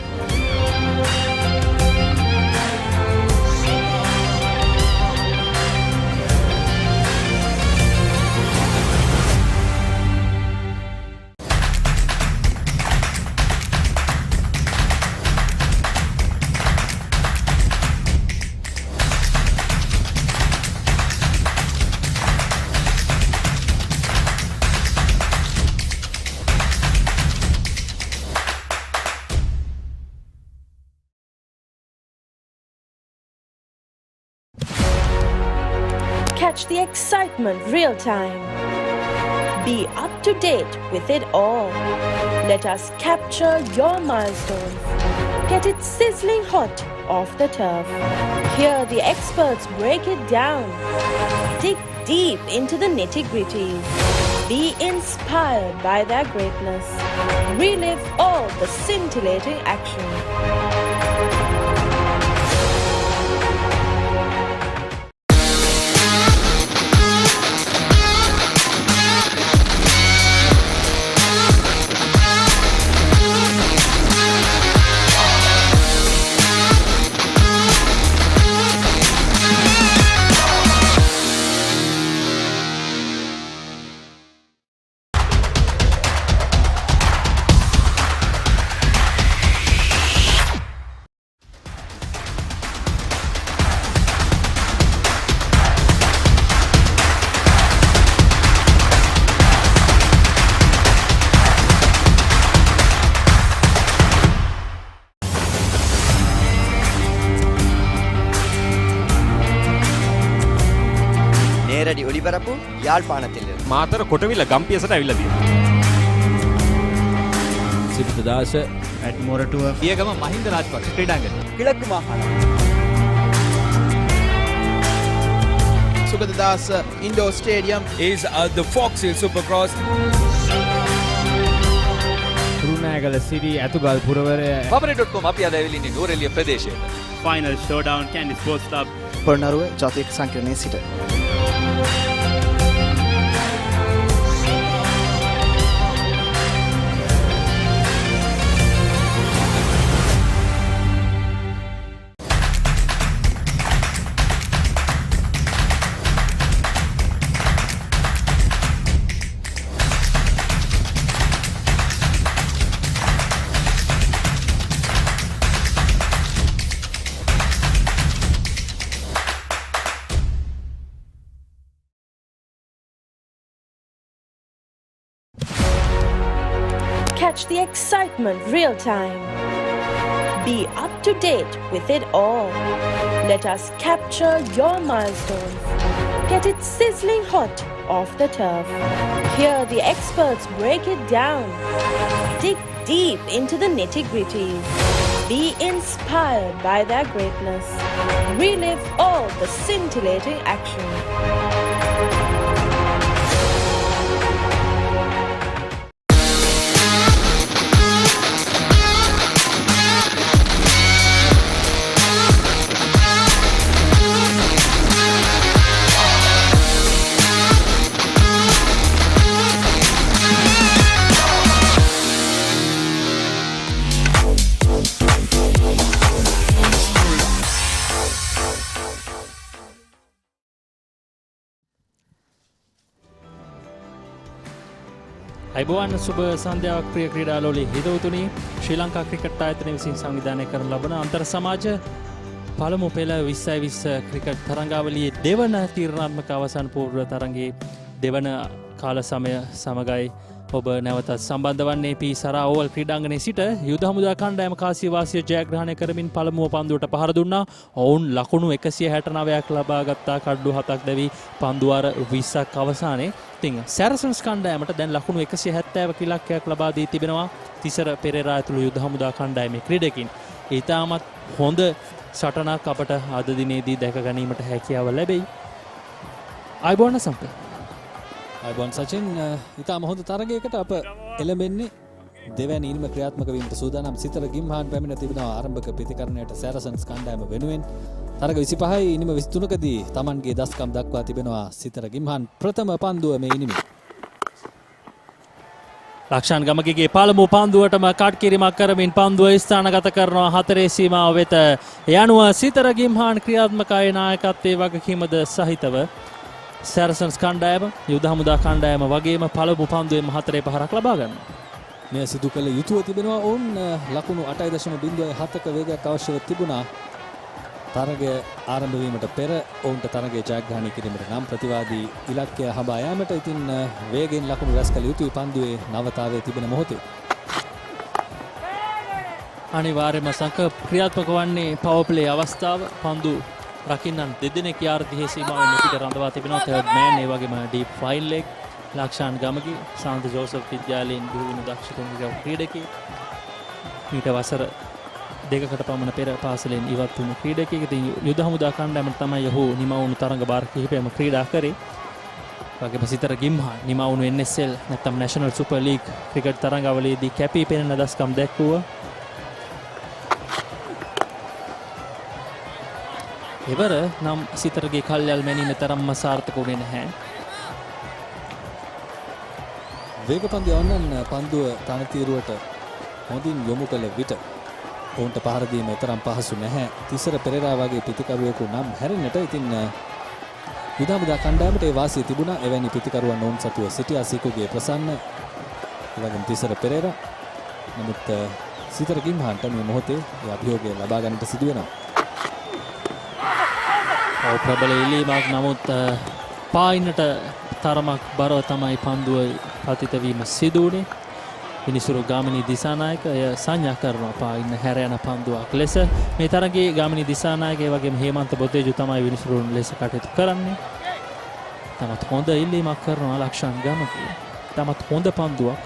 Catch the excitement real time. Be up to date with it all. Let us capture your milestones. Get it sizzling hot off the turf. Hear the experts break it down. Dig deep into the nitty-gritties. Be inspired by their greatness. Relive all the scintillating action. நேரடி ஒளிபரப்பு யாழ்ப்பாணத்தில் මාතර කොටවිල ගම්පියසට ඇවිල්ලා තියෙනවා. සිද්ධාශ ඇඩ්මෝරටුව පියගම මහින්ද රාජපක්ෂ ක්‍රීඩාංගණය. කිழக்கு மாகாணம் Sugadadasa Indoor Stadium is the Fox Hill Supercross. Kurunagala City Atugal Puravare Papare.com අපි අද ඇවිල්ලා ඉන්නේ නූරෙලිය ප්‍රදේශයේ. Final Showdown Candy Sports Club Polonnaruwa ජාතික සංකීර්ණයේ සිට Catch the excitement real time. Be up to date with it all. Let us capture your milestones. Get it sizzling hot off the turf. Hear the experts break it down. Dig deep into the nitty-gritties. Be inspired by their greatness. Relive all the scintillating action. අයිබෝවන් සුබ සන්ධ්‍යාවක් ප්‍රිය ක්‍රීඩාලෝලී හිතවතුනි ශ්‍රී Lanka cricket ආයතනය විසින් සංවිධානය කරන ලබන අන්තර් සමාජ පළමු පෙළ 2020 ක්‍රිකට් තරඟාවලියේ දෙවන තීරණාත්මක අවසන් පූර්ව තරඟයේ දෙවන කාල සමය සමගයි ඔබ නැවතත් සම්බන්ධ වන්නේ පී සරා ඕවල් ක්‍රීඩාංගණයේ සිට යුද හමුදා කණ්ඩායම කාසිය වාසිය ජයග්‍රහණය කරමින් පළමුව පන්දුවට පහර දුන්නා. ඔවුන් ලකුණු 169ක් ලබා ගත්තා. කඩ්ඩු 7ක් දැවි පන්දු වාර 20ක් අවසානයේ. ඉතින් සැරසන්ස් කණ්ඩායමට දැන් ලකුණු 170ක ඉලක්කයක් ලබා දී තිබෙනවා. තිසර පෙරේරා ඇතුළු යුද හමුදා කණ්ඩායමේ ක්‍රීඩකින්. ඊටමත් හොඳ සටනක් අපට අද දිනේදී දැක ගැනීමට හැකියාව ලැබෙයි. අයිබෝන් සම්පේ. අයිබෝන් සචින් ඉතාම හොඳ තරගයකට අප එළඹෙන්නේ දෙවැනි ඉනිම ක්‍රියාත්මක වීමට සූදානම් සිතර ගිම්හාන් පැමිණ තිබෙනවා ආරම්භක ප්‍රතිකරණයට සැරසන්ස් කණ්ඩායම වෙනුවෙන්. තරග 25යි ඉනිම 23කදී Tamanගේ දස්කම් දක්වා තිබෙනවා සිතර ගිම්හාන් ප්‍රථම පන්දුව මේ ඉනිමේ. ලක්ෂාන් ගමගේ පළමු පන්දුවටම කට් කිරීමක් කරමින් පන්දුව ස්ථානගත කරනවා හතරේ සීමාව වෙත. යනුව සිතර ගිම්හාන් ක්‍රියාත්මකයේ නායකත්වයේ වගකීමද සහිතව සැරසන්ස් කණ්ඩායම යුද හමුදා කණ්ඩායම වගේම පළමු පන්දුවේම හතරේ පහරක් ලබා ගන්නවා. මෙය සිදු කළ යුතුව තිබෙනවා. ඔවුන් ලකුණු 8.07ක වේගයක් අවශ්‍යව තිබුණා. තරගය ආරම්භ වීමට පෙර ඔවුන්ට තරගයේ ජයග්‍රහණය කිරීමට නම් ප්‍රතිවාදී ඉලක්කය හඹා යාමට ඉතින් වේගෙන් ලකුණු රැස් කළ යුතුයි පන්දුවේ නවතාවේ තිබෙන මොහොතේ. අනිවාර්යයෙන්ම සංක ක්‍රියාත්මක වන්නේ පවර් ප්ලේ අවස්ථාව. පන්දු රකින්නන් දෙදෙනෙක් යාර්ධයේ සීමාවෙන් පිට රඳවා තිබෙනවා. තර්ඩ් මෑන් ඒ වගේම deep fine leg Lakshan Gamage සාන්ත ජෝසප් විද්‍යාලයෙන් ගුරුවරු දක්ෂතුන් ක්‍රීඩකයෙක්. ඊට වසර දෙකකට පමණ පෙර පාසලෙන් ඉවත් වුණු ක්‍රීඩකයෙක්. ඉතින් යුද හමුදා කණ්ඩායමට තමයි ඔහු නිමවුණු තරඟ බාර කිහිපයක්ම ක්‍රීඩා කරේ. වගේම සිතර ගිම්හාන් නිමවුණු NSL නැත්නම් නැෂනල් සුපර් ලීග් ක්‍රිකට් තරඟාවලියේදී කැපී පෙනෙන දස්කම් දැක්වුවා. එවර නම් සිතරගේ කල්යල් මැනීම තරම්ම සාර්ථක වුණේ නැහැ. වේගපන්දු යවන්නන් පන්දුව තනතිරුවට හොඳින් යොමු කළ විට ඔවුන්ට පහර දීම තරම් පහසු නැහැ. තිසර පෙරේරා වගේ පිතිකරුවෙකු නම් හැරෙන්නට ඉතින් යුද හමුදා කණ්ඩායමට ඒ වාසිය තිබුණා. එවැනි පිතිකරුවන් ඔවුන් සතුව සිටියා. සීකුගේ ප්‍රසන්න එවැගේම තිසර පෙරේරා. නමුත් සිතර ගිම්හාන්ට මේ මොහොතේ ඒ අභියෝගය ලබා ගන්නට සිදු වෙනවා. ප්‍රබල ඉල්ලීමක් නමුත් පායින්නට තරමක් බරව තමයි පන්දුව පතිත වීම සිදු වුණේ. විනිසුරු ගාමිණී දිසානායක එය සංඥා කරනවා පායින්න හැර යන පන්දුවක් ලෙස. මේ තරගයේ ගාමිණී දිසානායක ඒ වගේම හේමන්ත බොතේජු තමයි විනිසුරුන් ලෙස කටයුතු කරන්නේ. තමත් හොඳ ඉල්ලීමක් කරනවා ලක්ෂාන් ගමගේ. තමත් හොඳ පන්දුවක්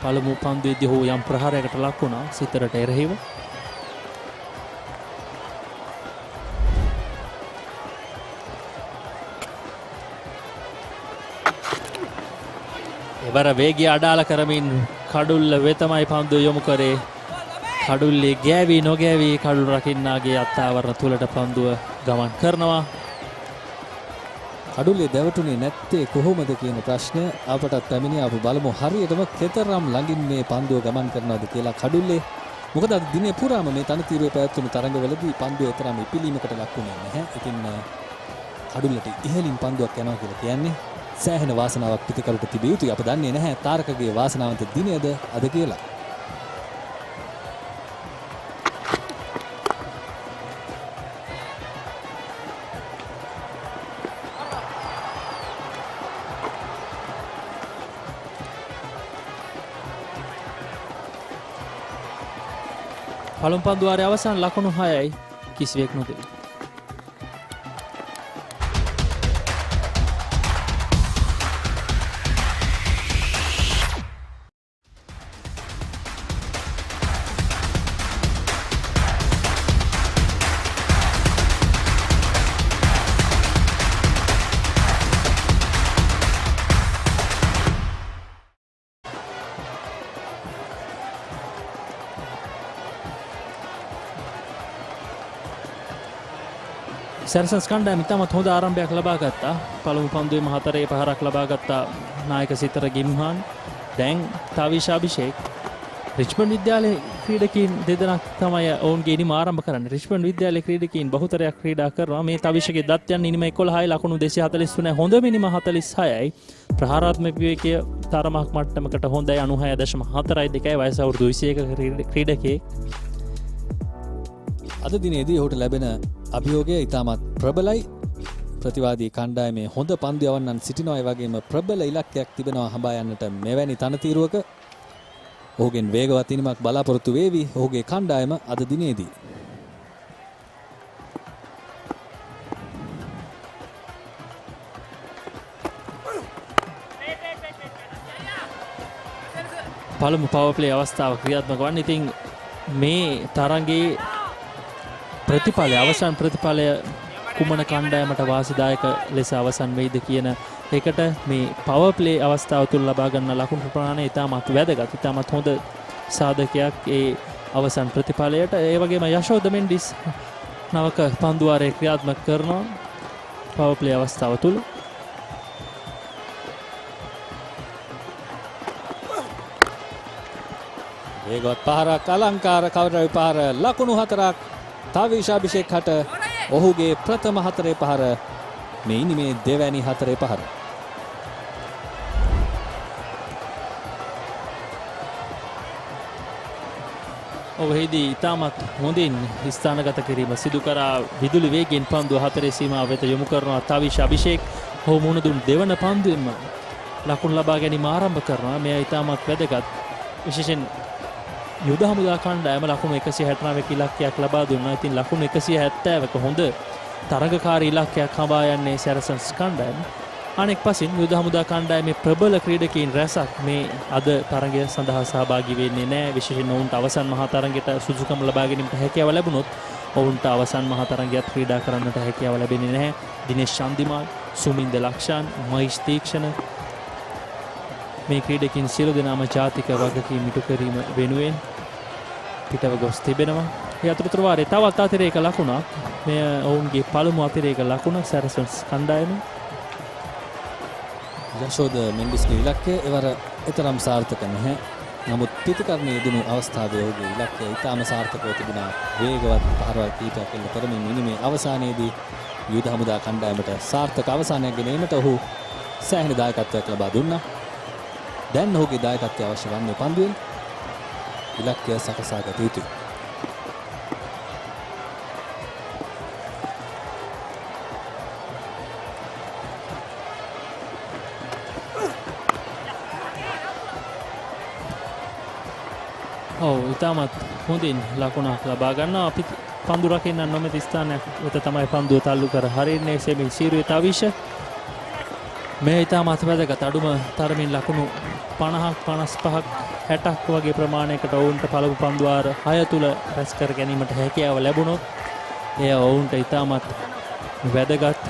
පළමු පන්දුවේදී හෝ යම් ප්‍රහාරයකට ලක් වුණා සිතරට එරෙහිව. එවර වේගය අඩාල කරමින් කඩුල්ල වෙතමයි පන්දුව යොමු කරේ. කඩුල්ලේ ගෑවි නොගෑවි කඩුල් රකින්නාගේ අත්තාවරණ තුලට පන්දුව ගමන් කරනවා. කඩුල්ලේ දැවටුනේ නැත්තේ කොහොමද කියන ප්‍රශ්නය අපටත් පැමිණි අපි බලමු හරියටම කෙතරම් ළඟින් මේ පන්දුව ගමන් කරනවද කියලා කඩුල්ලේ. මොකද අද දිනේ පුරාම මේ තනතිරුවේ පැවැත්වුණු තරඟවලදී පන්දුව එතරම් ඉපිලීමකට ලක් වුණේ නැහැ. ඉතින් කඩුල්ලට ඉහළින් පන්දුවක් යනවා කියලා කියන්නේ සෑහෙන වාසනාවක් පිටිකරුට තිබිය යුතුයි. අප දන්නේ නැහැ තාරකගේ වාසනාවන්ත දිනයද අද කියලා. පළමු පන්දුවාරයේ අවසන් ලකුණු 6යි කිසිවෙක් නොදෙවි. Saracens කණ්ඩායම ඉතාමත් හොඳ ආරම්භයක් ලබා ගත්තා. පළමු පන්දුවේම 4 පහරක් ලබා ගත්තා නායක සිතර ගිම්හාන්. දැන් තාවිෂ අභිෂේක් රිච්මන්ඩ් විද්‍යාලයේ ක්‍රීඩකීන් දෙදෙනෙක් තමයි ඔවුන්ගේ ඉනිම ආරම්භ කරන්නේ. රිච්මන්ඩ් විද්‍යාලයේ ක්‍රීඩකීන් බහුතරයක් ක්‍රීඩා කරනවා. මේ තාවිෂගේ දත්යන් ඉනිම 11යි ලකුණු 243 හොඳ මිනිම 46යි. ප්‍රහාරාත්මක විවේකයේ තරමක් මට්ටමකට හොඳයි 96.42යි වයස අවුරුදු 21 ක්‍රීඩකයෙක්. අද දිනේදී ඔහුට ලැබෙන අභියෝගය ඉතාමත් ප්‍රබලයි. ප්‍රතිවාදී කණ්ඩායමේ හොඳ පන්දු යවන්නන් සිටිනවා. ඒ වගේම ප්‍රබල ඉලක්කයක් තිබෙනවා හඹා යන්නට මෙවැනි තනතිරුවක. ඔහුගෙන් වේගවත් ඉනිමක් බලාපොරොත්තු වේවි ඔහුගේ කණ්ඩායම අද දිනේදී. පළමු පවර් ප්ලේ අවස්ථාව ක්‍රියාත්මක වන්නේ. ඉතින් මේ තරඟයේ ප්‍රතිඵලය අවසන් ප්‍රතිඵලය කුමන කණ්ඩායමට වාසිදායක ලෙස අවසන් වෙයිද කියන එකට මේ පවර් ප්ලේ අවස්ථාව තුළ ලබා ගන්න ලකුණු ප්‍රමාණය ඉතාමත් වැදගත්. ඉතාමත් හොඳ සාධකයක් ඒ අවසන් ප්‍රතිඵලයට. ඒ වගේම යශෝද මෙන්ඩිස් නවක පන්දුවාරය ක්‍රියාත්මක කරනවා පවර් ප්ලේ අවස්ථාව තුළ. වේගවත් පහරක් අලංකාර කවරයි පහර ලකුණු 4ක් තාවිෂ අභිෂේක් හට ඔහුගේ ප්‍රථම 4 පහර මේ ඉනිමේ දෙවැනි 4 පහර. ඔවහිදී ඉතාමත් හොඳින් ස්ථානගත කිරීම සිදු කරා. විදුලි වේගෙන් පන්දුව 4 සීමාව වෙත යොමු කරනවා තාවිෂ අභිෂේක්. ඔහු මුණ දුන් දෙවන පන්දුවෙන්ම ලකුණු ලබා ගැනීම ආරම්භ කරනවා. මෙය ඉතාමත් වැදගත්. විශේෂයෙන් යුද හමුදා කණ්ඩායම ලකුණු 169ක ඉලක්කයක් ලබා දුන්නා. ඉතින් ලකුණු 170ක හොඳ තරගකාරී ඉලක්කයක් හඹා යන්නේ Saracens කණ්ඩායම. අනෙක් පසින් යුද හමුදා කණ්ඩායමේ ප්‍රබල ක්‍රීඩකීන් රැසක් මේ අද තරගය සඳහා සහභාගී වෙන්නේ නැහැ. විශේෂයෙන් ඔවුන්ට අවසන් මහා තරගයට සුදුසුකම් ලබා ගැනීමට හැකියාව ලැබුණොත් ඔවුන්ට අවසන් මහා තරගයත් ක්‍රීඩා කරන්නට හැකියාව ලැබෙන්නේ නැහැ. දිනේෂ් චන්දිමාල්, සුමින්ද ලක්ෂාන්, මහේෂ් තීක්ෂණ මේ ක්‍රීඩකීන් සියලු දෙනාම ජාතික වගකීම් ඉටු කිරීම වෙනුවෙන් පිටව ගොස් තිබෙනවා. ඒ අතරතුර වාරයේ තවත් අතිරේක ලකුණක්. මෙය ඔවුන්ගේ පළමු අතිරේක ලකුණ Saracens කණ්ඩායමේ. යශෝද මෙන්ඩිස්ගේ ඉලක්කය එවර එතරම් සාර්ථක නැහැ. නමුත් පිටිකරණයේ දුණු අවස්ථාවේ ඔහුගේ ඉලක්කය ඉතාම සාර්ථකව තිබුණා. වේගවත් පහරවල් කීපයක් එල්ල කරමින් ඉනිමේ අවසානයේදී යුද හමුදා කණ්ඩායමට සාර්ථක අවසානයක් ගෙනීමට ඔහු සෑහෙන දායකත්වයක් ලබා දුන්නා. දැන් ඔහුගේ දායකත්වය අවශ්‍ය වන්නේ පන්දුවෙන් ඉලක්කය සකසා ගත යුතුයි. ඉතාමත් හොඳින් ලකුණක් ලබා ගන්නවා. අපි පන්දු රකින්න නොමැති ස්ථානයක් වෙත තමයි පන්දුව තල්ලු කර හරින්නේ. සෙමින් සීරුවේ තාවිෂ මේ ඉතාමත් වැදගත්. අඩුම තරමින් ලකුණු 50ක් 55ක් 60ක් වගේ ප්‍රමාණයකට ඔවුන්ට පළමු පන්දුවාර 6 තුල රැස් කර ගැනීමට හැකියාව ලැබුණොත් එය ඔවුන්ට ඉතාමත් වැදගත්.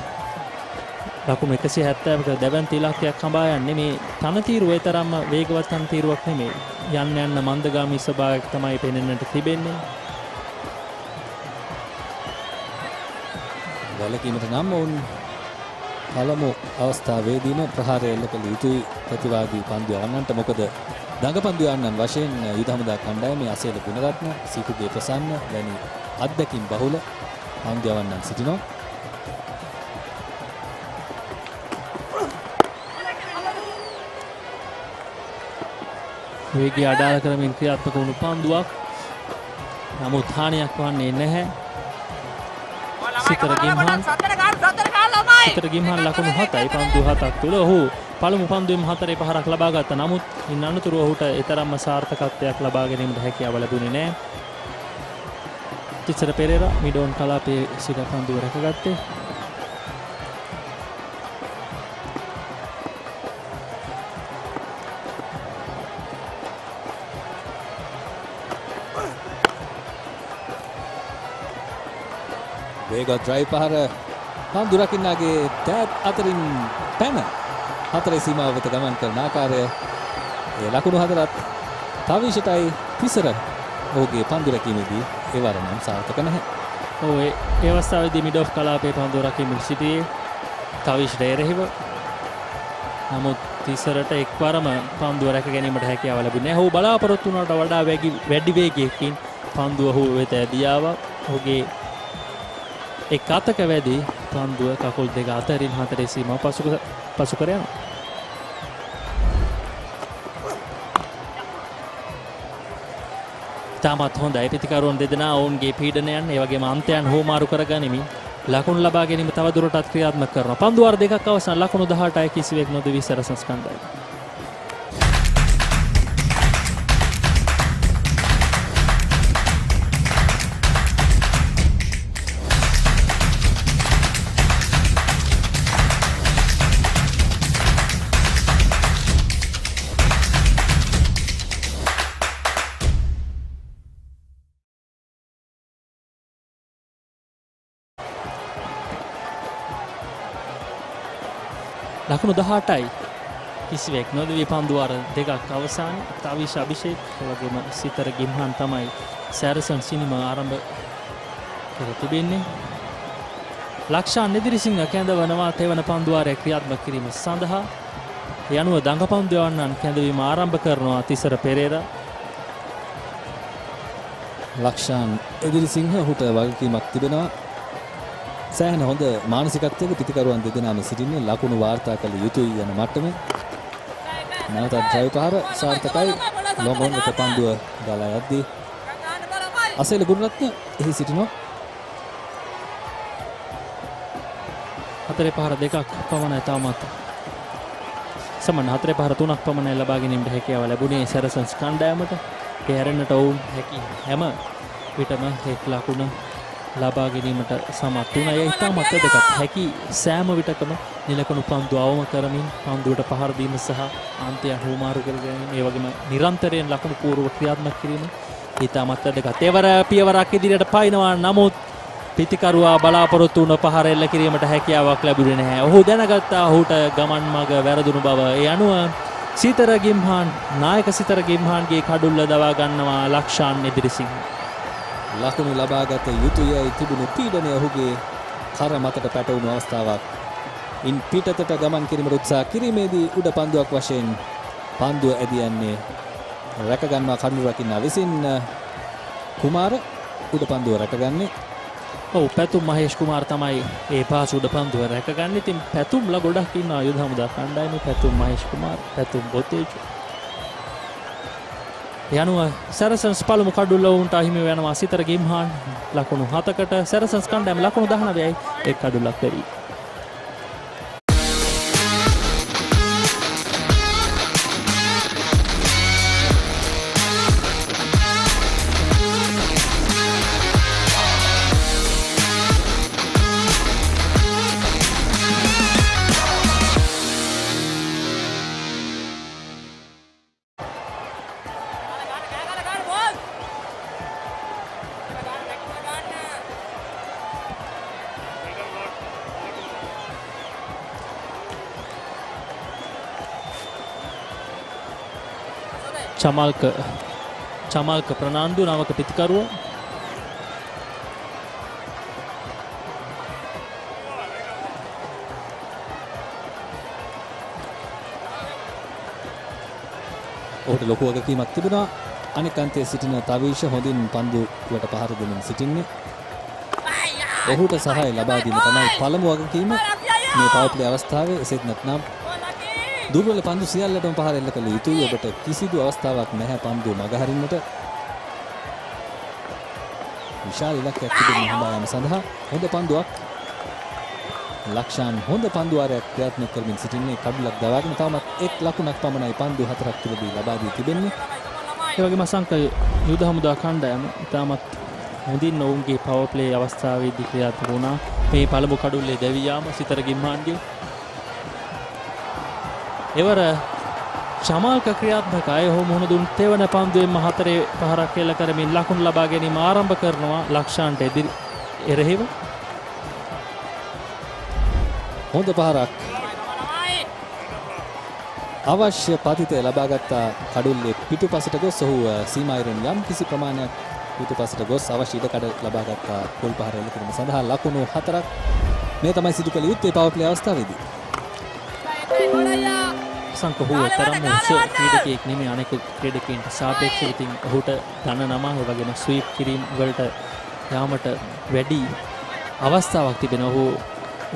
ලකුණු 170ක දැවැන්ත ඉලක්කයක් හඹා යන්නේ. මේ තනතිරුව ඒ තරම්ම වේගවත් තනතිරුවක් නෙමෙයි. යන්න යන්න මන්දගාමී ස්වභාවයක් තමයි පෙනෙන්නට තිබෙන්නේ. වැලකීමට නම් වුන් පළමු අවස්ථාවේදීම ප්‍රහාරය එල්ල කළ යුතුයි ප්‍රතිවාදී පන්දු යවන්නන්ට. මොකද දඟපන්දු යන්නන් වශයෙන් යුද හමුදා කණ්ඩායමේ අසේල ගුණරත්න, සීකුගේ ප්‍රසන්න වැනි අත්දැකීම් බහුල පන්දු යවන්නන් සිටිනවා. වේගය අඩාල කරමින් ක්‍රියාත්මක වුණු පන්දුවක්. නමුත් හානියක් වන්නේ නැහැ. සිතර ගිම්හන් ලකුණු 7යි පන්දු 7ක් තුළ ඔහු පළමු පන්දුවෙම 4 පහරක් ලබා ගත්තා. නමුත් ඉන් අනතුරුව ඔහුට ඊතරම්ම සාර්ථකත්වයක් ලබා ගැනීමට හැකියාව ලැබුණේ නැහැ. තිසර පෙරේරා මිඩෝන් කලාපයේ සිට පන්දුව රැකගත්තේ. වේගවත් ඩ්‍රයිව් පහර පන්දු රකින්නාගේ ටැබ් අතරින් පැන හතරේ සීමාව වෙත ගමන් කරන ආකාරය ඒ ලකුණු 4ත් තවිෂටයි තිසර ඔහුගේ පන්දු රැකීමේදී ඒ වරනම් සාර්ථක නැහැ. ඔව් ඒ අවස්ථාවේදී මිඩ් ඔෆ් කලාපයේ පන්දු රැකීමේ සිටියේ තවිෂට එරෙහිව. නමුත් තිසරට එක්වරම පන්දුව රැක ගැනීමට හැකියාව ලැබුණේ නැහැ. ඔහු බලාපොරොත්තු වුණාට වඩා වැඩි වේගයකින් පන්දුව ඔහු වෙත ඇදී ආවා. ඔහුගේ එක් අතක වැඩි පන්දුව කකුල් දෙක අතරින් හතරේ සීමාව පසු කර යනවා. තාමත් හොඳයි පිතිකරුවන් දෙදෙනා ඔවුන්ගේ පීඩනයන් ඒ වගේම අන්තයන් හෝමාරු කරගනිමින් ලකුණු ලබා ගැනීම තව දුරටත් ක්‍රියාත්මක කරනවා. පන්දු වාර දෙකක් අවසන් ලකුණු 18යි කිසිවෙක් නොදවි සරසන්ස් කණ්ඩායම. ලකුණු 18යි කිසිවෙක් නොදවි පන්දු වාර දෙකක් අවසන්. තවිෂ අභිෂේක් වගේම සිතර ගිම්හන් තමයි සැරසන් සිනමා ආරම්භ කර තිබෙන්නේ. ලක්ෂාන් ඉදිරිසිංහ කැඳවනවා තෙවන පන්දු වාරය ක්‍රියාත්මක කිරීම සඳහා. යනුව දඟ පන්දු යවන්නන් කැඳවීම ආරම්භ කරනවා තිසර පෙරේරා. ලක්ෂාන් ඉදිරිසිංහ ඔහුට වගකීමක් තිබෙනවා. සෑහෙන හොඳ මානසිකත්වයක පිතිකරුවන් දෙදෙනාම සිටින්නේ ලකුණු වාර්තා කළ යුතුයි යන මට්ටමේ. නැවතත් ඩ්‍රයිව් පහර සාර්ථකයි. ලොංගොන් වෙත පන්දුව ගලා යද්දී අසේල ගුණරත්න එහි සිටිනවා. හතරේ පහර දෙකක් පමණයි තාමත් සමන හතරේ පහර තුනක් පමණයි ලබා ගැනීමට හැකියාව ලැබුණේ සැරසන්ස් කණ්ඩායමට. ඒ හැරෙන්නට ඔවුන් හැකි හැම විටම එක් ලකුණ ලබා ගැනීමට සමත් වුණා. ඒ ඉතාමත් වැදගත්. හැකි සෑම විටකම නිලකණු පන්දු අවම කරමින් පන්දුවට පහර දීම සහ අන්තයන් හුමාරු කර ගැනීම, ඒ වගේම නිරන්තරයෙන් ලකුණු පූර්ව ක්‍රියාත්මක කිරීම ඉතාමත් වැදගත්. පියවරක් ඉදිරියට පයින්නවා. නමුත් පිතිකරුවා බලාපොරොත්තු වුණ පහර එල්ල කිරීමට හැකියාවක් ලැබුණේ නැහැ. ඔහු දැනගත්තා ඔහුට ගමන් මඟ වැරදුණු බව. ඒ අනුව සිතර ගිම්හන් නායක සිතර ගිම්හන්ගේ කඩුල්ල දවා ගන්නවා ලක්ෂාන් ඉදිරිසිංහ. ලකුණු ලබාගත යුතුයයි තිබුණු පීඩනය ඔහුගේ කර මතට පැටවුණු අවස්ථාවක්. ඉන් පිටතට ගමන් කිරීමට උත්සාහ කිරීමේදී උඩ පන්දුවක් වශයෙන් පන්දුව ඇදියන්නේ රැකගන්නවා කඩුළු රකින්නා විසින්. කුමාර උඩ පන්දුව රැකගන්නේ. ඔව් පැතුම් මහේෂ් කුමාර තමයි ඒ පාසු උඩ පන්දුව රැකගන්නේ. ඉතින් පැතුම්ලා ගොඩක් ඉන්නවා යුද හමුදා කණ්ඩායමේ. පැතුම් මහේෂ් කුමාර, පැතුම් බොතේජු. යනුව සැරසන්ස් පළමු කඩුල්ල වුන්ට අහිමි වෙනවා සිතර ගිම්හන් ලකුණු 7කට. සැරසන්ස් කණ්ඩායම ලකුණු 19යි එක් කඩුල්ලක් පෙරී. චමල්ක ප්‍රනාන්දු නවක පිතිකරුව ඔහුට ලොකු වගකීමක් තිබුණා. අනෙක් අන්තයේ සිටින තවීෂ හොඳින් පන්දුවට පහර දෙමින් සිටින්නේ. ඔහුට සහාය ලබා දීම තමයි පළමු වගකීම මේ පවර් ප්ලේ අවස්ථාවේ. එසේත් නැත්නම් දුර්වල පන්දු සියල්ලටම පහර එල්ල කළ යුතුයි. ඔබට කිසිදු අවස්ථාවක් නැහැ පන්දුව මගහරින්නට. විශාල ඉලක්කයක් තිබෙන හඹායම සඳහා හොඳ පන්දුවක්. ලක්ෂාන් හොඳ පන්දු වාරයක් ක්‍රියාත්මක කරමින් සිටින්නේ. කඩුලක් දවාගෙන තවමත් එක් ලකුණක් පමණයි පන්දු 4ක් තුලදී ලබා දී තිබෙන්නේ. ඒ වගේම අසංක යුද හමුදා කණ්ඩායම ඉතාමත් හොඳින් ඔවුන්ගේ පවර් ප්ලේ අවස්ථාවේදී ක්‍රියාත්මක වුණා. මේ පළමු කඩුල්ලේ දැවී යාම සිතර ගිම්මාන්ගේ එවර චමාල්ක ක්‍රියාත්මක අය ඔහු මුහුණ දුන් තෙවන පන්දුවෙන්ම 4 පහරක් එල්ල කරමින් ලකුණු ලබා ගැනීම ආරම්භ කරනවා ලක්ෂාන්ට එරෙහිව. හොඳ පහරක් අවශ්‍ය පතිතය ලබාගත් කඩුල්ලේ පිටුපසට ගොස් ඔහු සීමායිරෙන් යම් කිසි ප්‍රමාණයක් පිටුපසට ගොස් අවශ්‍ය ඉඩකඩ ලබාගත් පොල් පහර එල්ල කිරීම සඳහා ලකුණු 4ක් මේ තමයි සිදු කළ යුත්තේ පවර් ප්ලේ අවස්ථාවේදී. සංකහුව තරම් උස ක්‍රීඩකයෙක් නෙමෙයි අනෙක් ක්‍රීඩකයන්ට සාපේක්ෂව. ඉතින් ඔහුට ධන නම ඒ වගේම ස්වීප් කිරීම වලට යාමට වැඩි අවස්ථාවක් තිබෙනවා. ඔහු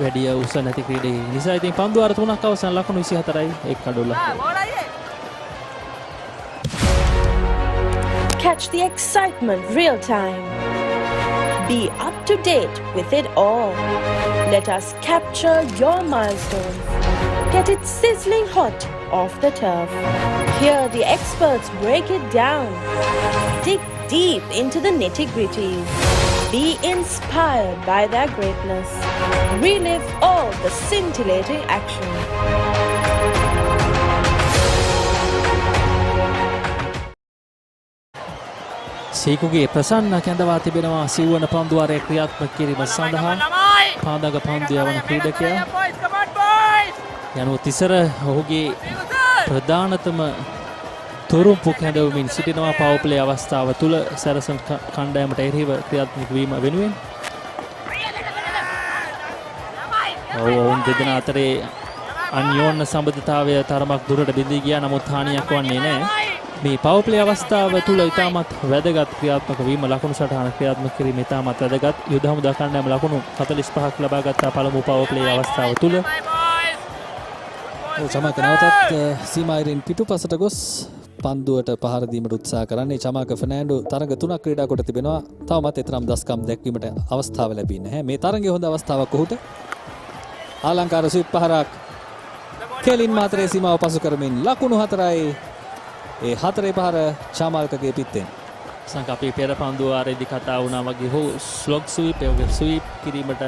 වැඩි උස නැති ක්‍රීඩකයෙක් නිසා. ඉතින් පන්දු වාර 3ක් අවසන් ලකුණු 24යි එක් කඩොල්ලක්. Catch the excitement real time. Be up to date with it all. Let us capture your milestones. Get it sizzling hot off the turf. Hear the experts break it down. Dig deep into the nitty-gritties. Be inspired by their greatness. Relive all the scintillating action. සීකුගේ ප්‍රසන්න කැඳවා තිබෙනවා සිව්වන පන්දු වාරයේ ක්‍රියාත්මක කිරීම සඳහා. පාදක පන්දු යවන ක්‍රීඩකයා යනුව තිසර ඔහුගේ ප්‍රධානතම තුරුම්පු කැඳවමින් සිටිනවා පවර් ප්ලේ අවස්ථාව තුල සැරසන් කණ්ඩායමට එරෙහිව ක්‍රියාත්මක වීම වෙනුවෙන්. ඔවුන් දෙදෙනා අතරේ අන්‍යෝන්‍ය සම්බන්ධතාවය තරමක් දුරට බිඳී ගියා. නමුත් හානියක් වන්නේ නැහැ. මේ පවර් ප්ලේ අවස්ථාව තුල ඉතාමත් වැදගත් ක්‍රියාත්මක වීම ලකුණු සටහන ක්‍රියාත්මක කිරීම ඉතාමත් වැදගත්. යුද හමුදා කණ්ඩායම ලකුණු 45ක් ලබා ගත්තා පළමු පවර් ප්ලේ අවස්ථාව තුල. චමාක නැවතත් සීමායිරෙන් පිටුපසට ගොස් පන්දුවට පහර දීමට උත්සාහ කරන්නේ. චමාක ෆර්නෑන්ඩෝ තරඟ 3ක් ක්‍රීඩා කොට තිබෙනවා. තවමත් එතරම් දස්කම් දැක්වීමට අවස්ථාව ලැබෙන්නේ නැහැ. මේ තරඟයේ හොඳ අවස්ථාවක් ඔහුට. ආලංකාර ස්විප් පහරක් කෙලින් මාතරේ සීමාව පසු කරමින් ලකුණු 4යි. ඒ 4 පහර චමාල්කගේ පිත්තෙන්. සංකප්පී පෙර පන්දු වාරයේදී කතා වුණා වගේ ඔහු ස්ලොග් ස්වීප් ඒ ස්වීප් කිරීමට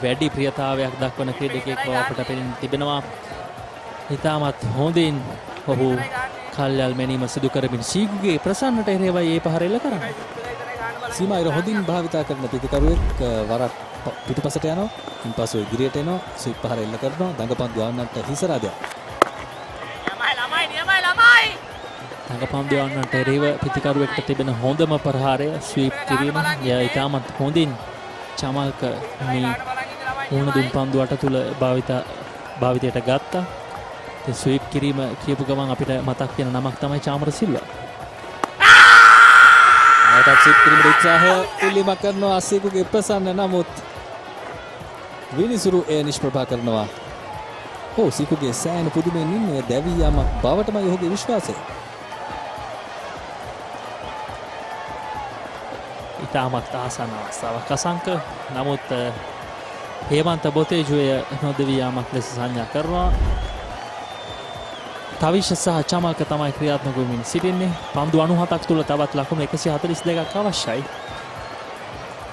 වැඩි ප්‍රියතාවයක් දක්වන ක්‍රීඩකයෙක් බව අපට පෙනෙන්න තිබෙනවා. ඉතාමත් හොඳින් ඔහු කල්යල් මැනීම සිදු කරමින් සීකුගේ ප්‍රසන්නට එරෙහිවයි ඒ පහර එල්ල කරන්නේ. සීමායිර හොඳින් භාවිතා කරන පිතිකරුවෙක් වරක් පිටුපසට යනවා. ඉන්පසු ඉදිරියට එනවා. ස්විප් පහර එල්ල කරනවා. දඟපන්දු යවන්නට හිසරාදයක්. දඟපන්දු යවන්නට එරෙහිව පිතිකරුවෙක්ට තිබෙන හොඳම ප්‍රහාරය ස්වීප් කිරීම. එය ඉතාමත් හොඳින් චමල්ක මේ මුහුණ දුන් පන්දු අට තුල භාවිතයට ගත්තා. ස්වීප් කිරීම කියපු ගමන් අපිට මතක් වෙන නමක් තමයි චාමර සිල්වා. නැවතත් ස්වීප් කිරීමේ උත්සාහය ඉල්ලීමක් කරනවා අසීකුගේ ප්‍රසන්න. නමුත් විනිසුරු එය නිෂ්ප්‍රභා කරනවා. සීකුගේ සෑහෙන පුදුමයෙන් ඉන්නේ දැවී යාමක් බවටමයි ඔහුගේ විශ්වාසය. ඉතාමත් ආසන්න අවස්ථාවක් අසංක. නමුත් හේමන්ත බොතේජුය නොදෙවී යාමක් ලෙස සංඥා කරනවා. තවිෂ සහ චමල්ක තමයි ක්‍රියාත්මක වෙමින් සිටින්නේ. පන්දු 97ක් තුල තවත් ලකුණු 142ක් අවශ්‍යයි.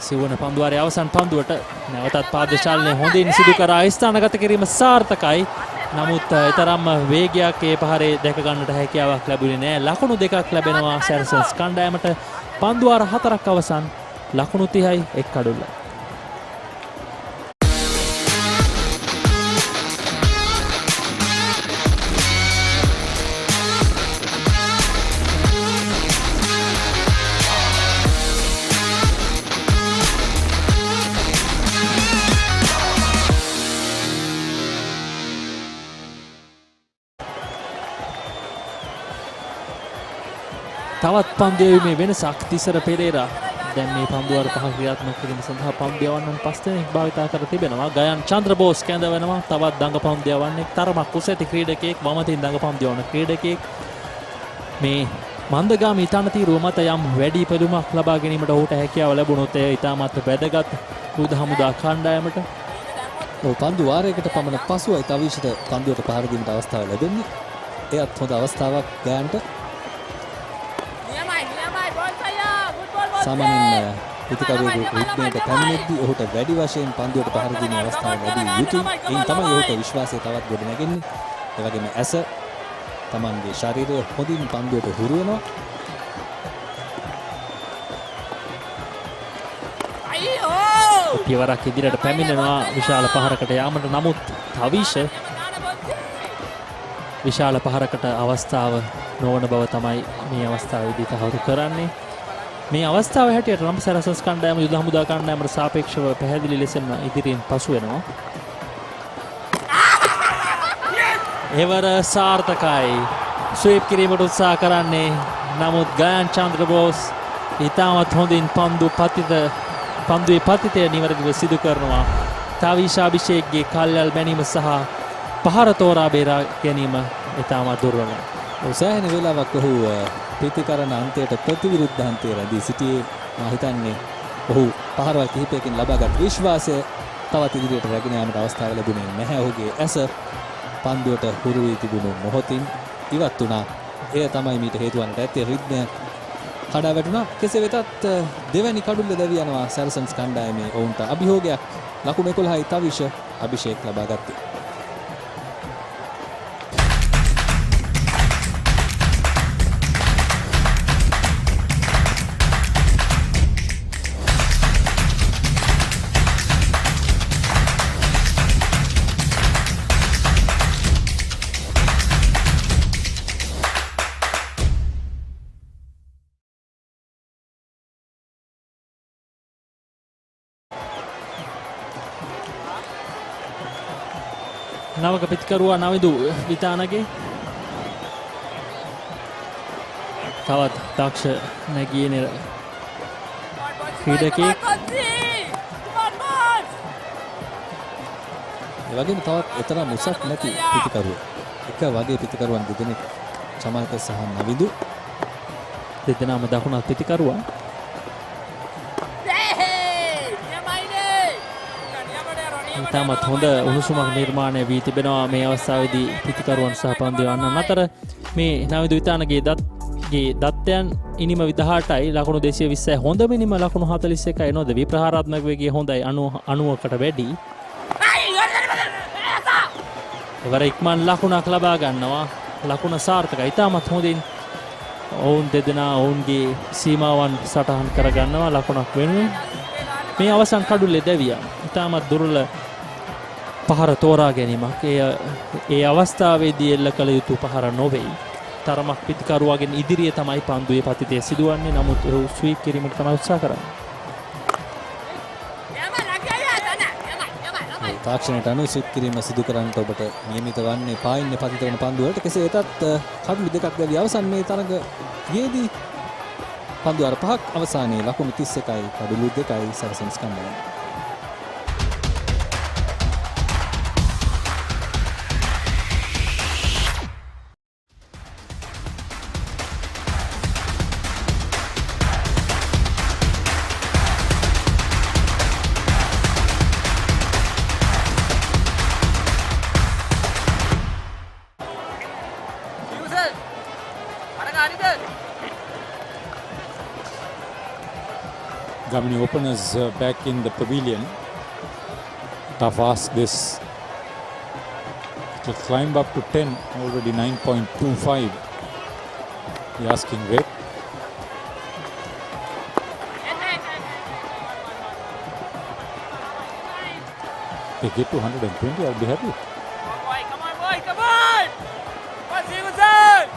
සිවන පන්දු වාරයේ අවසන් පන්දුවට නැවතත් පාද චලනය හොඳින් සිදු කරා ස්ථානගත කිරීම සාර්ථකයි. නමුත් ඊතරම්ම වේගයක් ඒ පහරේ දැක ගන්නට හැකියාවක් ලැබුණේ නැහැ. ලකුණු 2ක් ලැබෙනවා සැරසන්ස් කණ්ඩායමට. පන්දු වාර 4ක් අවසන් ලකුණු 30යි එක් කඩුල්ල. තවත් පන්දු යැවීමේ වෙනසක් තිසර පෙරේරා දැන් මේ පන්දු වර පහ ක්‍රියාත්මක කිරීම සඳහා පන්දු යවන්නන් 5 දෙනෙක් භාවිතා කර තිබෙනවා. ගයන් චන්ද්‍රබෝස් කැඳවනවා. තවත් දඟ පන්දු යවන්නේ තරමක් කුසැති ක්‍රීඩකයෙක් වමතින් දඟ පන්දු යවන ක්‍රීඩකයෙක්. මේ මන්දගාමී තනතිරුව මත යම් වැඩි පෙළුමක් ලබා ගැනීමට ඔහුට හැකියාව ලැබුණොත් එය ඉතාමත් වැදගත් යුද හමුදා කණ්ඩායමට. පන්දු වාරයකට පමණ පසුවයි තවිෂට පන්දුවට පහර දීමට අවස්ථාව ලැබෙන්නේ. එයත් හොඳ අවස්ථාවක් ගයන්ට. සාමාන්‍යයෙන් පිටිකරුවෙකු රිද්මයට පැමිණෙද්දී ඔහුට වැඩි වශයෙන් පන්දුවට පහර දීමේ අවස්ථාව ලැබිය යුතුයි. එයින් තමයි ඔහුට විශ්වාසය තවත් ගොඩ නැගෙන්නේ. ඒ වගේම ඇස තමන්ගේ ශරීරය හොඳින් පන්දුවට හුරු වෙනවා. පියවරක් ඉදිරියට පැමිණෙනවා විශාල පහරකට යාමට. නමුත් තවිෂ විශාල පහරකට අවස්ථාව නොවන බව තමයි මේ අවස්ථාවේදී තහවුරු කරන්නේ. මේ අවස්ථාව හැටියට නම් සැරසන්ස් කණ්ඩායම යුද හමුදා කණ්ඩායමට සාපේක්ෂව පැහැදිලි ලෙසම ඉදිරියෙන් පසු වෙනවා. එවර සාර්ථකයි. ස්වීප් කිරීමට උත්සාහ කරන්නේ. නමුත් ගයන් චන්ද්‍රබෝස් ඉතාමත් හොඳින් පන්දුවේ පතිතය නිවැරදිව සිදු කරනවා. තවිෂා අභිෂේක්ගේ කල්යල් බැනීම සහ පහර තෝරා බේරා ගැනීම ඉතාමත් දුර්වලයි. සෑහෙන වෙලාවක් ඔහු ප්‍රතිකරණ අන්තයට ප්‍රතිවිරුද්ධ අන්තය රැඳී සිටියේ. මා හිතන්නේ ඔහු පහරවල් කිහිපයකින් ලබාගත් විශ්වාසය තවත් ඉදිරියට රැගෙන යාමට අවස්ථාව ලැබුණේ නැහැ. ඔහුගේ ඇස පන්දුවට හුරු වී තිබුණු මොහොතින් ඉවත් වුණා. එය තමයි මීට හේතු වන්නට ඇත්තේ. රිද්මය කඩා වැටුණා. කෙසේ වෙතත් දෙවැනි කඩුල්ල දැවී යනවා සැරසන්ස් කණ්ඩායමේ. ඔවුන්ට අභියෝගයක් ලකුණු 11යි තවිෂ අභිෂේක් ලබා ගත්තේ. නවක පිතිකරුවා නවිදු විතානගේ තවත් දක්ෂ නැගියන ක්‍රීඩකයෙක්. ඒ වගේම තවත් එතරම් මුසක් නැති පිතිකරුව. එක වගේ පිතිකරුවන් දෙදෙනෙක් චමල්ක සහ නවිදු දෙදෙනාම දකුණත් පිතිකරුවා. ඉතාමත් හොඳ උණුසුමක් නිර්මාණය වී තිබෙනවා මේ අවස්ථාවේදී පිතිකරුවන් සහ පන්දු යවන්නන් අතර. මේ නවිදු විතානගේ දත්තයන් ඉනිම 18යි ලකුණු 220යි. හොඳ මිනිම ලකුණු 41යි නොදවි. ප්‍රහාරාත්මක වේගය හොඳයි 90කට වැඩි. එවර ඉක්මන් ලකුණක් ලබා ගන්නවා. ලකුණ සාර්ථකයි. ඉතාමත් හොඳින් ඔවුන් දෙදෙනා ඔවුන්ගේ සීමාවන් සටහන් කරගන්නවා ලකුණක් වෙනුවෙන්. මේ අවසන් කඩුල්ලේ දැවියා. ඉතාමත් දුර්වල පහර තෝරා ගැනීමක්. ඒ අවස්ථාවේදී එල්ල කළ යුතු පහර නොවේ. තරමක් පිතිකරුවාගෙන් ඉදිරියේ තමයි පන්දුවේ පතිතය සිදුවන්නේ. නමුත් ඔහු ස්වීප් කිරීමට තමයි උත්සාහ කරන්නේ. තාක්ෂණයට අනුව ස්විප් කිරීම සිදු කරන්නට ඔබට නියමිත වන්නේ පායින්නේ පතිත වන පන්දු වලට. කෙසේ වෙතත් කඩුළු දෙකක් දැවී අවසන් මේ තරගයේදී පන්දු අර පහක් අවසානයේ ලකුණු 31යි කඩුළු 2යි සරසන්ස් කණ්ඩායම. Gamini openers back in the pavilion. Tough ask this. To climb up to 10, already 9.25. The asking rate. They get to 120, I'll be happy. Come on, boy, come on! What's he was that?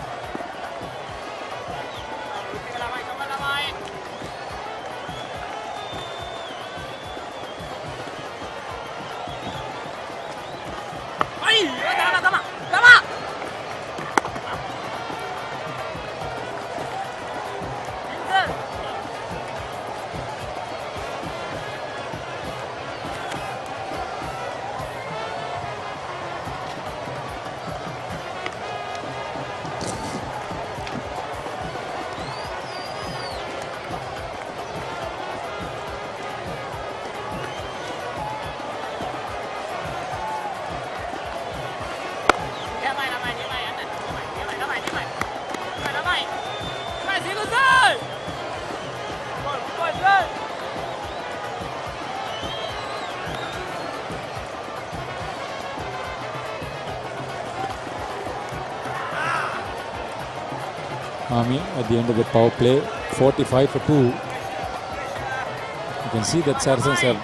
Army at the end of the power play. 45 for 2. You can see that Saracens have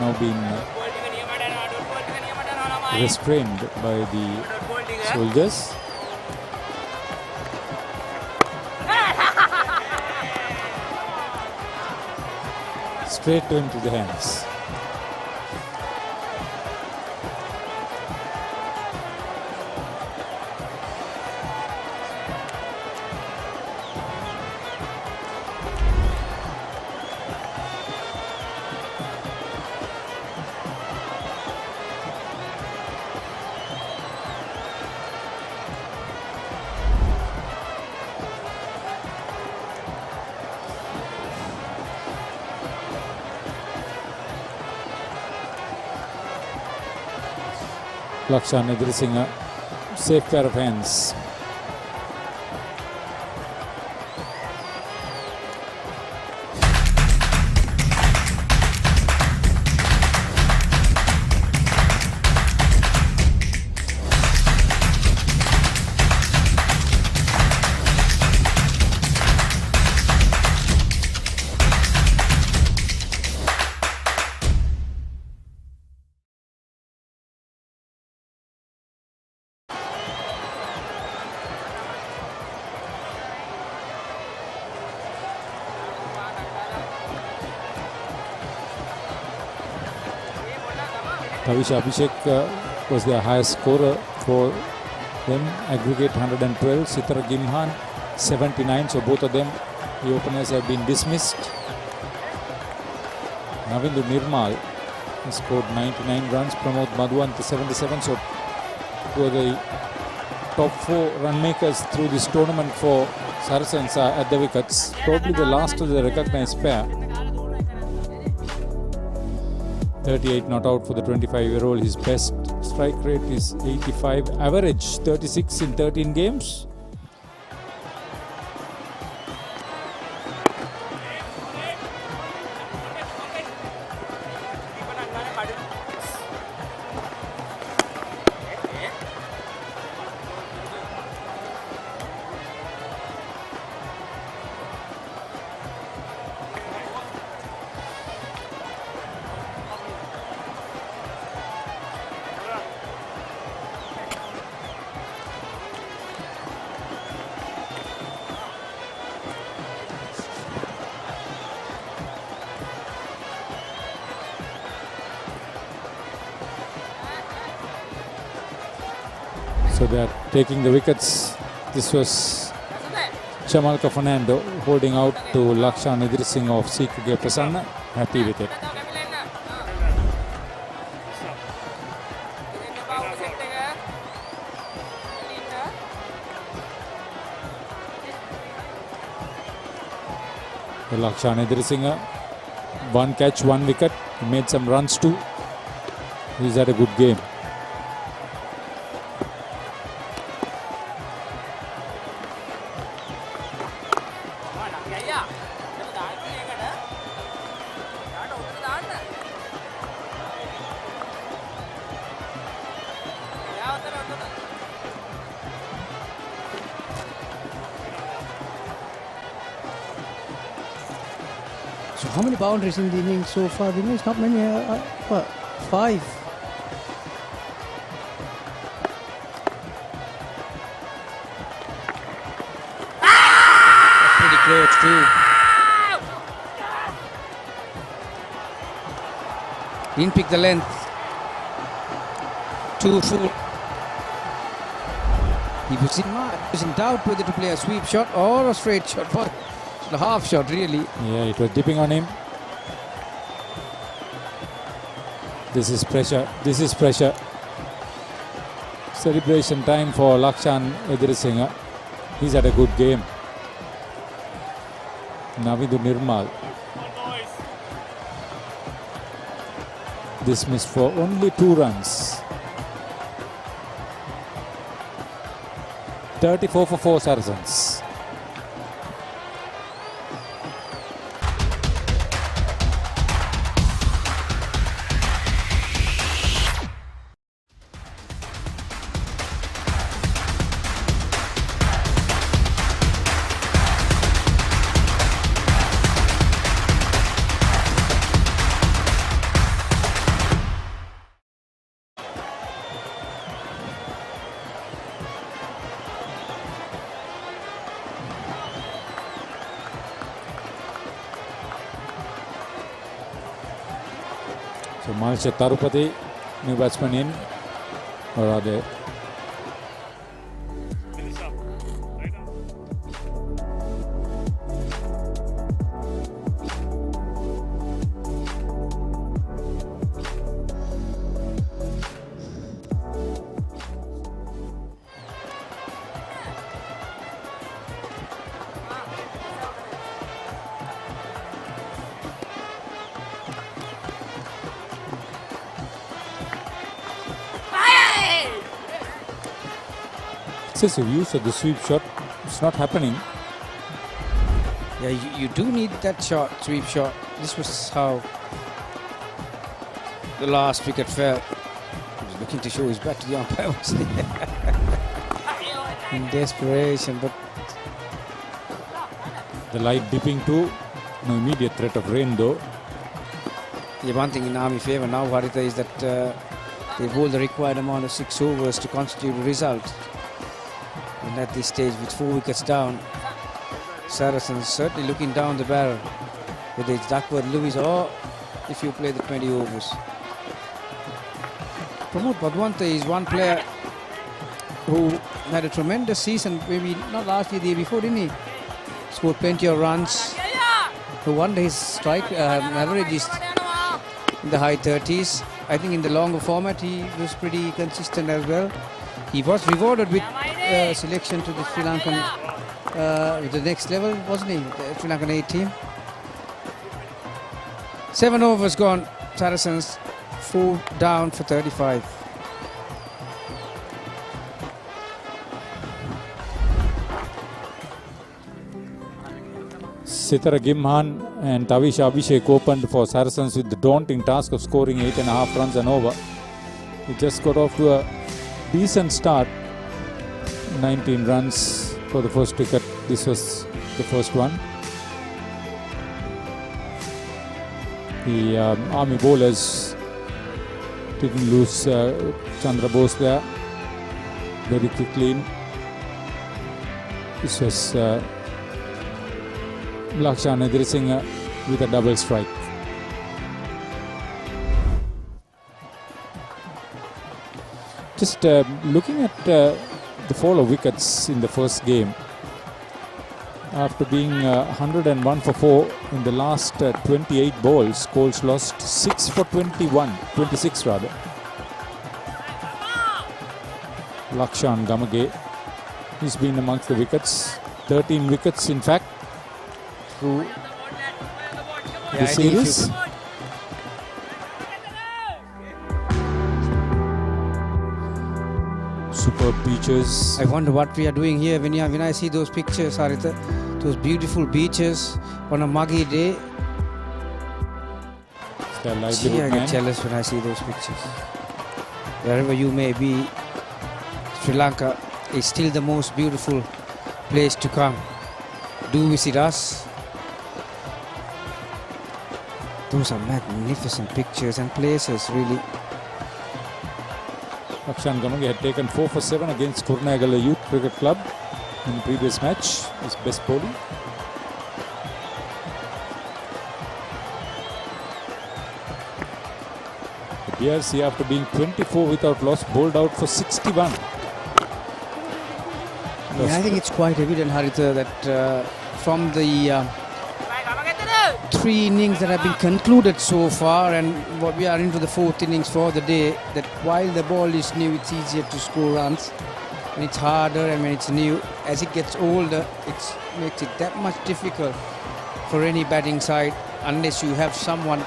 now been restrained by the soldiers. Straight into the hands. Lakshan Idrising a safe pair of hands. Tavisha Abhishek was their highest scorer for them, aggregate 112. Sitara Gimhan 79, so both of them, the openers, have been dismissed. Navindu Nirmal has scored 99 runs, Pramod Madhuvanti 77, so two of the top 4 run makers through this tournament for Saracens are at the wickets. Probably the last of the recognized pair. 38 not out for the 25-year-old. His best strike rate is 85, average 36 in 13 games. So they are taking the wickets. This was Chamalka Fernando holding out to Lakshan Idrising of Sikuge Prasanna. Happy with it. The Lakshan Idrising, one catch, one wicket. He made some runs too. He's had a good game. So how many boundaries in the innings so far? The innings not many. 5. That's pretty close too. Didn't pick the length. Too full. He was in doubt whether to play a sweep shot or a straight shot. But a half shot, really. Yeah, it was dipping on him. This is pressure. This is pressure. Celebration time for Lakshan Idrising. He's had a good game. Navindu Nirmal dismissed for only 2 runs. 34 for 4 Saracens. So Malsha Tarupati, new batsman in, or are they? Excessive use of the sweep shot. It's not happening. Yeah, you do need that shot, sweep shot. This was how the last wicket fell. He was looking to show his bat to the umpire, wasn't he? In desperation, but the light dipping too. No immediate threat of rain though. Yeah, one thing in Army favour now, Haritha, is that they hold the required amount of 6 overs to constitute a result. And at this stage, with 4 wickets down, Saracens certainly looking down the barrel, whether it's Duckworth, Lewis, or if you play the 20 overs. Pramod Padwanta is one player who had a tremendous season, maybe not last year, the year before, didn't he? Scored plenty of runs. No wonder his strike average is in the high 30s. I think in the longer format, he was pretty consistent as well. He was rewarded with selection to the Sri Lankan, with the next level, wasn't he? The Sri Lankan A team. 7 overs gone. Saracens 4 down for 35. Sitara Gimhan and Tavisha Abhishek opened for Saracens with the daunting task of scoring 8.5 runs and over. He just got off to a decent start. 19 runs for the first wicket. This was the first one. The Army bowlers didn't lose Chandra Bose there very quickly. This was Lakshan Edirisinghe with a double strike. Just looking at the fall of wickets in the first game, after being 101 for 4 in the last 28 balls, Coles lost 6 for 26 rather. Lakshan Gamage, he's been amongst the wickets, 13 wickets in fact through the series. Superb beaches. I wonder what we are doing here when I see those pictures, Haritha. Those beautiful beaches on a muggy day. Gee, I get jealous when I see those pictures. Wherever you may be, Sri Lanka is still the most beautiful place to come. Do visit us. Those are magnificent pictures and places, really. Lakshan Gamage had taken 4 for 7 against Kurunegala Youth Cricket Club in the previous match, his best bowling. The BRC, after being 24 without loss, bowled out for 61. Yeah, I think it's quite evident, Haritha, that from the 3 innings that have been concluded so far, and what we are into the 4th innings for the day, that while the ball is new, it's easier to score runs, and it's harder, and when it's new, as it gets older, it makes it that much difficult for any batting side, unless you have someone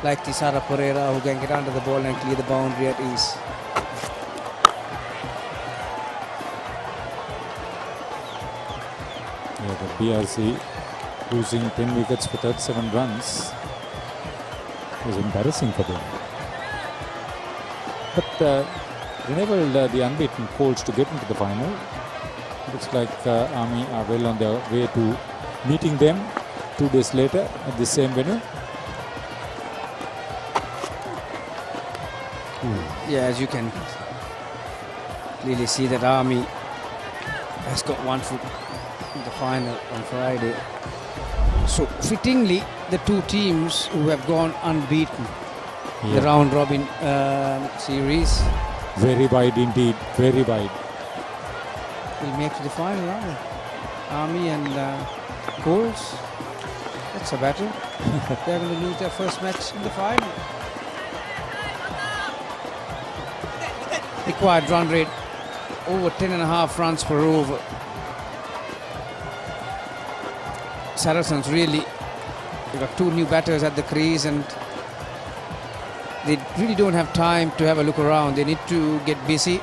like the Sara Pereira who can get under the ball and clear the boundary at ease. Yeah, the BRC losing 10 wickets for 37 runs was embarrassing for them. But enabled the unbeaten Colts to get into the final. Looks like Army are well on their way to meeting them 2 days later at the same venue. Yeah, as you can clearly see that Army has got 1 foot in the final on Friday. So fittingly, the 2 teams who have gone unbeaten the round robin series. Very wide indeed, very wide. Will make to the final round. Army and Coles. That's a battle. They're going to lose their first match in the final. Required run rate over 10.5 runs per over. Saracens really, they got 2 new batters at the crease and they really don't have time to have a look around. They need to get busy.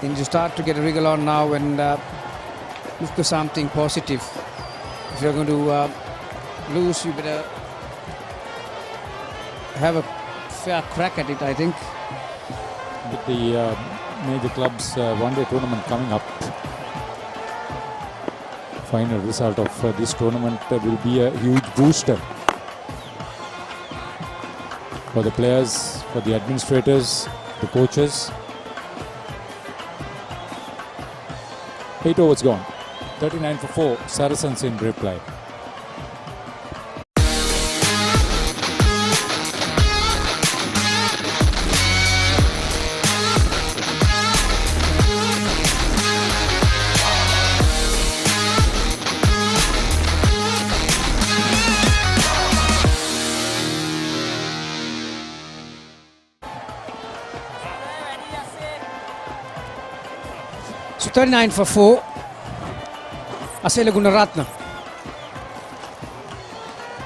They need to start to get a wriggle on now and look for something positive. If you're going to lose, you better have a fair crack at it, I think. With the major clubs one-day tournament coming up, final result of this tournament will be a huge booster for the players, for the administrators, the coaches. 8 overs gone. 39 for 4. Saracens in reply. So 39 for 4. Asela Gunaratna.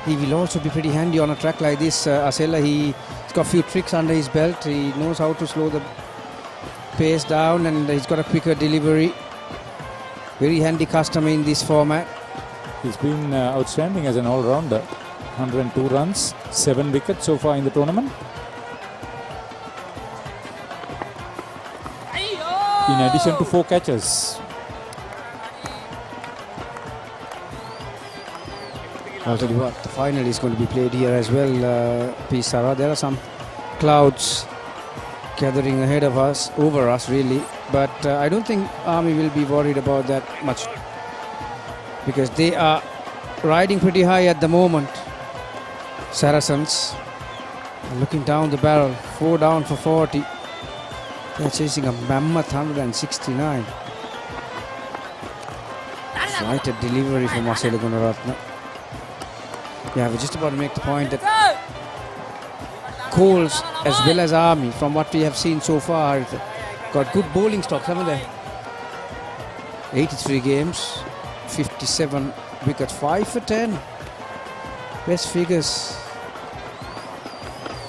He will also be pretty handy on a track like this. Asela, he's got a few tricks under his belt. He knows how to slow the pace down and he's got a quicker delivery. Very handy customer in this format. He's been outstanding as an all-rounder. 102 runs, 7 wickets so far in the tournament. In addition to 4 catches. I'll tell you what, the final is going to be played here as well, P. Sara. There are some clouds gathering ahead of us, over us really, but I don't think Army will be worried about that much because they are riding pretty high at the moment. Saracens looking down the barrel, 4 down for 40. They're chasing a mammoth 169. Slighted delivery from Asela Gunaratna. Yeah, we're just about to make the point that Coles as well as Army, from what we have seen so far, got good bowling stocks, haven't they? 83 games, 57 wickets, 5 for 10. Best figures.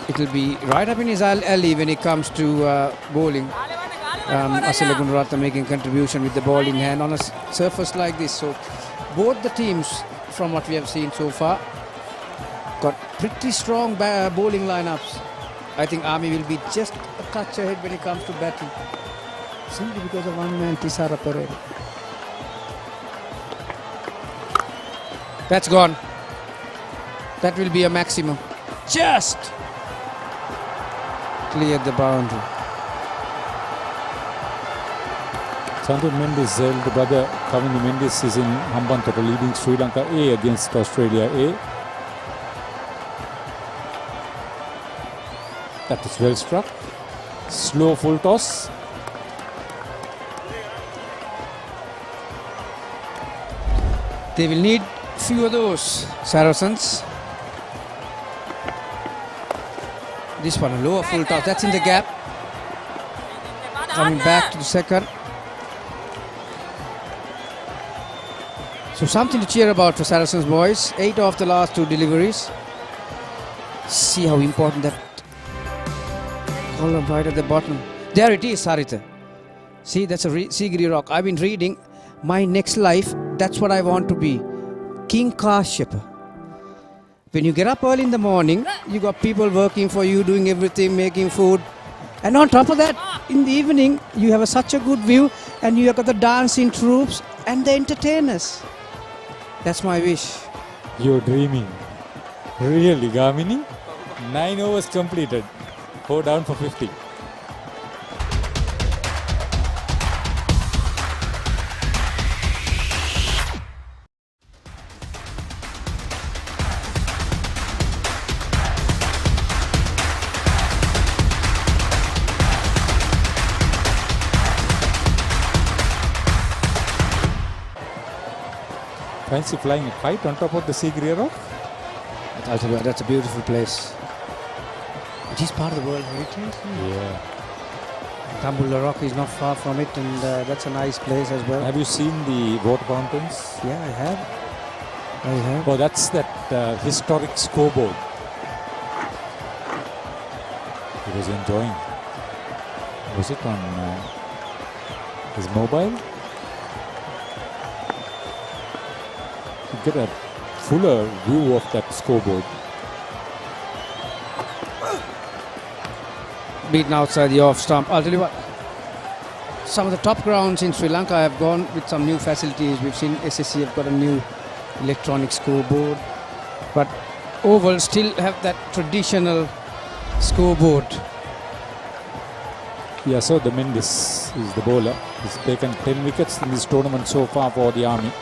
It'll be right up in his alley when it comes to bowling. Asela Gunaratna making contribution with the bowling hand on a surface like this. So both the teams, from what we have seen so far, got pretty strong bowling lineups. I think Army will be just a touch ahead when it comes to batting, simply because of one man, Papare. That's gone. That will be a maximum. Just cleared the boundary. Santhu Mendes' elder brother Kavini Mendes is in Hambantota leading Sri Lanka A against Australia A. That is well struck. Slow full toss. They will need few of those, Saracens. This one, a lower full toss, that's in the gap. Coming back to the second. So something to cheer about for Saracens boys. 8 of the last 2 deliveries. See how important that column right at the bottom. There it is, Sarita. See, that's a Sigiri rock. I've been reading my next life. That's what I want to be. King Kashyapa. When you get up early in the morning, you got people working for you, doing everything, making food. And on top of that, in the evening, you have such a good view and you have got the dancing troops and the entertainers. That's my wish. You're dreaming. Really, Gamini? 9 overs completed. 4 down for 50. fancy flying a kite on top of the Sigiriya rock? I'll tell you what, that's a beautiful place. It is part of the World Heritage. Yeah. Tambulla Rock is not far from it, and that's a nice place as well. Have you seen the water fountains? Yeah, I have. I have. Oh, that's that historic scoreboard. He was enjoying. Was it on his mobile? You get a fuller view of that scoreboard. Beaten outside the off stump. I'll tell you what, some of the top grounds in Sri Lanka have gone with some new facilities. We've seen SLC have got a new electronic scoreboard, but Oval still have that traditional scoreboard. Yeah, so the Mendes is the bowler. He's taken 10 wickets in this tournament so far for the Army.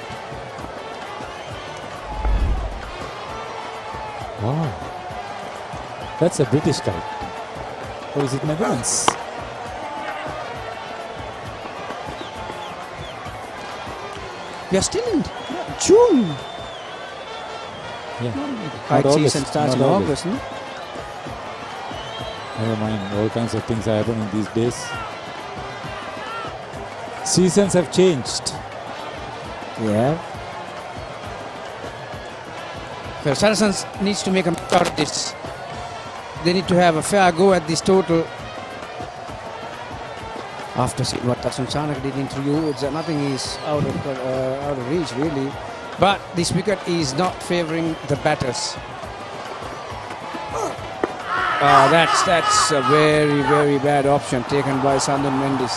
Wow. That's a British kite. Or is it Netherlands? We are still in June. Yeah. Kite season starts in August, no? Never mind, all kinds of things are happening these days. Seasons have changed. Yeah. Well, Saracens needs to make a out of this. They need to have a fair go at this total. After seeing what Tasun Chanak did in Trio, nothing is out of reach really. But this wicket is not favouring the batters. That's a very, very bad option taken by Sandon Mendes.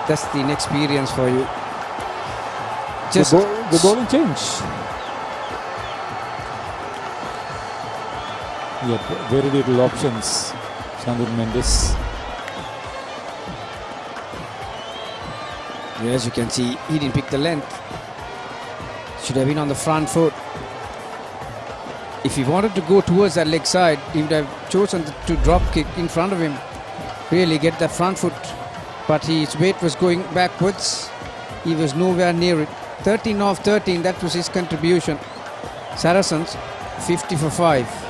That's the inexperience for you. Just the bowling change. Yeah, very little options. Sandon Mendes. As you can see, he didn't pick the length. Should have been on the front foot. If he wanted to go towards that leg side, he would have chosen to drop kick in front of him. Really get that front foot. But his weight was going backwards. He was nowhere near it. 13 off 13, that was his contribution. Saracens, 50 for 5.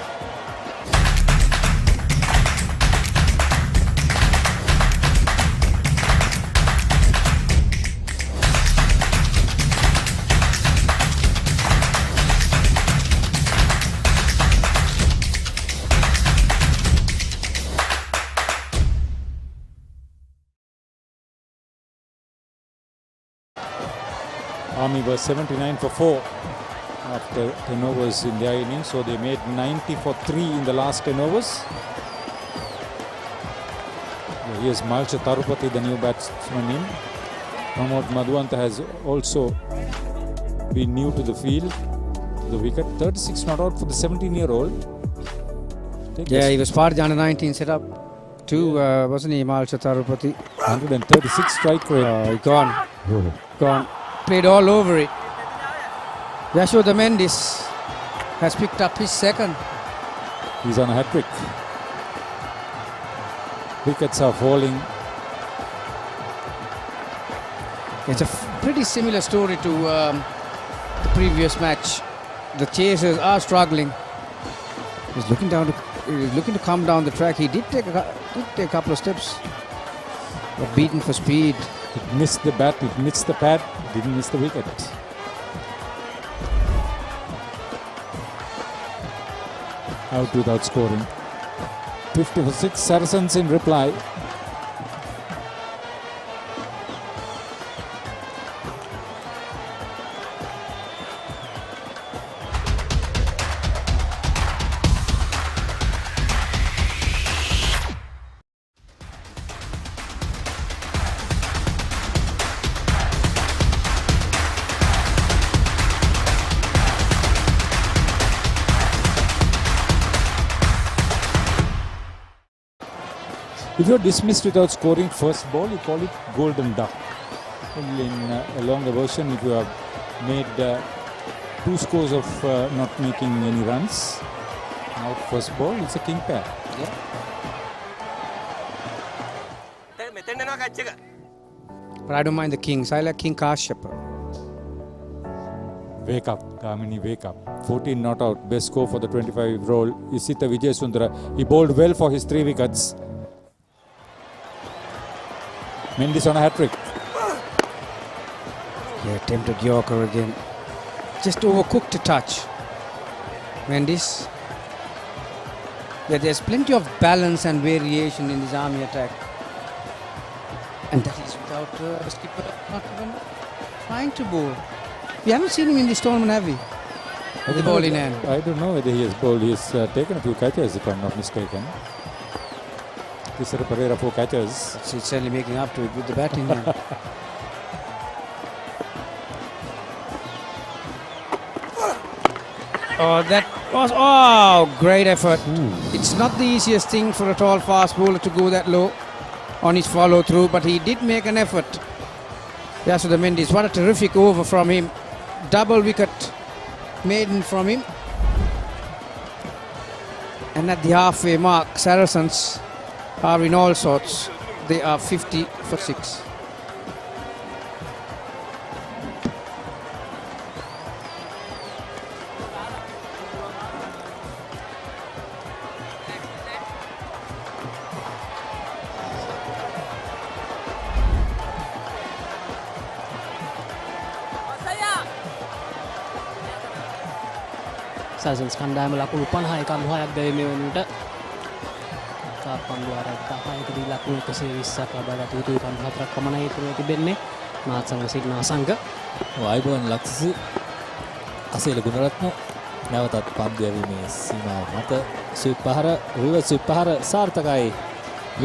Army was 79 for 4 after 10 overs in their innings, so they made 90 for 3 in the last 10 overs. Here's Malcha Tarupati, the new batsman in. Pramod Madhuanta has also been new to the field, the wicket. 36 not out for the 17-year-old. Yeah, he was part of the under 19 setup too, wasn't he, Malcha Tarupati? 136 strike rate. Gone. Gone. Played all over it. Yashoda Mendes has picked up his second. He's on a hat-trick. Wickets are falling. It's a pretty similar story to the previous match. The chasers are struggling. He's looking to come down the track. He did take a couple of steps, but beaten for speed. It missed the bat, it missed the pad, didn't miss the wicket. Out without scoring. 50 for 6, Saracens in reply. If you're dismissed without scoring first ball, you call it golden duck. In a longer version, if you have made 2 scores of not making any runs, out first ball, it's a king pair. Yeah. But I don't mind the kings. I like King Kashyap. Wake up. Damini wake up. 14 not out. Best score for the 25-year-old Isita Vijayasundara. He bowled well for his 3 wickets. Mendes on a hat-trick. Yeah, attempted Yorker again. Just overcooked a touch. Mendes. Yeah, there's plenty of balance and variation in this army attack. And that is without the skipper not even trying to bowl. We haven't seen him in this tournament, have we? With the ball in hand. I don't know whether he has bowled. He has taken a few catches, if I'm not mistaken. Tisara Pereira 4 catches. He's certainly making up to it with the batting hand. Oh, that was, great effort. It's not the easiest thing for a tall fast bowler to go that low on his follow through, but he did make an effort. Yasuda Mendes, what a terrific over from him. Double wicket maiden from him. And at the halfway mark, Saracens are in all sorts. They are 50 for 6. Saracens කණ්ඩායම ලකුණු 50ක් දැවීම වෙනුවට පන්දු ආරක් 10කදී ලකුණු 120ක් ලබාගත යුතුයි 54ක් පමණයි ඉතුරු තිබෙන්නේ මාත් සංග සිටින අසංග වයිබෝන් ලක්ෂි අසේල ගුණරත්න නැවතත් පන්දු යැවීමේ සීමාව මත ස්විප් පහර රිවර්ස් ස්විප් පහර සාර්ථකයි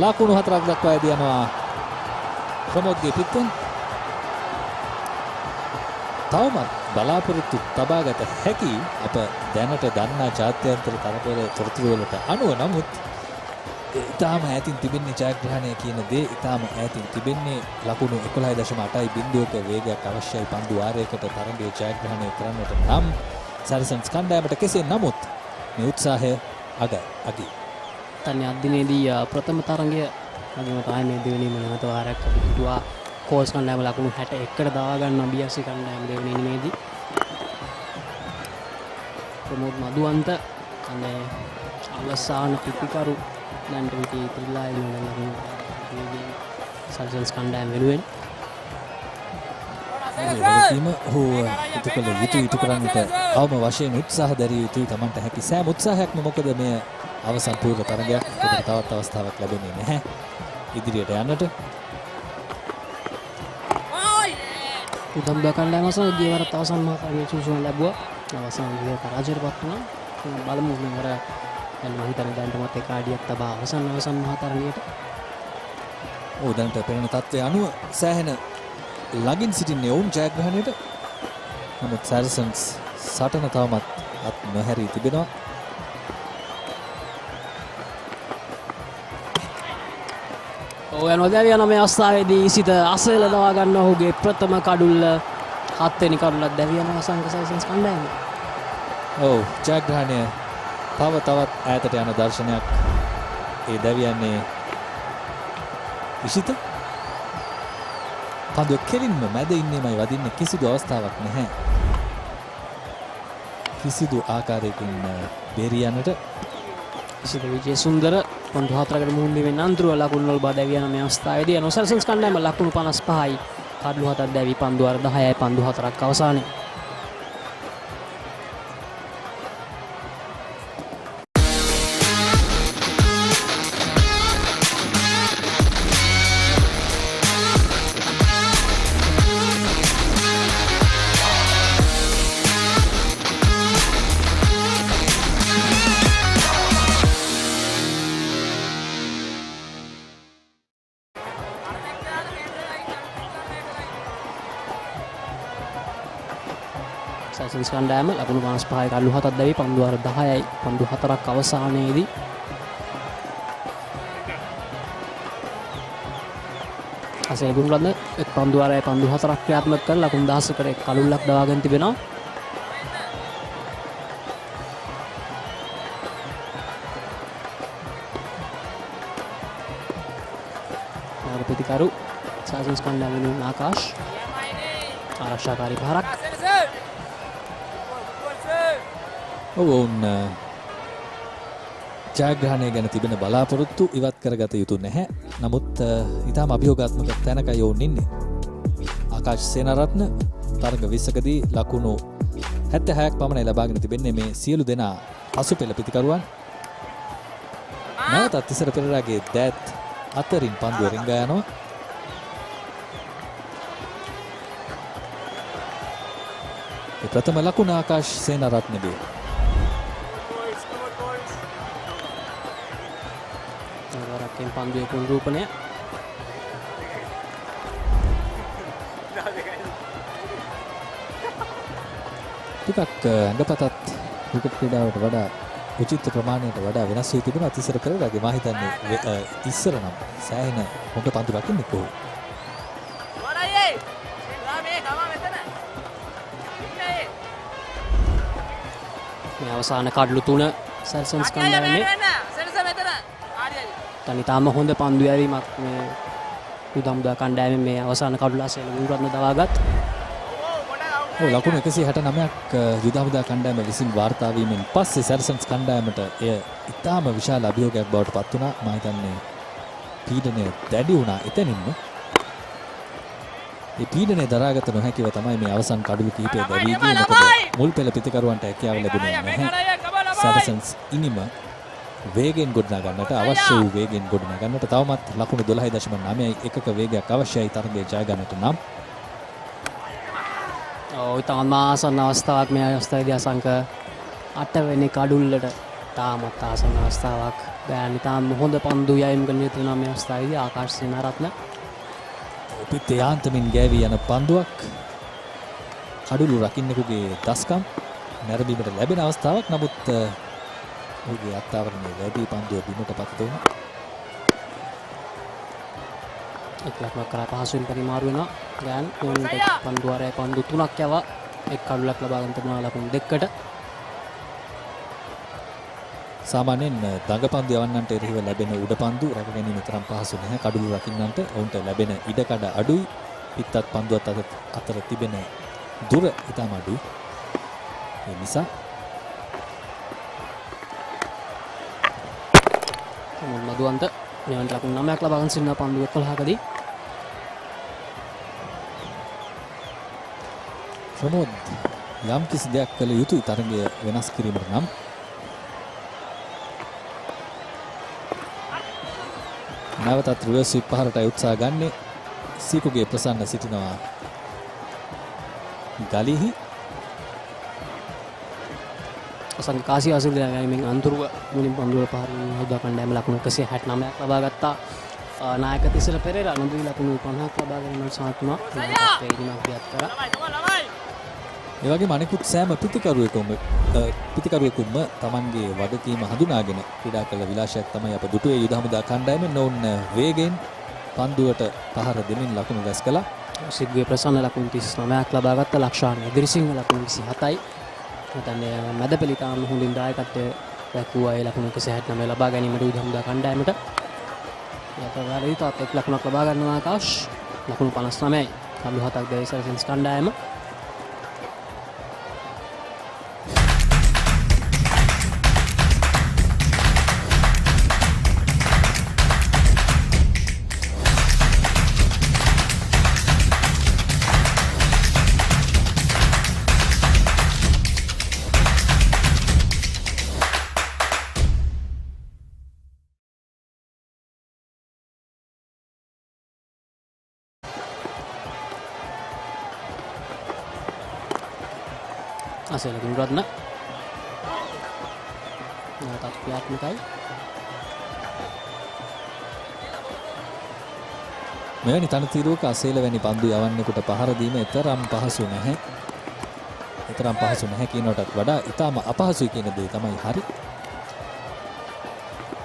ලකුණු 4ක් දක්වා ඇදී යනවා ප්‍රමෝද්ගේ පිටෙන් තවමත් බලාපොරොත්තු තබාගත හැකි අප දැනට දන්නා ජාත්‍යන්තර තරගවල තොරතුරු වලට අනුව නමුත් ඉතාම ඈතින් තිබෙන්නේ ජයග්‍රහණය කියන දේ ඉතාම ඈතින් තිබෙන්නේ ලකුණු 11.8යි බිඳුවක වේගයක් අවශ්‍යයි පන්දු වාරයකට තරගයේ ජයග්‍රහණය කරන්නට නම් සැරසන්ස් කණ්ඩායමට කෙසේ නමුත් මේ උත්සාහය අගයි. තන්නේ අදිනේදී ප්‍රථම තරගය වගේම තමයි මේ දෙවෙනිම නැවත වාරයක් අපි හිතුවා කෝල්ස් කණ්ඩායම ලකුණු 61කට දාවා ගන්නවා BRC කණ්ඩායම දෙවෙනි ඉනිමේදී. ප්‍රමෝද් මදුවන්ත අනේ අවසාන පිටිකරු දැන් පිටි ඉතිරිලා ඉන්න ලකුණු සර්ජන්ස් කණ්ඩායම වෙනුවෙන් වගකීම හෝ ඉටුකල ඉටු කරන්නට අවම වශයෙන් උත්සාහ දැරිය යුතුයි Tamanට හැකි සෑම උත්සාහයක්ම මොකද මේ අවසන් පූර්ව තරගයක් ඒකට තවත් අවස්ථාවක් ලැබෙන්නේ නැහැ ඉදිරියට යන්නට උදම්බ කණ්ඩායම සහ ගියවරත් අවසන් මාකාරයේ සුසුන ලැබුවා අවසන් ගිය පරාජයටපත් වුණා බලමු මෙවර දැන් මම හිතන්නේ දැන්ටමත් එක ආඩියක් තබා අවසන් මහතරණියට දැනට පෙනෙන තත්ත්වය අනුව සෑහෙන ළඟින් සිටින්නේ ඔවුන් ජයග්‍රහණයට නමුත් සැරසන්ස් සටන තවමත් අත් නොහැරී තිබෙනවා යනවා දැවියන මේ අවස්ථාවේදී සිට අසල දවා ගන්න ඔහුගේ ප්‍රථම කඩුල්ල 7 වෙනි කඩුල්ලක් දැවියන සංඝ සැරසන්ස් කණ්ඩායම. ජයග්‍රහණය තවත් ඈතට යන දර්ශනයක් ඒ දැවියන්නේ ඉෂිත පන්දුව කෙලින්ම මැද ඉන්නේමයි වදින්න කිසිදු අවස්ථාවක් නැහැ. කිසිදු ආකාරයකින් බේරී යන්නට ඉෂිත විජේසුන්දර පන්දු 4කට මුහුණ දෙමින් අන්තරුව ලකුණු වල බා දැවියන මේ අවස්ථාවේදී යන සැරසන්ස් කණ්ඩායම ලකුණු 55යි කඩලු 7ක් දැවි පන්දු 10යි පන්දු 4ක් අවසානයේ සැරසන්ස් කණ්ඩායම ලකුණු 55යි කඩලු 7ක් දැවි පන්දු 10යි පන්දු 4ක් අවසානයේදී අසල ගුණරත්න එක් පන්දු 6යි පන්දු 4ක් ක්‍රියාත්මක කරලා ලකුණු 10කට එක් කඩුල්ලක් දවාගෙන තිබෙනවා. ප්‍රතිකරු සැරසන්ස් කණ්ඩායම වෙනුවෙන් ආකාශ් ආරක්ෂාකාරී පහරක් ඔවුන් ජයග්‍රහණය ගැන තිබෙන බලාපොරොත්තු ඉවත් කරගත යුතු නැහැ. නමුත් ඉතාම අභියෝගාත්මක තැනකයි ඔවුන් ඉන්නේ. ආකාශ් සේනාරත්න තරග 20කදී ලකුණු 76ක් පමණ ලබාගෙන තිබෙන්නේ මේ සියලු දෙනා පසු පෙළ පිතිකරුවන්. නැවතත් තිසර පෙරේරාගේ දෑත් අතරින් පන්දුව රිංගා යනවා. ඒ ප්‍රථම ලකුණ ආකාශ් සේනාරත්නගේ. වරක්ෙන් පන්දුවේ පුනරූපණය. ටිකක් ඇඟපතත් ක්‍රිකට් ක්‍රීඩාවට වඩා උචිත ප්‍රමාණයට වඩා වෙනස් වී තිබෙනවා තිසර පෙරේරාගේ. මා හිතන්නේ ඉස්සර නම් සෑහෙන හොඳ පන්දු රකින්නේ කොහොමද? මේ අවසාන කඩලු 3 සැරසන්ස් කණ්ඩායමේ තනිතාම හොඳ පන්දු යැවීමක් මේ උදම්දා කණ්ඩායමේ මේ අවසාන කඩලු ආසෙල වුරත්න දවාගත්. ලකුණු 169ක් යුද හමුදා කණ්ඩායම විසින් වාර්තා වීමෙන් පස්සේ සැරසන්ස් කණ්ඩායමට එය ඉතාම විශාල අභියෝගයක් බවට පත් වුණා. මම හිතන්නේ පීඩනය දැඩි වුණා එතනින්ම. ඒ පීඩනය දරාගත නොහැකිව තමයි මේ අවසන් කඩලු කිහිපය දැවී ගියේ. මොකද මුල් පෙළ පිතිකරුවන්ට හැකියාව ලැබුණේ නැහැ. සැරසන්ස් ඉනිම වේගෙන් ගොඩනගා ගන්නට අවශ්‍ය වූ වේගෙන් ගොඩනගා ගන්නට තවමත් ලකුණු 12.9යි එකක වේගයක් අවශ්‍යයි තරගය ජය ගන්නට නම්. ඉතාම ආසන්න අවස්ථාවක් මේ අවස්ථාවේදී අසංක 8 වෙනි කඩුල්ලට තාමත් ආසන්න අවස්ථාවක්. දැන් ඉතාම හොඳ පන්දු යැවීම් කරන තියෙනවා මේ අවස්ථාවේදී ආකාශ් සේනාරත්න. පිටේ යාන්තමින් ගෑවී යන පන්දුවක් කඩුළු රකින්නෙකුගේ දස්කම් නැරඹීමට ලැබෙන අවස්ථාවක්. නමුත් ඔහුගේ අත්අවරණයේ වැඩි පන්දුව බිමට පතිත වුණා. එක්ලක්ම කරා පහසුවෙන් පරිමාරු වෙනවා. දැන් ඕනට පන්දු වරේ පන්දු 3ක් යවා එක් කඩුලක් ලබා ගන්න තිබුණා ලකුණු 2කට. සාමාන්‍යයෙන් දඟපන්දු යවන්නන්ට එරෙහිව ලැබෙන උඩ පන්දු රැක ගැනීම තරම් පහසු නැහැ. කඩුළු රකින්නන්ට ඔවුන්ට ලැබෙන ඉඩකඩ අඩුයි. පිටත් පන්දුවත් අතර තිබෙන දුර ඉතාම අඩුයි. ඒ නිසා මදුවන්ත මෙවන් ලකුණු 9ක් ලබා ගන්න සිටින පන්දු 11කදී ප්‍රමෝද් යම් කිසි දෙයක් කළ යුතුයි තරගය වෙනස් කිරීමට නම්. නැවතත් රිවර්ස් ස්විප් පහරටයි උත්සාහ ගන්නේ. සීකුගේ ප්‍රසන්න සිටිනවා ගලිහි. අසංක කාසි ආසිරියාගෙන් අන්තරුව මුලින් පන්දුවල පහරින් හුදා කණ්ඩායම ලකුණු 169ක් ලබා ගත්තා. නායක තිසර පෙරේරා නොදී ලකුණු 50ක් ලබා ගැනීමට සමත් වුණා. නායකත්වයේ ඉදිරියට ගියත් කරා. ඒ වගේම අනිකුත් සෑම පිතිකරුවෙකුම Tamanගේ වගකීම හඳුනාගෙන ක්‍රීඩා කළ විලාසයක් තමයි අප දුටුවේ යුද හමුදා කණ්ඩායමෙන්. ඔවුන් වේගෙන් පන්දුවට පහර දෙමින් ලකුණු රැස් කළා. සිද්දුවේ ප්‍රසන්න ලකුණු 39ක් ලබා ගත්තා. ලක්ෂාන් ඉදිරිසිංහ ලකුණු 27යි. මතන්නේ මැද පෙළිතාම හොඳින් දායකත්වයේ දක්වුවා. ඒ ලකුණු 169 ලබා ගැනීමට යුද හමුදා කණ්ඩායමට. යතවරදී තාත් එක් ලකුණක් ලබා ගන්නවා ආකාශ්. ලකුණු 59යි. කඩලු 7ක් දැයි සැරසන්ස් කණ්ඩායම. අසල ගුණරත්න නැවතත් ක්‍රියාත්මකයි. මෙවැනි තනතිරුවක අසේල වැනි පන්දු යවන්නෙකුට පහර දීම එතරම් පහසු නැහැ. එතරම් පහසු නැහැ කියනටත් වඩා ඉතාම අපහසුයි කියන දේ තමයි හරි.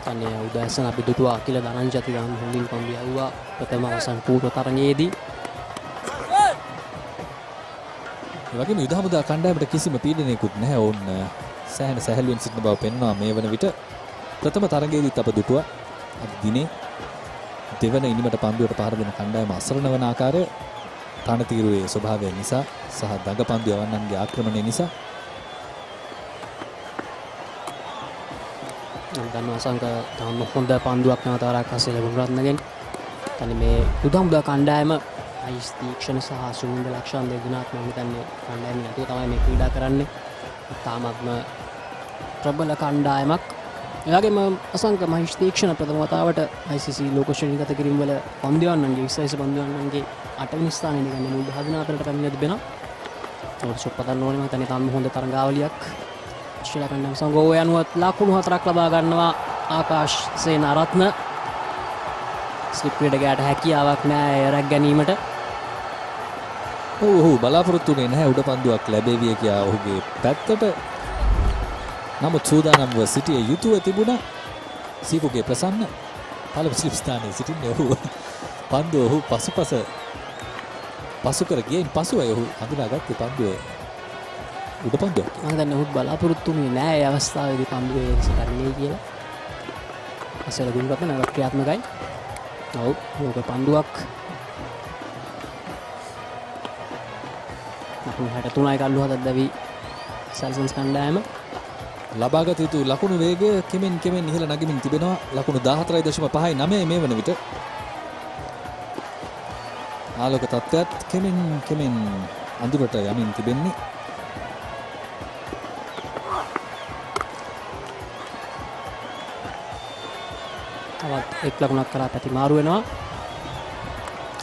අනේ උදෑසන අපි දුටුවා අකිල ධනංජති ගම් හොඳින් පන්දු යවුවා ප්‍රථම අවසන් පූර්ව තරගයේදී. ඒ වගේම යුද හමුදා කණ්ඩායමට කිසිම පීඩනයකුත් නැහැ. ඔවුන් සෑහෙන සැහැල්ලුවෙන් සිටින බව පෙන්වනවා මේ වන විට. ප්‍රථම තරගයේදීත් අප දුටුවා අද දිනේ දෙවන ඉනිමට පන්දුවට පහර දෙන කණ්ඩායම අසරණ වන ආකාරය තනතිරුවේ ස්වභාවය නිසා සහ දඟ පන්දු යවන්නන්ගේ ආක්‍රමණය නිසා. ගන්නවා සංක තාම හොඳ පන්දුවක් නැවත වරක් අසල ගුණරත්නගෙන්. තනි මේ උදම්බුදා කණ්ඩායම අයිස් තීක්ෂණ සහ සුන්දර ලක්ෂණ දෙන්නාත් මම හිතන්නේ කණ්ඩායම නැතුව තමයි මේ ක්‍රීඩා කරන්නේ. තාමත්ම ප්‍රබල කණ්ඩායමක්. ඒ වගේම අසංක මහිෂ් තීක්ෂණ ප්‍රථම වතාවට ICC ලෝක ශ්‍රේණිගත කිරීම වල පන්දුවන්නන්ගේ 20 පන්දුවන්නන්ගේ 8 වෙනි ස්ථානයේ ඉඳගෙන මුල් 14ට පැමිණ තිබෙනවා. ඒක සොප්පතන්න ඕනේ මම හිතන්නේ තාම හොඳ තරගාවලියක්. ශ්‍රී ලංකා කණ්ඩායම සංගෝය අනුවත් ලකුණු 4ක් ලබා ගන්නවා ආකාශ් සේනාරත්න. ස්ලිප් ක්‍රීඩකයාට හැකියාවක් නැහැ රැක් ගැනීමට. ඔහු බලාපොරොත්තු වෙන්නේ නැහැ උඩ පන්දුවක් ලැබෙවිය කියා ඔහුගේ පැත්තට. නමුත් සූදානම්ව සිටිය යුතුව තිබුණා. සීකුගේ ප්‍රසන්න පළමු ස්ලිප් ස්ථානයේ සිටින්නේ ඔහු. පන්දුව ඔහු පසු කර ගියයින් පසුවයි ඔහු හඳුනාගත්තේ පන්දුව උඩ පන්දුවක්. මම දන්නේ ඔහු බලාපොරොත්තු වෙන්නේ නැහැ මේ අවස්ථාවේදී පන්දුවේ සිටින්නේ කියලා. අසල ගුණරත්න නැවත ක්‍රියාත්මකයි. ඔව් ලෝක පන්දුවක් 63යි කල්ලු හදක් දැවි සැල්සන්ස් කණ්ඩායම ලබාගත යුතු ලකුණු වේගය කෙමෙන් ඉහළ නගමින් තිබෙනවා. ලකුණු 14.59 මේ වන විට. ආලෝක තත්ත්වයත් කෙමෙන් අඳුරට යමින් තිබෙන්නේ. තවත් එක් ලකුණක් කරා පැති මාරු වෙනවා.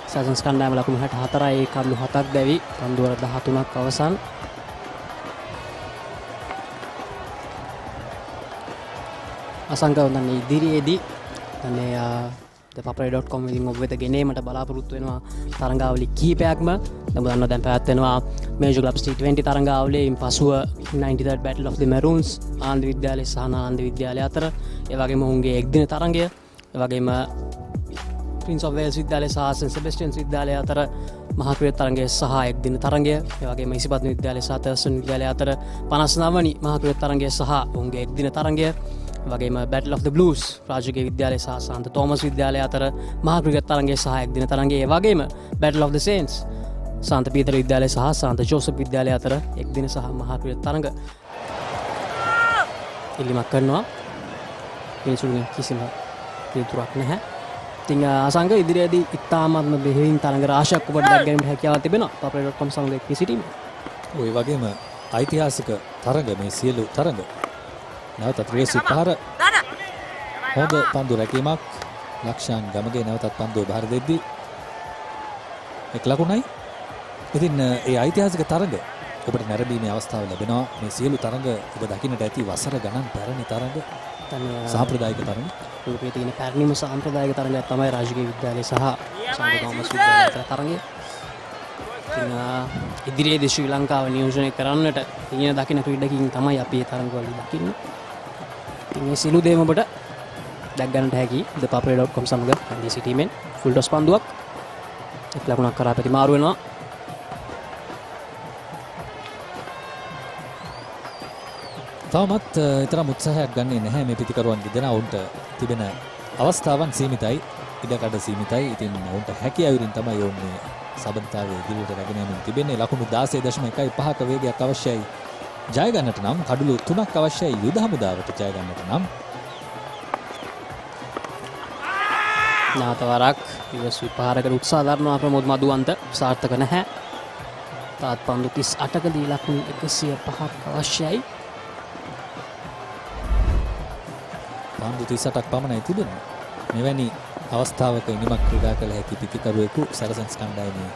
සැල්සන්ස් කණ්ඩායම ලකුණු 64යි කල්ලු 7ක් දැවි පන්දුවර 13ක් අවසන්. අසංකවන්න ඉදිරියේදී අනේ papare.com වලින් ඔබ වෙත ගෙනීමට බලාපොරොත්තු වෙනවා තරඟාවලි කිහිපයක්ම. දැන් දන්නවා දැන් පැවැත්වෙනවා මේජර් ක්ලබ්ස් T20 තරඟාවලියෙන් පසුව 93rd Battle of the Maroons Ananda විද්‍යාලය සහ නාලන්ද විද්‍යාලය අතර. ඒ වගේම ඔවුන්ගේ එක්දින තරඟය, ඒ වගේම Prince of Wales විද්‍යාලය සහ St Sebastian's විද්‍යාලය අතර මහා ක්‍රීඩා තරඟය සහ එක්දින තරඟය. ඒ වගේම ඉසිපත්න විද්‍යාලය සහ තර්ස්ටන් විද්‍යාලය අතර 59 වනි මහා ක්‍රීඩා තරඟය සහ ඔවුන්ගේ එක්දින තරඟය. වගේම Battle of the Blues රාජකීය විද්‍යාලය සහ සාන්ත තෝමස් විද්‍යාලය අතර මහා ක්‍රිකට් තරඟයේ සහ එක්දින තරඟයේ. ඒ වගේම Battle of the Saints සාන්ත පීතර විද්‍යාලය සහ සාන්ත ජෝසප් විද්‍යාලය අතර එක්දින සහ මහා ක්‍රිකට් තරඟ ඉල්ලීමක් කරනවා. පිළිසුණු කිසිම පිළිතුරක් නැහැ. ඉතින් අසංග ඉදිරියේදී ඉතාමත්ම බෙහෙවින් තරඟ රාශියක් ඔබට දැක් ගැනීමට හැකියාවක් තිබෙනවා papare.com සංගයේ කිසිටීම. ඔය වගේම ඓතිහාසික තරඟ මේ සියලු තරඟ නැවතත් රේසි පහර හොඳ පන්දු රැකීමක්. ලක්ෂාන් ගමගේ නැවතත් පන්දුව බහර දෙද්දී එක් ලකුණයි. ඉතින් ඒ ඓතිහාසික තරඟ ඔබට නැරඹීමේ අවස්ථාව ලැබෙනවා. මේ සියලු තරඟ ඔබ දකින්නට ඇති වසර ගණන් පැරණි තරඟ, සාම්ප්‍රදායික තරඟ. ලෝකයේ තියෙන පැරණිම සාම්ප්‍රදායික තරඟයක් තමයි රාජකීය විද්‍යාලය සහ සාන්ත තෝමස් විද්‍යාලය අතර තරඟය. ඉතින් ඉදිරියේදී ශ්‍රී ලංකාව නියෝජනය කරන්නට තියෙන දකින්න ක්‍රීඩකින් තමයි අපි මේ තරඟවල දකින්නේ. මේ සිළු දේම ඔබට දැක් ගන්නට හැකි the papare.com සමග රැඳී සිටීමෙන්. ෆුල් ටොස් පන්දුවක් එක් ලකුණක් කරා පැති මාරු වෙනවා. තවමත් තරම් උත්සාහයක් ගන්නේ නැහැ මේ පිතිකරුවන්ගේ දෙනා. ඔවුන්ට තිබෙන අවස්ථාවන් සීමිතයි, ඉඩකඩ සීමිතයි. ඉතින් ඔවුන්ට හැකියාවරින් තමයි ඔවුන් මේ සබඳතාවයේ ඉදිරියට රැගෙන යමින් තිබෙන්නේ. ලකුණු 16.15ක වේගයක් අවශ්‍යයි ජය ගන්නට නම්. කඩලු 3ක් අවශ්‍යයි යුද හමුදාවට ජය ගන්නට නම්. නැවත වරක් ඉවස් විපාරකට උත්සාහ දරනවා ප්‍රමෝද් මදුවන්ත. සාර්ථක නැහැ. තාත් පන්දු 38කදී ලකුණු 105ක් අවශ්‍යයි. පන්දු 38ක් පමණයි තිබෙන්නේ. මෙවැනි අවස්ථාවක ඉනිමක් ක්‍රීඩා කළ හැකි පිතිකරුවෙකු සැරසන්ස් කණ්ඩායමේ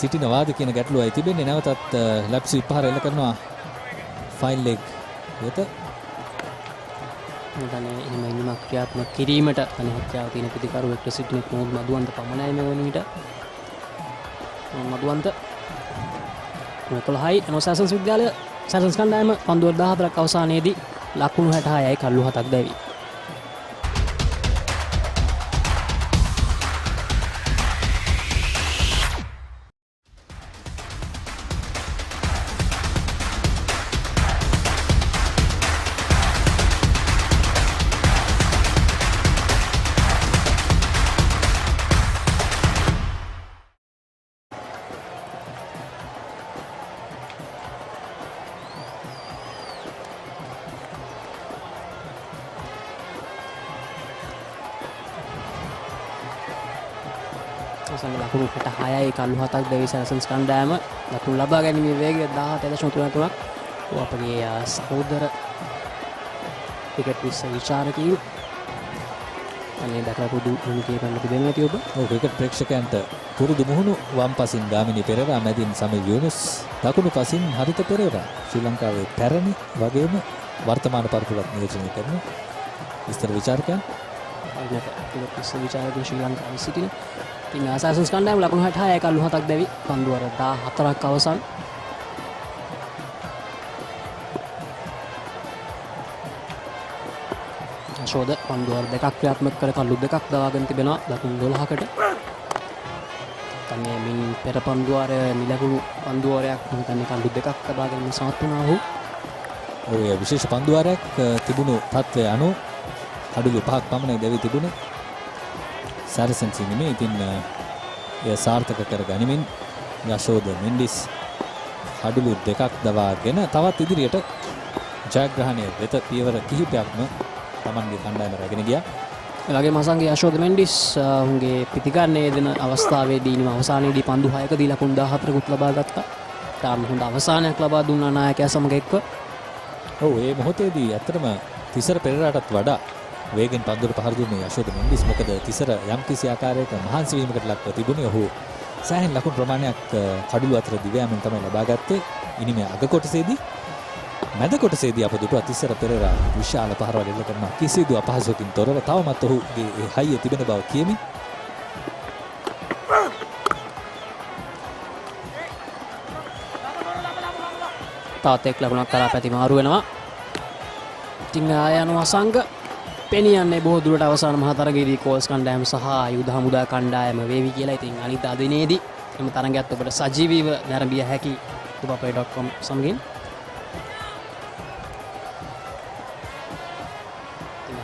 සිටිනවාද කියන ගැටලුවයි තිබෙන්නේ. නැවතත් ලැප්ස් විපාර එල්ල කරනවා ෆයිල් ලෙග් වෙත. මෙතන එහෙම ඉනිමක් ක්‍රියාත්මක කිරීමට තන හැකියාව තියෙන පිතිකරුවෙක්ට සිටින ප්‍රමෝද් මදුවන්ත පමණයි මේ වන විට. මදුවන්ත 11යි සැරසන්ස් විද්‍යාලය සැරසන්ස් කණ්ඩායම පන්දුව 14ක් අවසානයේදී ලකුණු 66යි කල්ලු 7ක් දැවි. සංග ලකුණු 6යි 17ක් දෙවි සරසන්ස් කණ්ඩායම ලකුණු ලබා ගැනීමේ වේගය 17.33ක්. අපගේ සහෝදර ක්‍රිකට් විචාරකයෝ අනේ දැකලා පුදු මුනිකේ කරන්න තිබෙනවා ඇති ඔබ. ඔව් ක්‍රිකට් ප්‍රේක්ෂකයන්ට පුරුදු මුහුණු වම් පසින් ගාමිණී පෙරේරා, මැදින් සමීර් යුනුස්, දකුණු පසින් හරිත පෙරේරා ශ්‍රී ලංකාවේ පැරණි වගේම වර්තමාන පරපුරත් නියෝජනය කරන විස්තර විචාරකයන්. විචාරකයන් ශ්‍රී ලංකාවේ සිටින ඉතින් සරසන්ස් කණ්ඩායම ලකුණු 66යි 17ක් දැවි පන්දු වර 14ක් අවසන්. ශෝධ පන්දුවර දෙකක් ක්‍රියාත්මක කර කළු දෙකක් දවාගෙන තිබෙනවා ලකුණු 12කට. තමයි මින් පෙර පන්දුවරය නිලකුණු පන්දුවරයක් හිතන්නේ කළු දෙකක් ලබා ගැනීම සමත් වුණා ඔහු. ඔය විශේෂ පන්දුවරයක් තිබුණු තත්ත්වය අනුව කඩුළු 5ක් පමණ දෙවි තිබුණේ. සාරසන්ස් ඉන්නේ ඉතින් එය සාර්ථක කර ගනිමින් යශෝද මෙන්ඩිස් කඩුළු දෙකක් දවාගෙන තවත් ඉදිරියට ජයග්‍රහණය වෙත පියවර කිහිපයක්ම තමන්ගේ කණ්ඩායම රැගෙන ගියා. ඒ වගේම අසංගේ යශෝද මෙන්ඩිස් උන්ගේ පිටිගන්නේ දෙන අවස්ථාවේදී නිම අවසානයේදී පන්දු 6කදී ලකුණු 14කුත් ලබා ගත්තා. තාම හොඳ අවසානයක් ලබා දුන්නා නායකයා සමග එක්ව. ඔව් ඒ මොහොතේදී ඇත්තටම තිසර පෙරේරාටත් වඩා වේගෙන් පන්දුවට පහර දුන්නේ යශෝද මෙන්ඩිස්. මොකද තිසර යම්කිසි ආකාරයක මහන්සි වීමකට ලක්ව තිබුණේ. ඔහු සෑහෙන ලකුණු ප්‍රමාණයක් කඩුළු අතර දිවෑමෙන් තමයි ලබා ගත්තේ. ඉනිමේ අග කොටසේදී මැද කොටසේදී අප දුටුවා තිසර පෙරේරා විශාල පහරවල් එල්ල කරන කිසිදු අපහසුවකින් තොරව තවමත් ඔහුගේ හයිය තිබෙන බව කියමින් තාත් එක් ලකුණක් කරා පැති මාරු වෙනවා. ඉතින් ආයන අසංග පෙනියන්නේ බොහෝ දුරට අවසාන මහතරගයේදී කෝල්ස් කණ්ඩායම සහ යුද හමුදා කණ්ඩායම වේවි කියලා. ඉතින් අනිත් දිනේදී එම තරගයත් ඔබට සජීවීව නැරඹිය හැකි papare.com සමගින්.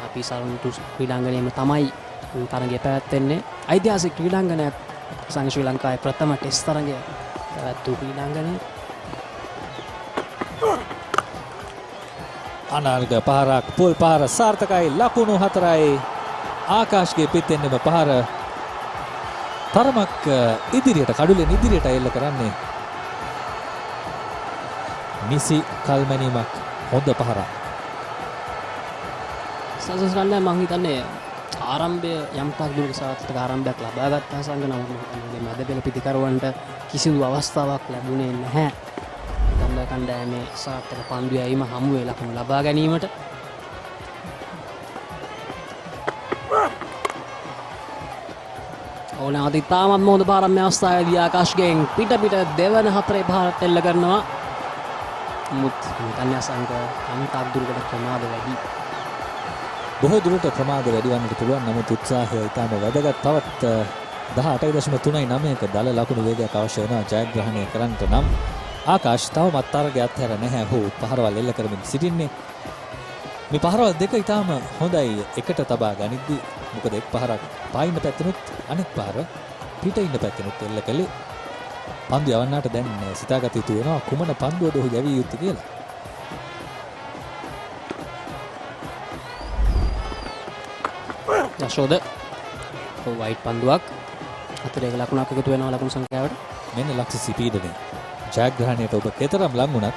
අපි සාරන්තු ක්‍රීඩාංගණයේම තමයි තරගය පැවැත්වෙන්නේ. ඓතිහාසික ක්‍රීඩාංගණයක් සංඝ ශ්‍රී ලංකාවේ ප්‍රථම ටෙස්ට් තරගය පැවැත්වූ ක්‍රීඩාංගණය. අනාර්ග පහරක් පොල් පහර සාර්ථකයි. ලකුණු 4යි. ආකාශ්ගේ පිටෙන්නම පහර තරමක් ඉදිරියට කඩුලෙන් ඉදිරියට එල්ල කරන්නේ නිසි කල්මැනීමක්. හොඳ පහරක්. සරසන්ස් කණ්ඩායම මං හිතන්නේ ආරම්භය යම් තාක් දුරට සාර්ථක ආරම්භයක් ලබා ගත්තා සංඝ. නමුත් මම මැද පෙළ පිටිකරුවන්ට කිසිදු අවස්ථාවක් ලැබුණේ නැහැ. කණ්ඩායමේ සාර්ථක පන්දු යැවීම හමුවේ ලකුණු ලබා ගැනීමට. ඕනෑමත් ඉතාමත් මොහොත පාරම්‍ය අවස්ථාවේදී ආකාශ්ගෙන් පිට දෙවන හතරේ පහරත් එල්ල කරනවා. මුත් හිතන්නේ අසංග යම් තාක් දුරට ප්‍රමාද වැඩි. බොහෝ දුරට ප්‍රමාද වැඩි වන්නට පුළුවන්. නමුත් උත්සාහය ඉතාම වැදගත්. තවත් 18.39ක දල ලකුණු වේගයක් අවශ්‍ය වෙනවා ජයග්‍රහණය කරන්නට නම්. ආකාශ් තවමත් තරගයක් හැර නැහැ. ඔහු පහරවල් එල්ල කරමින් සිටින්නේ. මේ පහරවල් දෙක ඉතාම හොඳයි එකට තබා ගනිද්දී. මොකද එක් පහරක් පායින්න පැත්තෙනුත් අනෙක් පහර පිට ඉන්න පැත්තෙනුත් එල්ල කළේ. පන්දු යවන්නට දැන් සිතාගත යුතු වෙනවා කුමන පන්දුවද ඔහු යවිය යුත්තේ කියලා. යශෝද වයිට් පන්දුවක් අතරේ ලකුණක් එකතු වෙනවා ලකුණු සංඛ්‍යාවට. මෙන්න ලක්ෂ පීඩනය. ජයග්‍රහණයට ඔබ කෙතරම් ලං වුණත්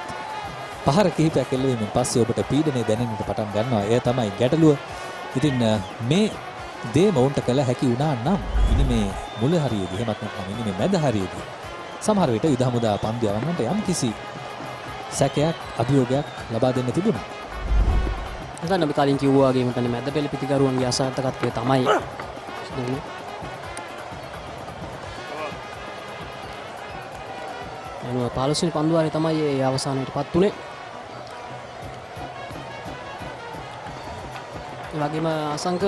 පහර කිහිපයක් එල්ලවීමෙන් පස්සේ ඔබට පීඩනය දැනෙන්නට පටන් ගන්නවා. එය තමයි ගැටලුව. ඉතින් මේ දේ මොවුන්ට කළ හැකි වුණා නම් ඉනි මේ මුල හරියේදී එහෙමත් නැත්නම් ඉනි මේ මැද හරියේදී සමහර විට යුද හමුදා පන්දු යවන්නට යම් කිසි සැකයක් අභියෝගයක් ලබා දෙන්න තිබුණා. නැත්නම් අපි කලින් කිව්වා වගේම තමයි මැද පෙළ පිටිකරුවන්ගේ අසාර්ථකත්වය තමයි සිදුවන්නේ. අනුව 15 වෙනි පන්දුවාරේ තමයි ඒ අවසානයටපත් උනේ. ඒ වගේම අසංක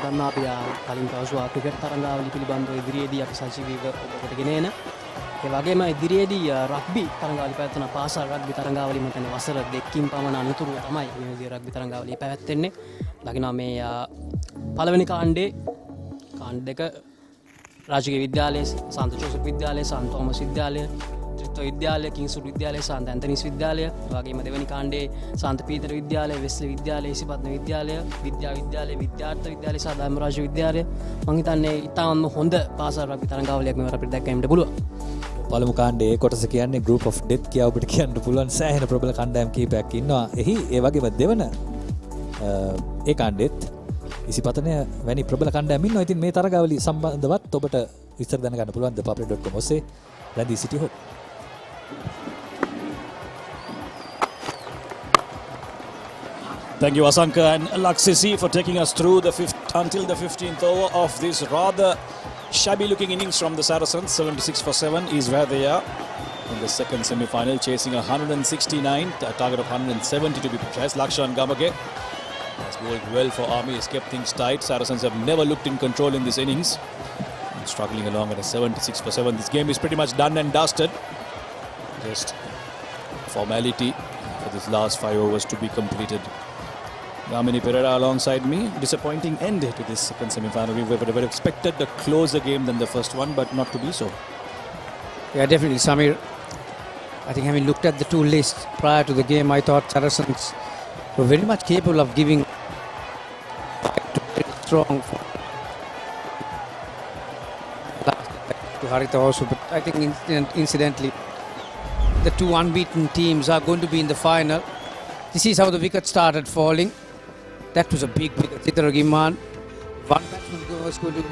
දන්නා අපි කලින් පැවසුවා ක්‍රිකට් තරඟාවලි පිළිබඳව ඉදිරියේදී අපි සජීවීව ඔබට ගෙන එන. ඒ වගේම ඉදිරියේදී රග්බි තරඟාවලි පැවැත්වෙන පාසල් රග්බි තරඟාවලි මතන වසර දෙකකින් පමණ අනතුරුව තමයි මේ විදිහේ රග්බි තරඟාවලි පැවැත්වෙන්නේ. දකිනවා මේ පළවෙනි කාණ්ඩේ කාණ්ඩ දෙක රාජකීය විද්‍යාලයේ සන්ත ජෝසප් විද්‍යාලයේ සන්ත තෝමස් විද්‍යාලය ත්‍රිත්ව විද්‍යාලය, කිංසුඩ් විද්‍යාලය, සාන්ත ඇන්තනිස් විද්‍යාලය, වගේම දෙවැනි කාණ්ඩයේ සාන්ත පීතර විද්‍යාලය, වෙස්ලි විද්‍යාලය, ඉසිපත්න විද්‍යාලය, විද්‍යාර්ථ විද්‍යාලය සහ ධර්මරාජ විද්‍යාලය. මම හිතන්නේ ඉතාමත් හොඳ පාසල් රග්බි තරඟාවලියක් මෙවර අපිට දැක්කීමට පුළුවන්. පළමු කාණ්ඩයේ කොටස කියන්නේ group of death කියලා ඔබට කියන්න පුළුවන්. සෑහෙන ප්‍රබල කණ්ඩායම් කීපයක් ඉන්නවා. එහි ඒ වගේම දෙවන ඒ කාණ්ඩෙත් ඉසිපතනය වැනි ප්‍රබල කණ්ඩායම් ඉන්නවා. ඉතින් මේ තරගාවලිය සම්බන්ධවත් ඔබට විස්තර දැනගන්න පුළුවන් thepapare.com ඔස්සේ රැඳී සිටියොත්. Thank you, Asanka and Laksisi, for taking us through until the 15th over of this rather shabby-looking innings from the Saracens. 76 for 7 is where they are in the second semi-final, chasing 169, a target of 170 to be precise. Lakshan Gamage has bowled well for Army, has kept things tight. Saracens have never looked in control in this innings, and struggling along at a 76 for 7. This game is pretty much done and dusted. Just formality for this last 5 overs to be completed. Gamini Pereira alongside me. Disappointing end to this second semi-final. We would have expected a closer game than the first one, but not to be so. Yeah, definitely, Samir. I think having looked at the two lists prior to the game, I thought Saracens were very much capable of giving very strong to Haritha also. But I think incidentally, the two unbeaten teams are going to be in the final. This is how the wicket started falling. That was a big wicket. Chitra Gimman, one batsman was going to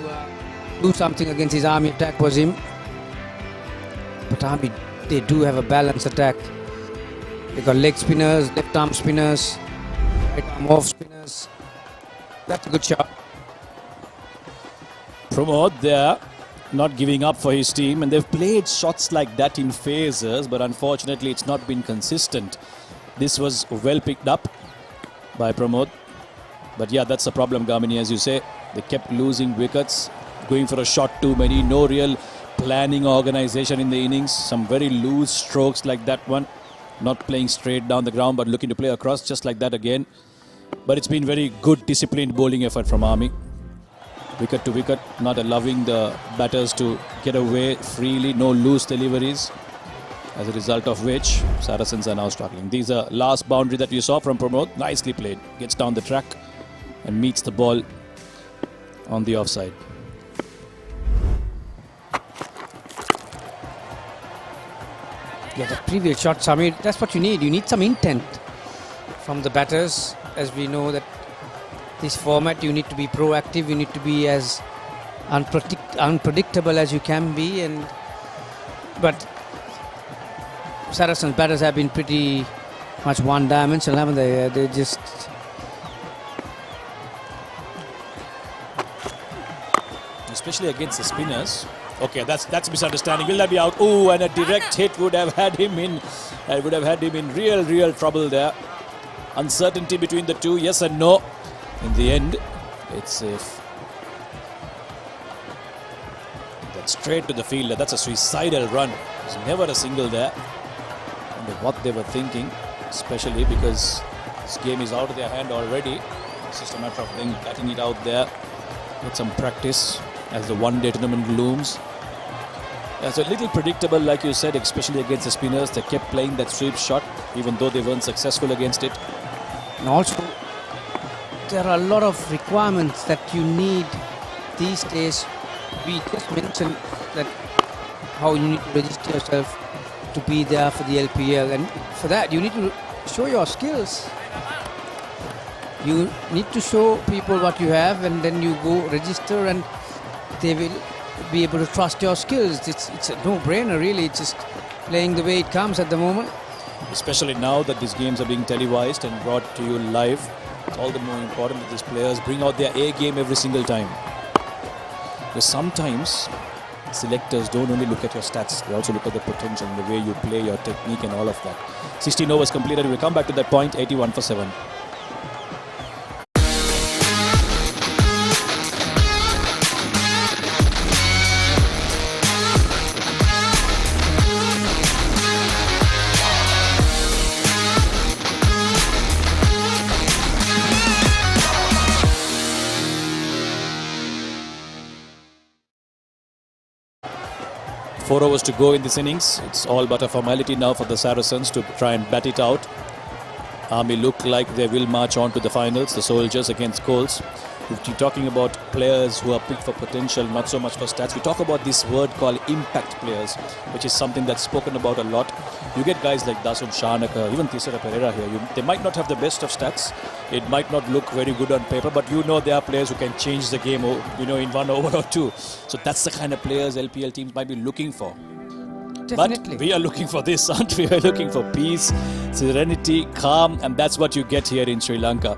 do something against his Army attack was him. But Army, they do have a balanced attack. They got leg spinners, left arm spinners, right arm off spinners. That's a good shot. Pramod there, not giving up for his team, and they've played shots like that in phases, but unfortunately it's not been consistent. This was well picked up by Pramod. But yeah, that's the problem, Gamini, as you say. They kept losing wickets, going for a shot too many, no real planning or organisation in the innings. Some very loose strokes like that one. Not playing straight down the ground, but looking to play across just like that again. But it's been very good, disciplined bowling effort from Army. Wicket to wicket, not allowing the batters to get away freely, no loose deliveries. As a result of which, Saracens are now struggling. These are last boundary that you saw from Pramod. Nicely played. Gets down the track and meets the ball on the offside. Yeah, the previous shot, Samir, that's what you need. You need some intent from the batters. As we know that this format, you need to be proactive. You need to be as unpredictable as you can be. But Saracens batters have been pretty much one-dimensional, haven't they? They just... Especially against the spinners. Okay, that's misunderstanding. Will that be out? Oh, and a direct hit would have had him in. Would have had him in real trouble there. Uncertainty between the two, yes and no. In the end, it's safe. That's straight to the fielder. That's a suicidal run. There's never a single there. What they were thinking, especially because this game is out of their hand already. It's just a matter of them cutting it out there with some practice as the one-day tournament looms. It's a little predictable, like you said, especially against the spinners. They kept playing that sweep shot, even though they weren't successful against it. And also, there are a lot of requirements that you need these days. We just mentioned that how you need to register yourself to be there for the LPL, and for that you need to show your skills. You need to show people what you have, and then you go register and they will be able to trust your skills. It's a no-brainer really. It's just playing the way it comes at the moment. Especially now that these games are being televised and brought to you live, it's all the more important that these players bring out their A game every single time. Because sometimes selectors don't only look at your stats, they also look at the potential and the way you play, your technique and all of that. 16 overs completed. We'll come back to that point. 81 for 7. 4 overs to go in this innings. It's all but a formality now for the Saracens to try and bat it out. Army look like they will march on to the finals, the Soldiers against Coles. If you're talking about players who are picked for potential, not so much for stats, we talk about this word called impact players, which is something that's spoken about a lot. You get guys like Dasun Shanaka, even Tisara Pereira here. They might not have the best of stats. It might not look very good on paper, but you know they are players who can change the game, in 1 over or 2. So that's the kind of players LPL teams might be looking for. Definitely. But we are looking for this, aren't we? We're looking for peace, serenity, calm, and that's what you get here in Sri Lanka.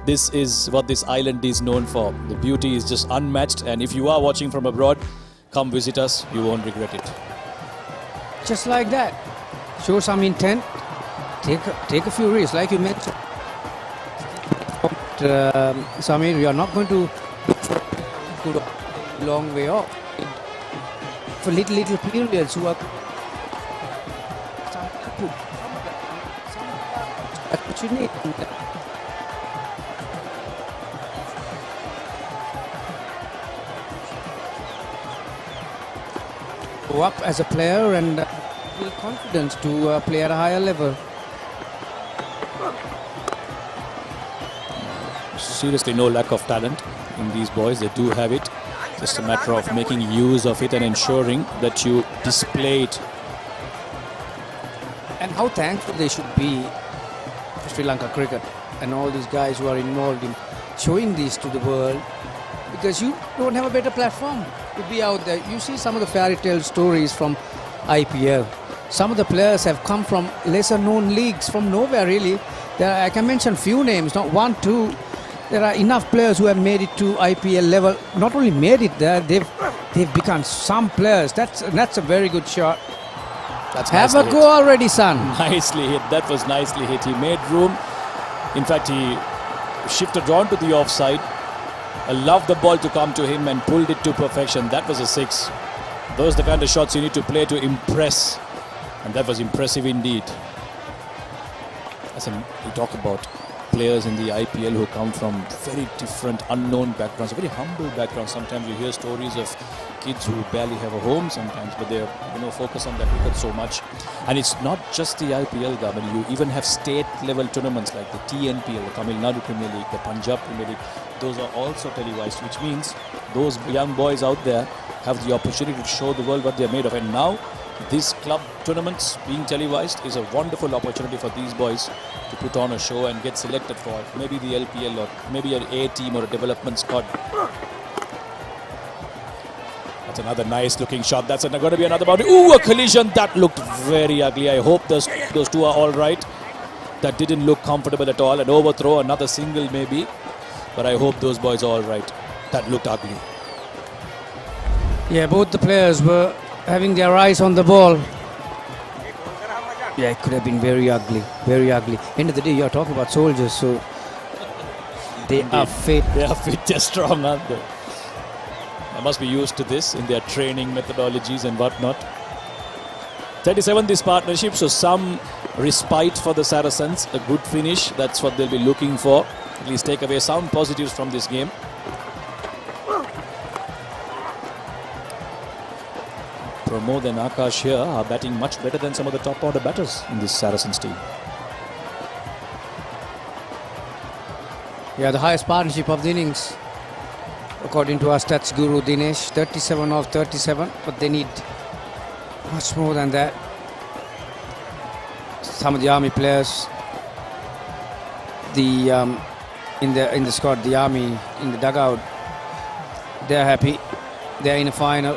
This is what this island is known for. The beauty is just unmatched, and if you are watching from abroad, come visit us. You won't regret it. Just like that. Show some intent. Take a few risks, like you mentioned. But, Samir, you are not going to go a long way off. For little periods who are that's what you need. Go up as a player and build confidence to play at a higher level. Seriously, no lack of talent in these boys. They do have it. Just a matter of making use of it and ensuring that you display it. And how thankful they should be for Sri Lanka cricket and all these guys who are involved in showing this to the world, because you don't have a better platform to be out there. You see some of the fairy tale stories from IPL. Some of the players have come from lesser known leagues, from nowhere really. I can mention few names, not 1, 2. There are enough players who have made it to IPL level. Not only made it there, they've become some players. That's a very good shot. That's have a go already, son. Nicely hit. That was nicely hit. He made room. In fact, he shifted on to the offside. Allowed the ball to come to him and pulled it to perfection. That was a 6. Those are the kind of shots you need to play to impress. And that was impressive indeed. We talk about players in the IPL who come from very different, unknown backgrounds, very humble backgrounds. Sometimes you hear stories of kids who barely have a home sometimes, but they focus on that cricket so much. And it's not just the IPL, Gavan. You even have state-level tournaments like the TNPL, the Tamil Nadu Premier League, the Punjab Premier League. Those are also televised, which means those young boys out there have the opportunity to show the world what they're made of. And now, these club tournaments being televised is a wonderful opportunity for these boys to put on a show and get selected for maybe the LPL or maybe an A team or a development squad. That's another nice looking shot. That's going to be another boundary. Ooh, a collision. That looked very ugly. I hope those two are all right. That didn't look comfortable at all. An overthrow, another single maybe. But I hope those boys are all right. That looked ugly. Yeah, both the players were having their eyes on the ball. Yeah, it could have been very ugly, very ugly. End of the day, you're talking about soldiers, so they are fit. They are fit, they're strong, aren't they? They must be used to this in their training methodologies and whatnot. 37 this partnership, so some respite for the Saracens. A good finish, that's what they'll be looking for. At least take away some positives from this game. Pramod and Akash here are batting much better than some of the top order batters in this Saracens team. Yeah, the highest partnership of the innings, according to our stats guru Dinesh, 37 of 37, but they need much more than that. Some of the Army players, in the squad, the Army in the dugout, they're happy. They're in a final.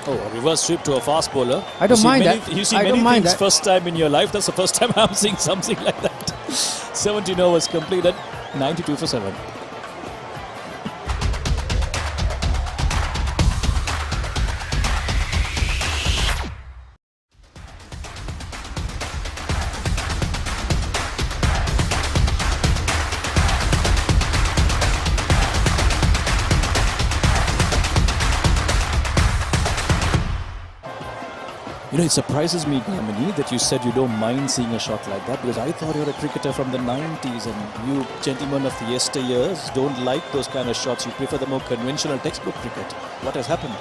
Oh, a reverse sweep to a fast bowler. I don't mind that. You see I many don't mind things that. first time in your life. That's the first time I'm seeing something like that. 17 overs completed, 92 for 7. You know, it surprises me, Gamini, that you said you don't mind seeing a shot like that, because I thought you're a cricketer from the 90s and you gentlemen of the yesteryears don't like those kind of shots. You prefer the more conventional textbook cricket. What has happened?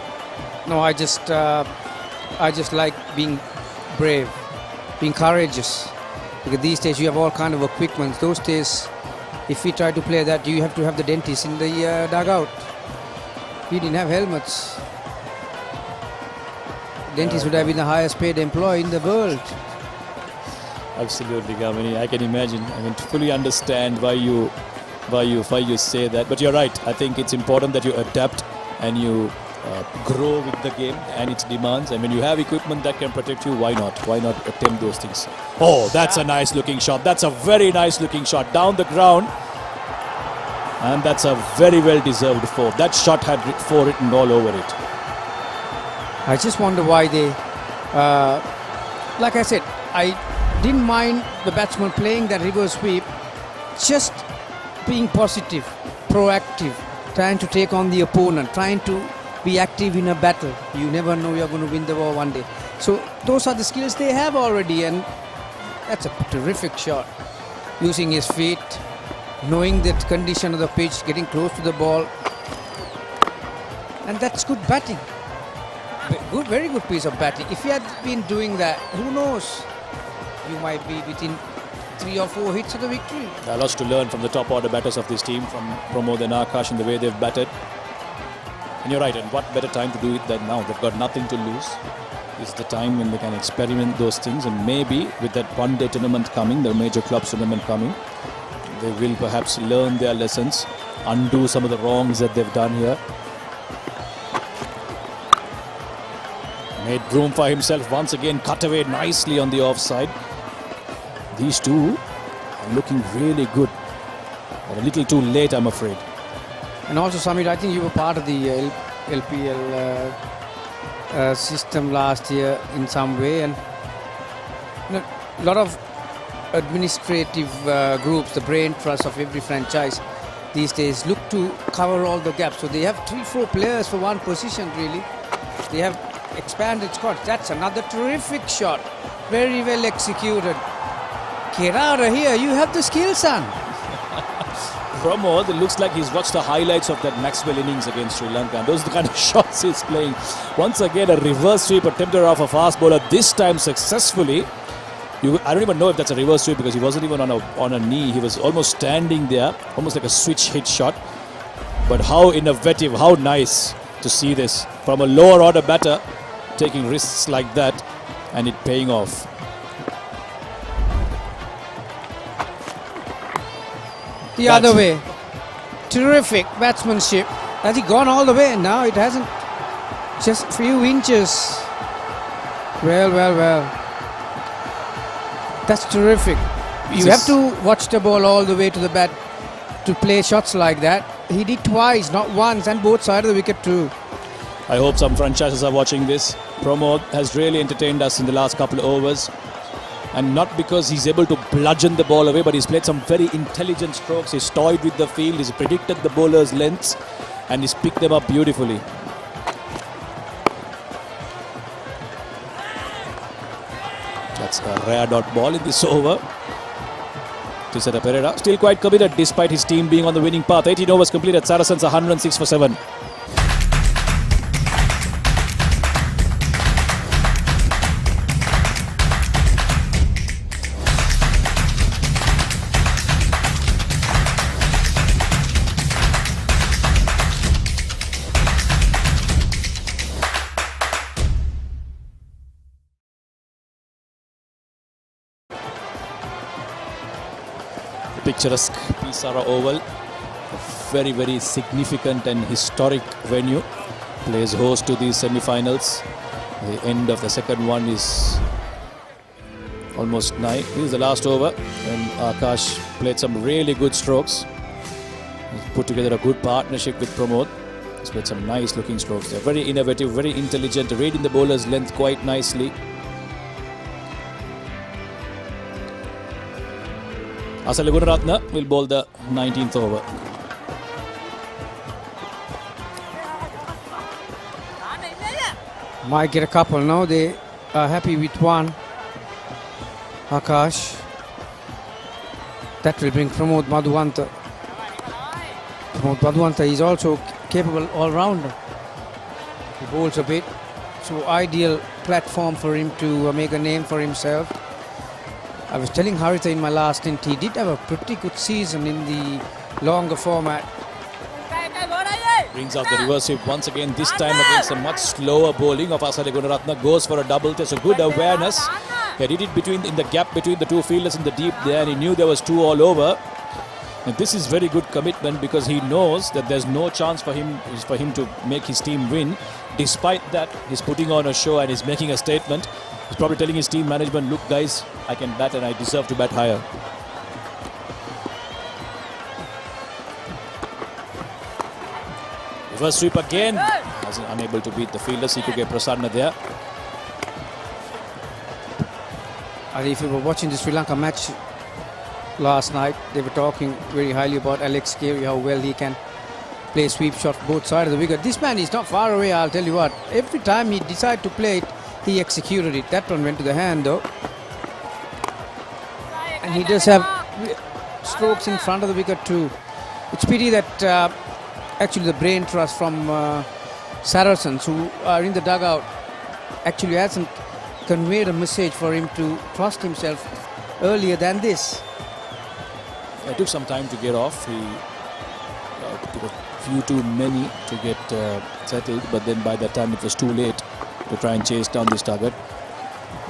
No, I just like being brave, being courageous. Because these days you have all kind of equipment. Those days, if we try to play that, you have to have the dentist in the dugout. We didn't have helmets. Dentist would have been the highest paid employee in the world. Absolutely, Gamini. I can imagine. I can fully understand why you say that. But you're right. I think it's important that you adapt and you grow with the game and its demands. And when you have equipment that can protect you, why not? Why not attempt those things? Oh, that's a nice looking shot. That's a very nice looking shot down the ground. And that's a very well deserved 4. That shot had 4 written all over it. I just wonder why they, like I said, I didn't mind the batsman playing that reverse sweep, just being positive, proactive, trying to take on the opponent, trying to be active in a battle. You never know you're going to win the war one day. So those are the skills they have already, and that's a terrific shot. Using his feet, knowing the condition of the pitch, getting close to the ball, and that's good batting. Good, very good piece of batting. If you had been doing that, who knows? You might be within 3 or 4 hits of the victory. There are lots to learn from the top order batters of this team, from Pramod and Akash, and the way they've batted. And you're right, and what better time to do it than now? They've got nothing to lose. This is the time when they can experiment those things, and maybe with that one-day tournament coming, the major clubs tournament coming, they will perhaps learn their lessons, undo some of the wrongs that they've done here. Made room for himself once again, cut away nicely on the offside. These two are looking really good, but a little too late, I'm afraid. And also, Samir, I think you were part of the LPL system last year in some way, and a lot of administrative groups, the brain trust of every franchise these days, look to cover all the gaps. So they have 3-4 players for one position, really. They have expanded squad. That's another terrific shot. Very well executed. Get out of here. You have the skill, son. Pramod, it looks like he's watched the highlights of that Maxwell innings against Sri Lanka. And those are the kind of shots he's playing. Once again, a reverse sweep attempted off a fast bowler, this time successfully. I don't even know if that's a reverse sweep because he wasn't even on a knee. He was almost standing there, almost like a switch hit shot. But how innovative, how nice to see this from a lower order batter taking risks like that and it paying off. The other way. Terrific batsmanship. Has he gone all the way? Now it hasn't. Just a few inches. Well. That's terrific. You have to watch the ball all the way to the bat to play shots like that. He did twice, not once, and both sides of the wicket too. I hope some franchises are watching this. Pramod has really entertained us in the last couple of overs. And not because he's able to bludgeon the ball away, but he's played some very intelligent strokes. He's toyed with the field, he's predicted the bowler's lengths, and he's picked them up beautifully. That's a rare dot ball in this over. To Sara Pereira, still quite committed despite his team being on the winning path. 18 overs completed, Saracens 106 for 7. Picturesque P. Sara Oval, a very, very significant and historic venue, plays host to these semi-finals. The end of the second one is almost nigh. This is the last over, and Akash played some really good strokes. He's put together a good partnership with Pramod. He's played some nice looking strokes. They're very innovative, very intelligent, reading the bowler's length quite nicely. Asala Gunaratna will bowl the 19th over. Might get a couple now. They are happy with one. Akash. That will bring Pramod Madhuwanta. Pramod Madhuwanta is also capable all-rounder. He bowls a bit, so ideal platform for him to make a name for himself. I was telling Haritha in my last stint, he did have a pretty good season in the longer format. Brings out the reverse sweep once again, this time against a much slower bowling of Asale Gunaratne. Goes for a double. There's a good awareness. He did it in the gap between the two fielders in the deep there, and he knew there was two all over. And this is very good commitment, because he knows that there's no chance for him to make his team win. Despite that, he's putting on a show and he's making a statement. He's probably telling his team management, look guys, I can bat and I deserve to bat higher. Reverse sweep again. Unable to beat the fielder. Sikuke Prasanna there. And if you were watching the Sri Lanka match last night, they were talking very highly about Alex Carey, how well he can play sweep shot both sides of the wicket. This man is not far away, I'll tell you what. Every time he decided to play it, he executed it. That one went to the hand though. And he does have strokes in front of the wicket too. It's pity that actually the brain trust from Saracens, who are in the dugout, actually hasn't conveyed a message for him to trust himself earlier than this. It took some time to get off. He took a few too many to get settled, but then by that time it was too late to try and chase down this target.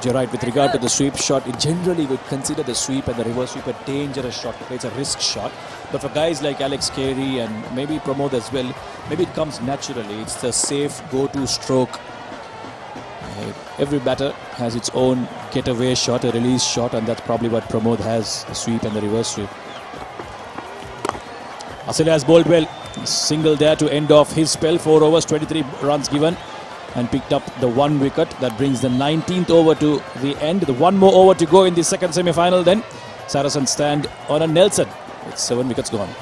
You're right, with regard to the sweep shot, it generally would consider the sweep and the reverse sweep a dangerous shot. It's a risk shot. But for guys like Alex Carey and maybe Pramod as well, maybe it comes naturally. It's the safe go-to stroke. Every batter has its own getaway shot, a release shot, and that's probably what Pramod has, the sweep and the reverse sweep. Asile has bowled well. Single there to end off his spell. 4 overs, 23 runs given, and picked up the 1 wicket. That brings the 19th over to the end. The 1 more over to go in the second semi-final. Then Saracens stand on a Nelson with 7 wickets gone.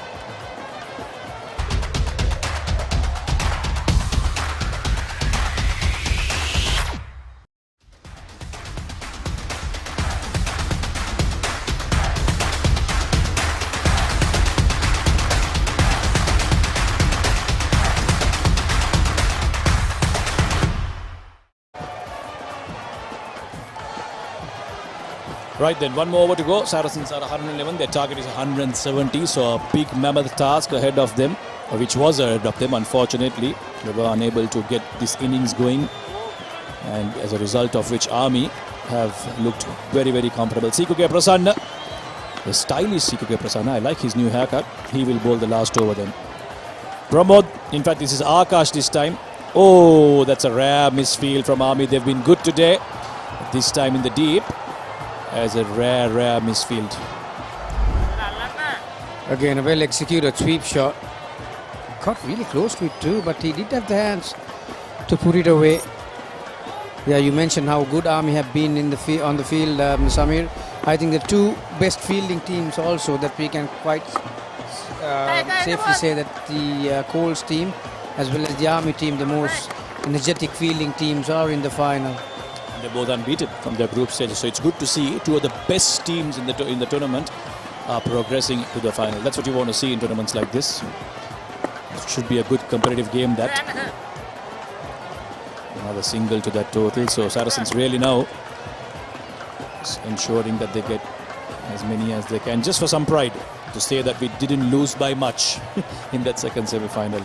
Right then, 1 more over to go. Saracens are 111. Their target is 170. So a big mammoth task ahead of them, which was ahead of them. Unfortunately, they were unable to get this innings going, and as a result of which Army have looked very, very comfortable. Sikuke Prasanna, the stylish Sikuke Prasanna. I like his new haircut. He will bowl the last over then. Pramod, in fact, this is Akash this time. Oh, that's a rare misfield from Army. They've been good today. This time in the deep, as a rare misfield. Again, a well executed sweep shot. Got really close to it too, but he did have the hands to put it away. Yeah, you mentioned how good Army have been in the on the field, Samir. I think the 2 best fielding teams also that we can quite safely say that the Coles team as well as the Army team, the most energetic fielding teams, are in the final. They're both unbeaten from their group stage, so it's good to see 2 of the best teams in the tournament are progressing to the final. That's what you want to see in tournaments like this. It should be a good competitive game. That another single to that total. So Saracens really now ensuring that they get as many as they can, just for some pride, to say that we didn't lose by much in that second semi-final.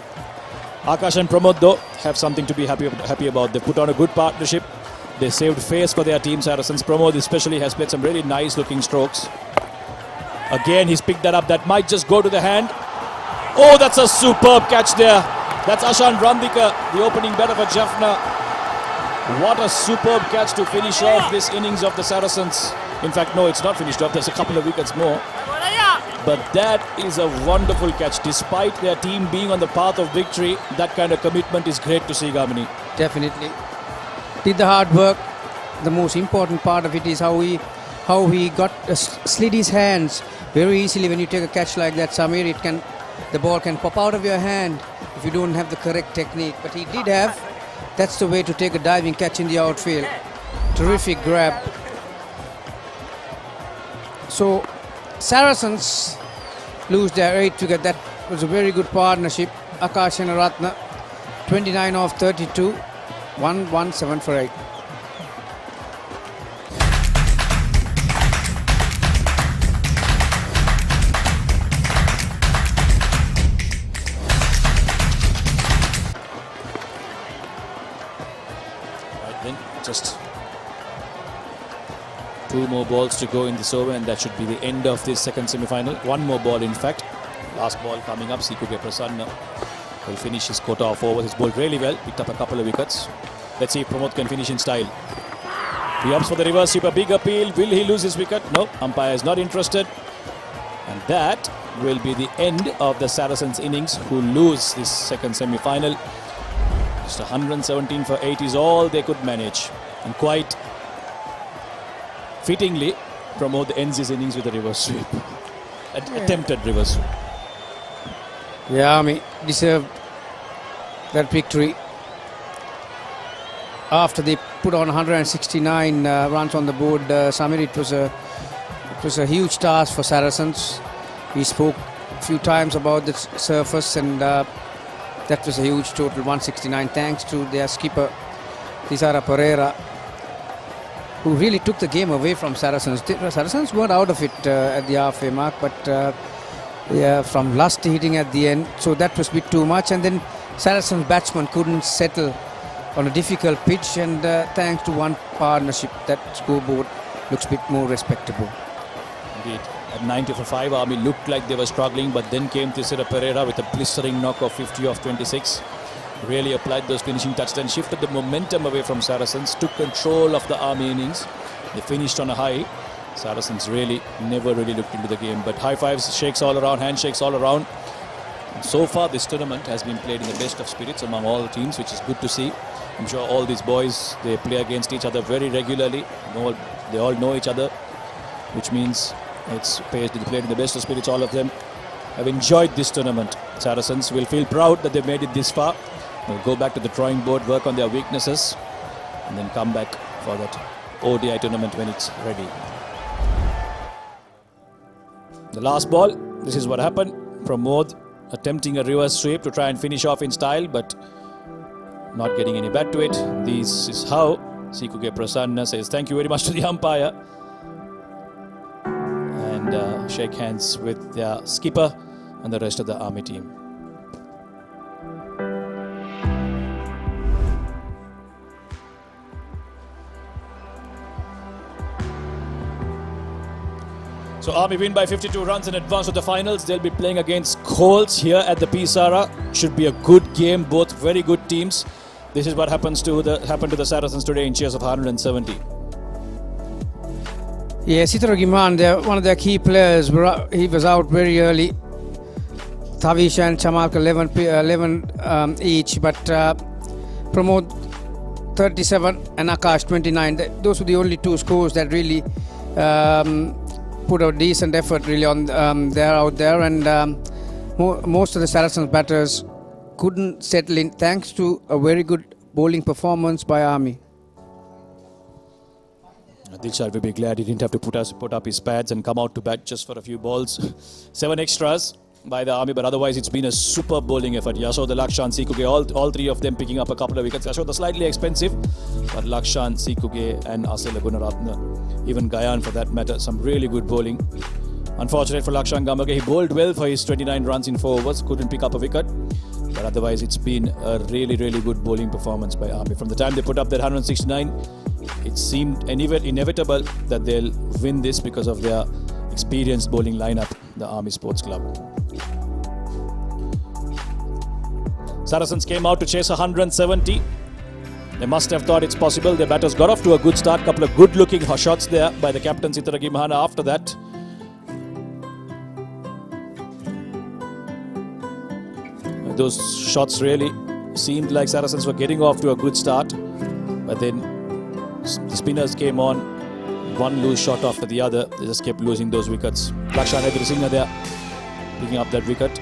Akash and Pramod though have something to be happy about. They put on a good partnership. They saved face for their team, Saracens. Pramod especially has played some really nice looking strokes. Again, he's picked that up. That might just go to the hand. Oh, that's a superb catch there. That's Ashan Randika, the opening batter for Jaffna. What a superb catch to finish off this innings of the Saracens. In fact, no, it's not finished off. There's a couple of wickets more. But that is a wonderful catch. Despite their team being on the path of victory, that kind of commitment is great to see, Gamini. Definitely. Did the hard work. The most important part of it is how he got slid his hands very easily. When you take a catch like that, Samir, the ball can pop out of your hand if you don't have the correct technique. But he did have. That's the way to take a diving catch in the outfield. Terrific grab. So Saracens lose their 8 wicket. That was a very good partnership. Akash and Ratna, 29 off 32, 117 for 8. Right then, just 2 more balls to go in this over, and that should be the end of this second semi-final. 1 more ball, in fact. Last ball coming up. Sikuge Prasanna will finish his quota of overs. He's bowled really well, picked up a couple of wickets. Let's see if Pramod can finish in style. He opts for the reverse sweep, a big appeal. Will he lose his wicket? No, umpire is not interested. And that will be the end of the Saracens innings, who lose this second semi-final. Just 117 for 8 is all they could manage. And quite fittingly, Pramod ends his innings with a reverse sweep. Attempted reverse sweep. Yeah, Army deserved that victory. After they put on 169 runs on the board, Samir, it was a huge task for Saracens. We spoke a few times about the surface, and that was a huge total, 169, thanks to their skipper, Sara Pereira, who really took the game away from Saracens. Saracens weren't out of it at the halfway mark, but yeah, from last hitting at the end, so that was a bit too much. And then Saracens batsman couldn't settle on a difficult pitch, and thanks to one partnership, that scoreboard looks a bit more respectable. Indeed. At 90 for 5, Army looked like they were struggling, but then came Sara Pereira with a blistering knock of 50 off 26. Really applied those finishing touches and shifted the momentum away from Saracens, took control of the Army innings. They finished on a high. Saracens really never really looked into the game, but high fives, shakes all around, handshakes all around. And so far this tournament has been played in the best of spirits among all the teams, which is good to see. I'm sure all these boys, they play against each other very regularly. They all know each other, which means it's played in the best of spirits. All of them have enjoyed this tournament. Saracens will feel proud that they've made it this far. They'll go back to the drawing board, work on their weaknesses, and then come back for that ODI tournament when it's ready. The last ball, this is what happened. Pramod attempting a reverse sweep to try and finish off in style, but not getting any bat to it. This is how Sikuge Prasanna says thank you very much to the umpire, and shake hands with their skipper and the rest of the Army team. So Army win by 52 runs in advance of the finals. They'll be playing against Colts here at the P. Sara. Should be a good game, both very good teams. This is what happened to the Saracens today in chase of 170. Yeah, Sitara Giman, one of their key players, he was out very early. Tavish and Chamak 11 each, but Pramod 37 and Akash 29. Those were the only 2 scores that really put a decent effort really on out there, and most of the Saracens batters couldn't settle in thanks to a very good bowling performance by Army. Dilshad will be glad he didn't have to put up his pads and come out to bat just for a few balls. 7 extras by the Army, but otherwise it's been a super bowling effort. Yashoda, Lakshan, Sikuge, all 3 of them picking up a couple of wickets. Yashoda slightly expensive, but Lakshan, Sikuge and Asela Gunaratna, even Gayan for that matter, some really good bowling. Unfortunate for Lakshan Gamage, he bowled well for his 29 runs in 4 overs, couldn't pick up a wicket. But otherwise it's been a really, really good bowling performance by Army. From the time they put up that 169, it seemed inevitable that they'll win this because of their experienced bowling lineup, the Army Sports Club. Saracens came out to chase 170. They must have thought it's possible. Their batters got off to a good start. Couple of good-looking shots there by the captain Sitaragi Mahana after that. Those shots really seemed like Saracens were getting off to a good start, but then the spinners came on, one loose shot after the other. They just kept losing those wickets. Lakshan Edrisingha there picking up that wicket.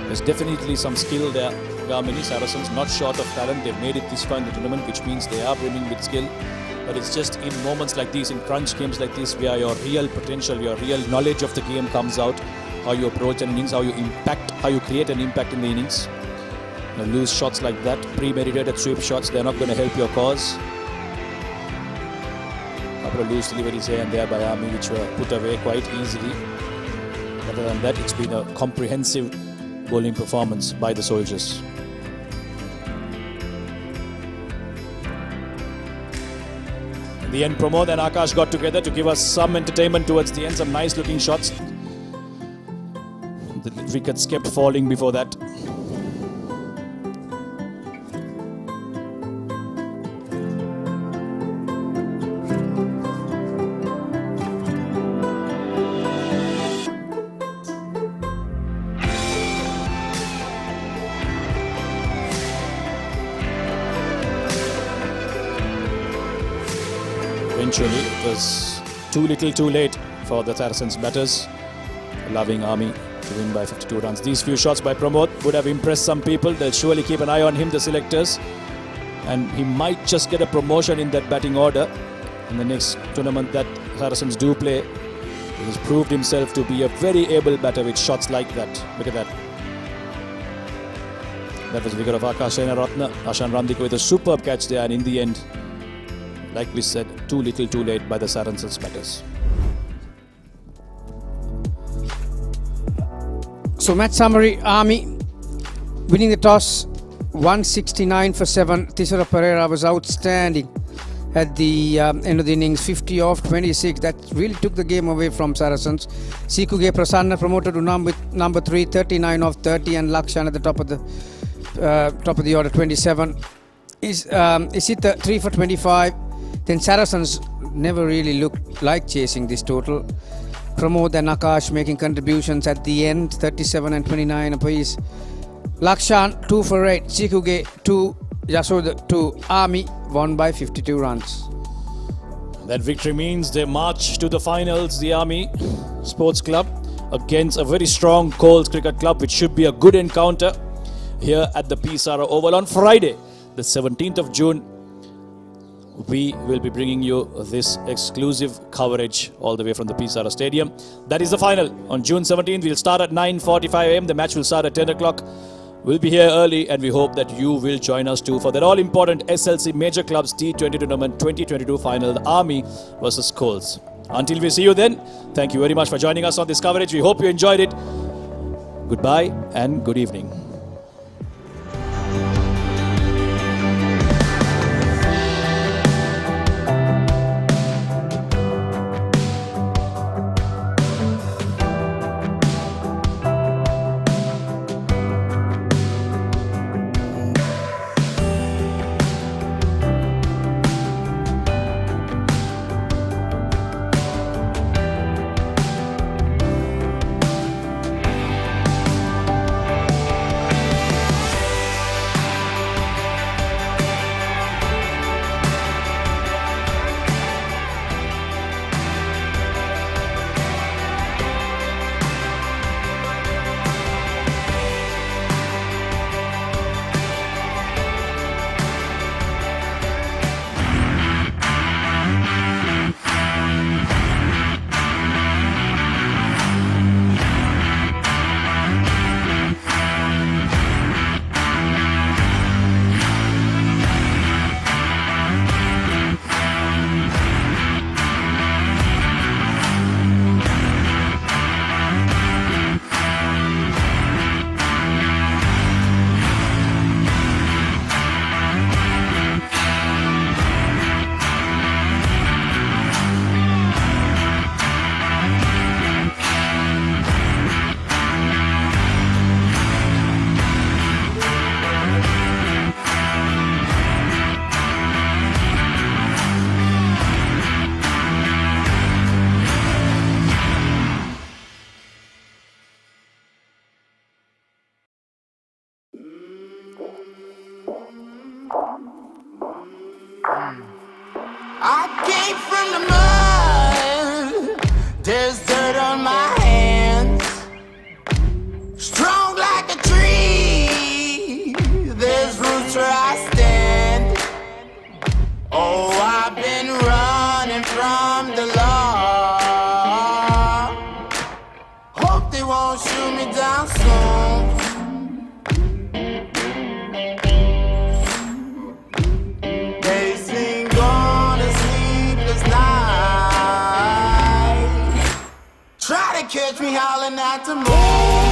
There's definitely some skill there Gamini. Saracens not short of talent. They've made it this far in the tournament, which means they are brimming with skill. But it's just in moments like these, in crunch games like this, where your real potential, your real knowledge of the game comes out. How you approach an innings, how you impact, how you create an impact in the innings. You know, loose shots like that, premeditated sweep shots, they're not going to help your cause. A couple of loose deliveries here and there by Army, which were put away quite easily. Other than that, it's been a comprehensive bowling performance by the Soldiers. In the end, Pramod and Akash got together to give us some entertainment towards the end, some nice looking shots. The wickets kept falling before that. Eventually, it was too little too late for the Saracens batters, allowing Army to win by 52 runs. These few shots by Pramod would have impressed some people. They'll surely keep an eye on him, the selectors. And he might just get a promotion in that batting order in the next tournament that Saracens do play. He has proved himself to be a very able batter with shots like that. Look at that. That was wicket of Akash Senaratne. Ashan Ramdika with a superb catch there, and in the end, like we said, too little too late by the Saracens batters. So match summary, Army winning the toss 169 for 7. Tisara Pereira was outstanding at the end of the innings, 50 off 26. That really took the game away from Saracens. Sikuge Prasanna promoted to number 3, 39 off 30, and Lakshan at the top of the order, 27. Isita 3 for 25. Then Saracens never really looked like chasing this total. Pramod and Akash making contributions at the end, 37 and 29 apiece. Lakshan 2 for 8, Sikuge 2, Yasoda 2. Army won by 52 runs. That victory means they march to the finals, the Army Sports Club, against a very strong Coles Cricket Club, which should be a good encounter here at the P. Sara Oval on Friday, the 17th of June. We will be bringing you this exclusive coverage all the way from the P. Sara Stadium. That is the final on June 17th. We'll start at 9:45 a.m. The match will start at 10 o'clock. We'll be here early, and we hope that you will join us too for that all-important SLC Major Clubs T20 Tournament 2022 final, the Army versus Coles. Until we see you then, thank you very much for joining us on this coverage. We hope you enjoyed it. Goodbye and good evening. I came from the mud, there's dirt on my hands, strong like a tree, me hollering at the moon.